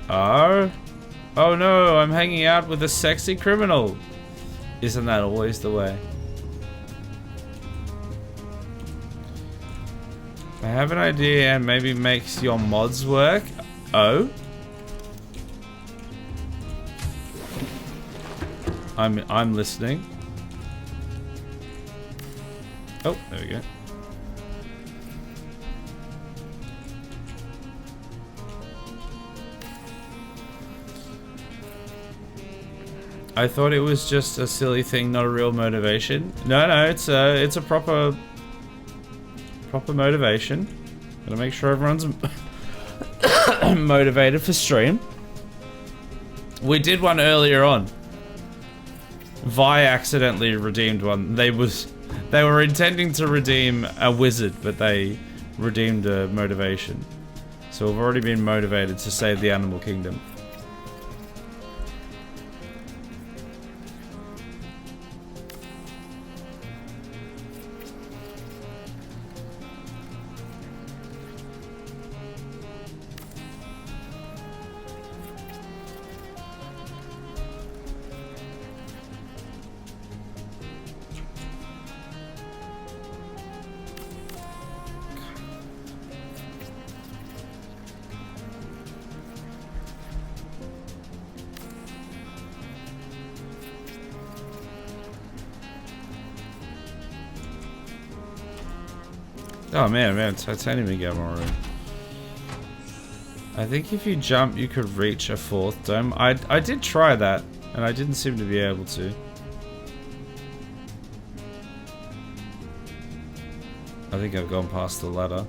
Oh no, I'm hanging out with a sexy criminal. Isn't that always the way? I have an idea and maybe makes your mods work. Oh. I'm listening. Oh, there we go. I thought it was just a silly thing, not a real motivation. No, it's a proper motivation. Gotta make sure everyone's motivated for stream. We did one earlier on. Vi accidentally redeemed one. They were intending to redeem a wizard, but they redeemed a motivation. So we've already been motivated to save the animal kingdom. Oh man, titanium again already. I think if you jump, you could reach a 4th dome. I did try that, and I didn't seem to be able to. I think I've gone past the ladder.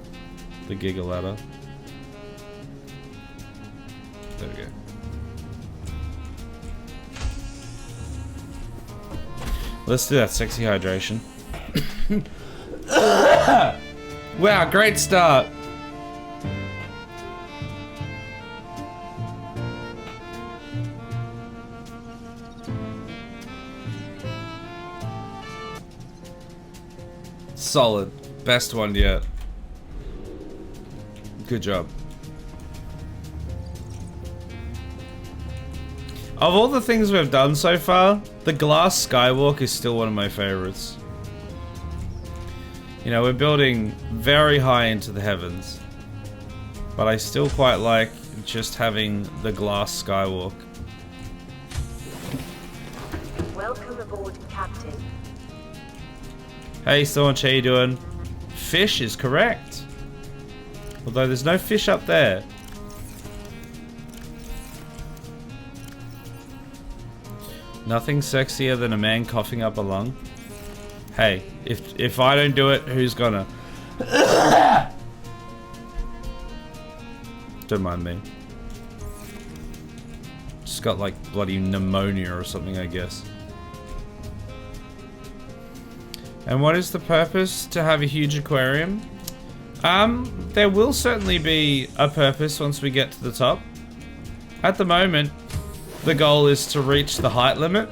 The Giga ladder. There we go. Let's do that sexy hydration. Wow, great start. Solid. Best one yet. Good job. Of all the things we've done so far, the glass skywalk is still one of my favorites. You know, we're building very high into the heavens, but I still quite like just having the glass skywalk. Welcome aboard, Captain. Hey Staunch, how you doing? Fish is correct. Although there's no fish up there. Nothing sexier than a man coughing up a lung. Hey, if I don't do it, who's gonna? Don't mind me. Just got like bloody pneumonia or something, I guess. And what is the purpose to have a huge aquarium? There will certainly be a purpose once we get to the top. At the moment, the goal is to reach the height limit.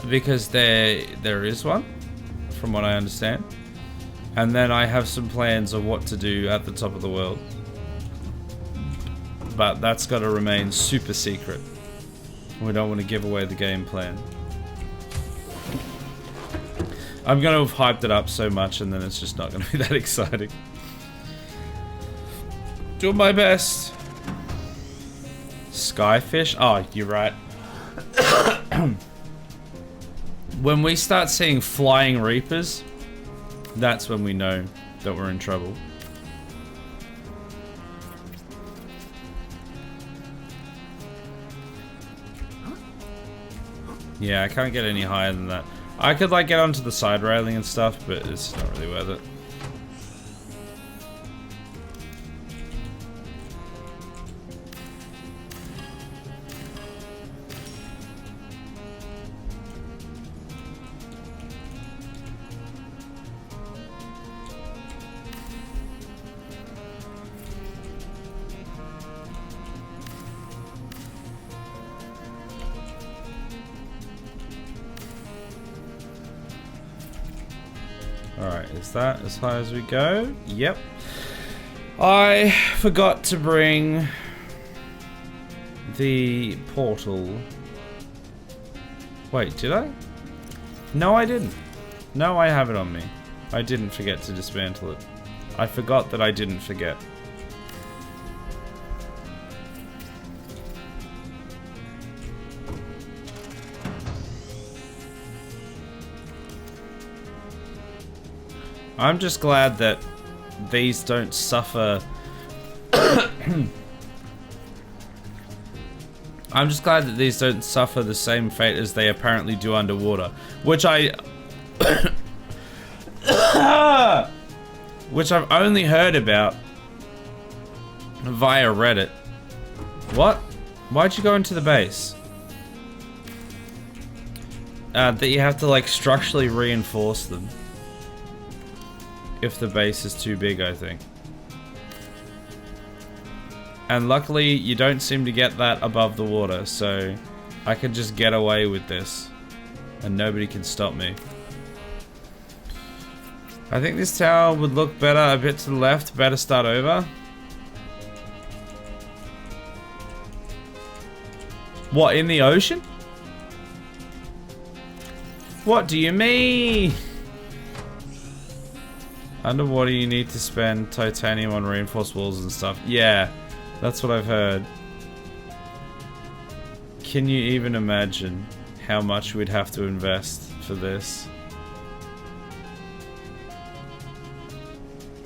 Because there is one, from what I understand. And then I have some plans of what to do at the top of the world. But that's got to remain super secret. We don't want to give away the game plan. I'm going to have hyped it up so much and then it's just not going to be that exciting. Doing my best. Skyfish? Oh, you're right. When we start seeing flying reapers, that's when we know that we're in trouble. Yeah, I can't get any higher than that. I could like get onto the side railing and stuff, but it's not really worth it. Alright, is that as high as we go? Yep. I forgot to bring the portal. Wait, did I? No, I didn't. No, I have it on me. I didn't forget to dismantle it. I forgot that I didn't forget. I'm just glad that these don't suffer. I'm just glad that these don't suffer the same fate as they apparently do underwater, which which I've only heard about via Reddit. What? Why'd you go into the base? That you have to like structurally reinforce them if the base is too big, I think. And luckily, you don't seem to get that above the water, so I can just get away with this, and nobody can stop me. I think this tower would look better a bit to the left. Better start over. What, in the ocean? What do you mean? Underwater, you need to spend titanium on reinforced walls and stuff. Yeah. That's what I've heard. Can you even imagine how much we'd have to invest for this?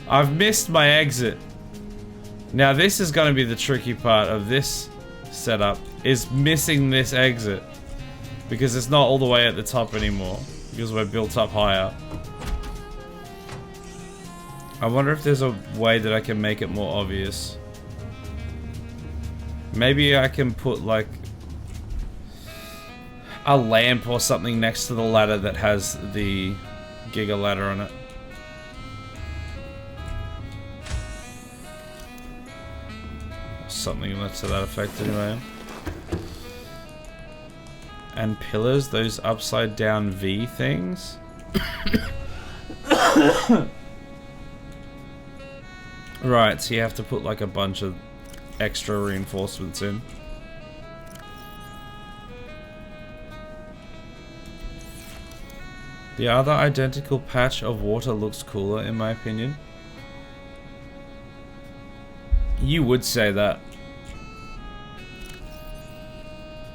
I've missed my exit. Now this is going to be the tricky part of this setup, is missing this exit. Because it's not all the way at the top anymore. Because we're built up higher. I wonder if there's a way that I can make it more obvious. Maybe I can put like a lamp or something next to the ladder that has the Giga ladder on it. Something to that effect anyway. And pillars, those upside down V things. Right, so you have to put like a bunch of extra reinforcements in. The other identical patch of water looks cooler in my opinion. You would say that.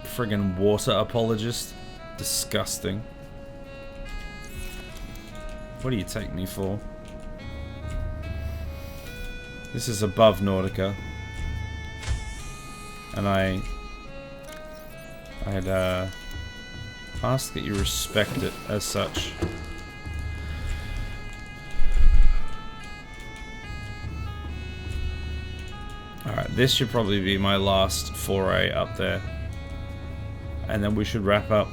Friggin' water apologist. Disgusting. What do you take me for? This is above Nautica. And I'd ask that you respect it as such. Alright, this should probably be my last foray up there. And then we should wrap up.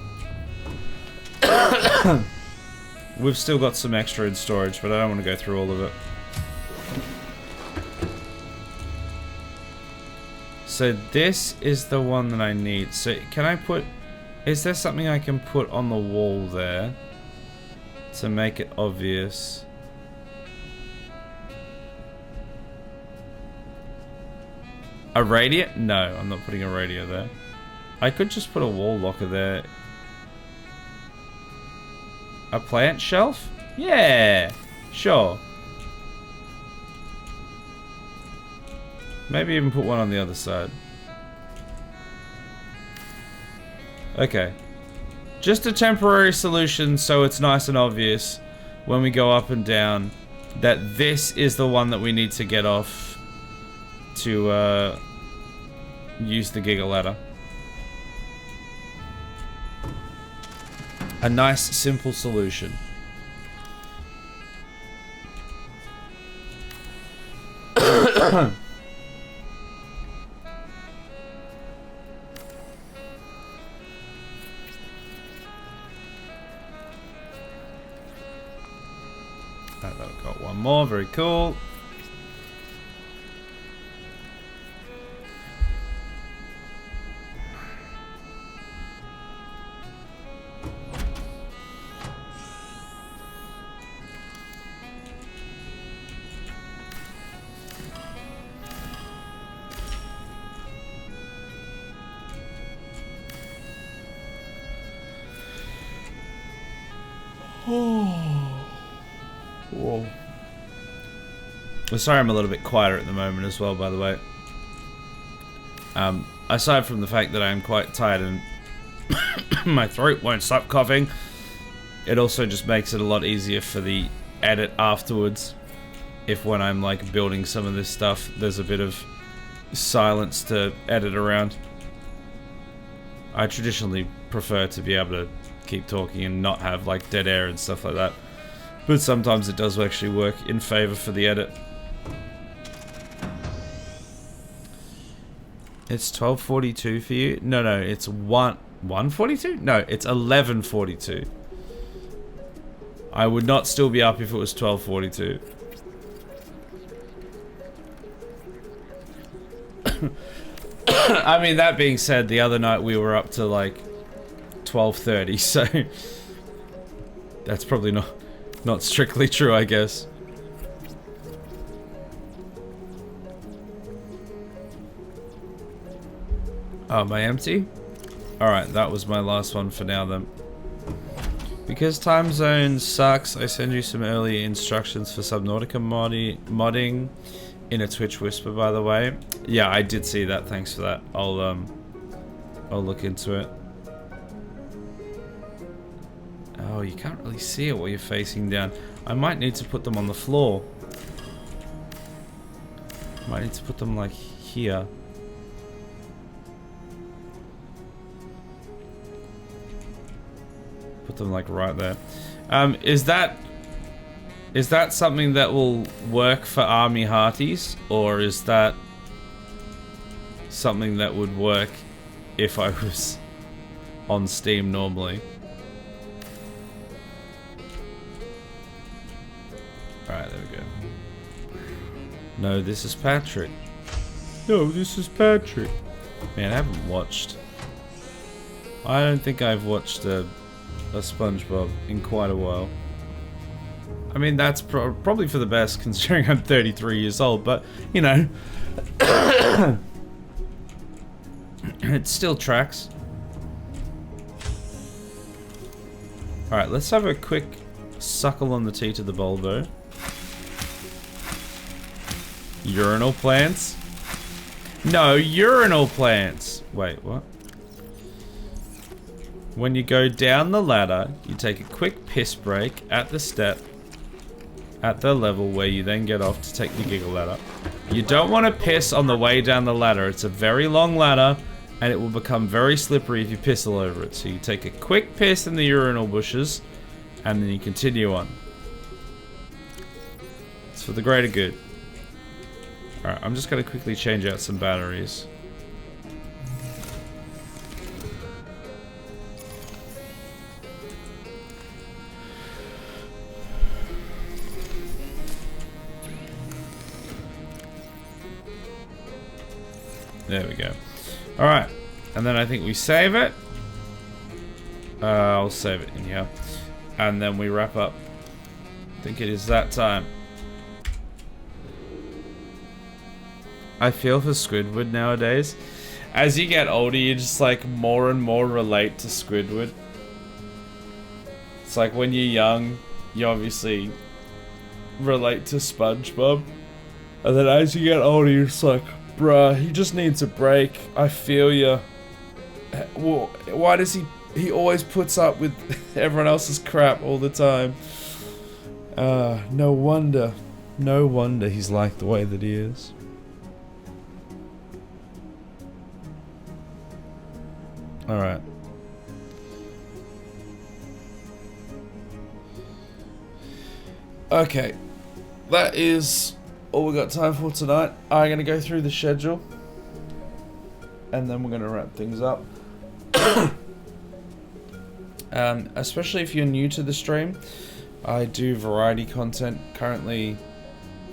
We've still got some extra in storage, but I don't want to go through all of it. So this is the one that I need. So can I put... Is there something I can put on the wall there to make it obvious? A radio? No, I'm not putting a radio there. I could just put a wall locker there. A plant shelf? Yeah, sure. Maybe even put one on the other side. Okay. Just a temporary solution so it's nice and obvious when we go up and down that this is the one that we need to get off to use the Giga ladder. A nice, simple solution. I've got one more, very cool. Whoa. Sorry I'm a little bit quieter at the moment as well, by the way. Aside from the fact that I'm quite tired and my throat won't stop coughing, it also just makes it a lot easier for the edit afterwards. If when I'm like building some of this stuff, there's a bit of silence to edit around. I traditionally prefer to be able to keep talking and not have like dead air and stuff like that. But sometimes it does actually work in favor for the edit. It's 12:42 for you? No, it's 1:42? No, it's 11:42. I would not still be up if it was 12:42. I mean, that being said, the other night we were up to like 12:30, so that's probably not strictly true, I guess. Oh, am I empty? Alright, that was my last one for now then. Because time zone sucks, I send you some early instructions for Subnautica modding in a Twitch whisper, by the way. Yeah, I did see that, thanks for that. I'll look into it. Oh, you can't really see it while you're facing down. I might need to put them on the floor. Might need to put them like here. Put them like right there. Is that something that will work for army hearties, or is that something that would work if I was on Steam normally? Alright, there we go. No, this is Patrick. No, this is Patrick. Man, I haven't watched. I don't think I've watched a SpongeBob in quite a while. I mean, that's probably for the best considering I'm 33 years old, but, you know, it still tracks. Alright, let's have a quick suckle on the tea to the Baldur. Urinal plants? No, urinal plants! Wait, what? When you go down the ladder, you take a quick piss break at the step, at the level where you then get off to take the giggle ladder. You don't want to piss on the way down the ladder. It's a very long ladder, and it will become very slippery if you piss all over it. So you take a quick piss in the urinal bushes, and then you continue on. It's for the greater good. Alright, I'm just going to quickly change out some batteries. There we go. Alright. And then I think we save it. I'll save it in here. And then we wrap up. I think it is that time. I feel for Squidward nowadays. As you get older, you just like more and more relate to Squidward. It's like when you're young, you obviously relate to SpongeBob. And then as you get older, you're just like, bruh, he just needs a break. I feel ya. Well, why does he always puts up with everyone else's crap all the time? No wonder. No wonder he's like the way that he is. Alright. Okay. That is all we got time for tonight. I'm going to go through the schedule. And then we're going to wrap things up. Especially if you're new to the stream, I do variety content. Currently,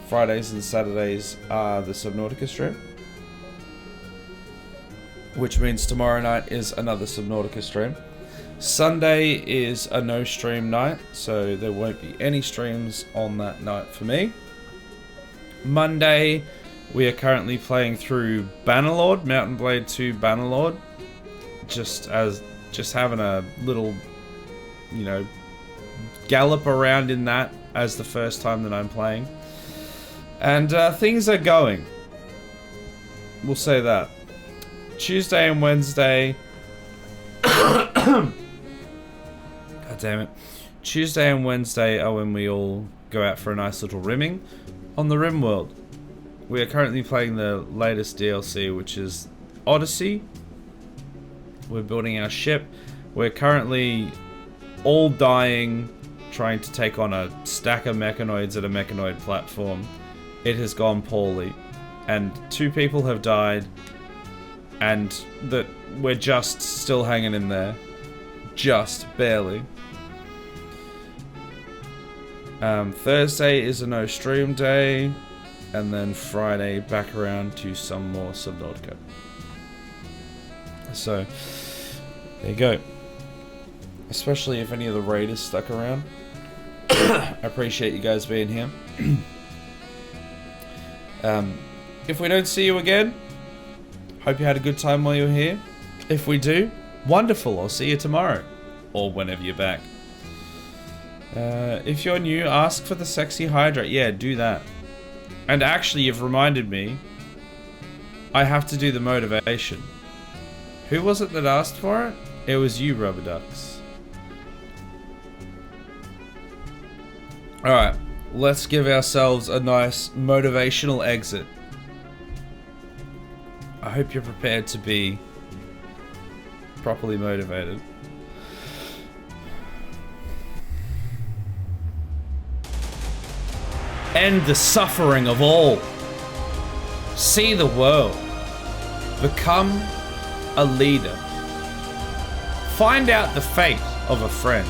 Fridays and Saturdays are the Subnautica stream. Which means tomorrow night is another Subnautica stream. Sunday is a no stream night, so there won't be any streams on that night for me. Monday, we are currently playing through Bannerlord, Mountain Blade 2 Bannerlord. Just having a little, you know, gallop around in that as the first time that I'm playing. And things are going. We'll say that. Tuesday and Wednesday. God damn it. Tuesday and Wednesday are when we all go out for a nice little rimming on the Rim World. We are currently playing the latest DLC, which is Odyssey. We're building our ship. We're currently all dying, trying to take on a stack of mechanoids at a mechanoid platform. It has gone poorly, and 2 people have died, and that we're just still hanging in there. Just barely. Thursday is a no stream day, and then Friday back around to some more Subnautica. So, there you go. Especially if any of the raiders stuck around. I appreciate you guys being here. If we don't see you again, hope you had a good time while you were here. If we do, wonderful. I'll see you tomorrow. Or whenever you're back. If you're new, ask for the sexy hydrate. Yeah, do that. And actually, you've reminded me. I have to do the motivation. Who was it that asked for it? It was you, Rubber Ducks. Alright, let's give ourselves a nice motivational exit. I hope you're prepared to be properly motivated. End the suffering of all. See the world. Become a leader. Find out the fate of a friend.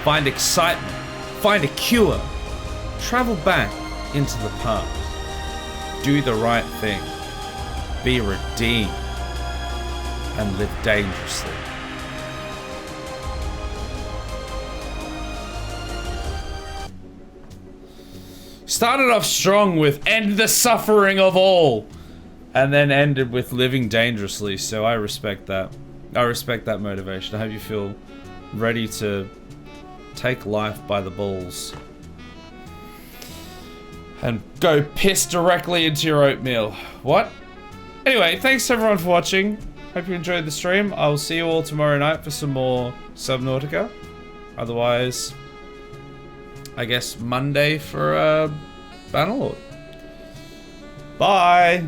Find excitement. Find a cure. Travel back into the past. Do the right thing. Be redeemed. And live dangerously. Started off strong with end the suffering of all, and then ended with living dangerously, so I respect that. I respect that motivation. I hope you feel ready to take life by the balls and go piss directly into your oatmeal. What? Anyway, thanks everyone for watching. Hope you enjoyed the stream. I will see you all tomorrow night for some more Subnautica. Otherwise, I guess Monday for Bannerlord. Bye!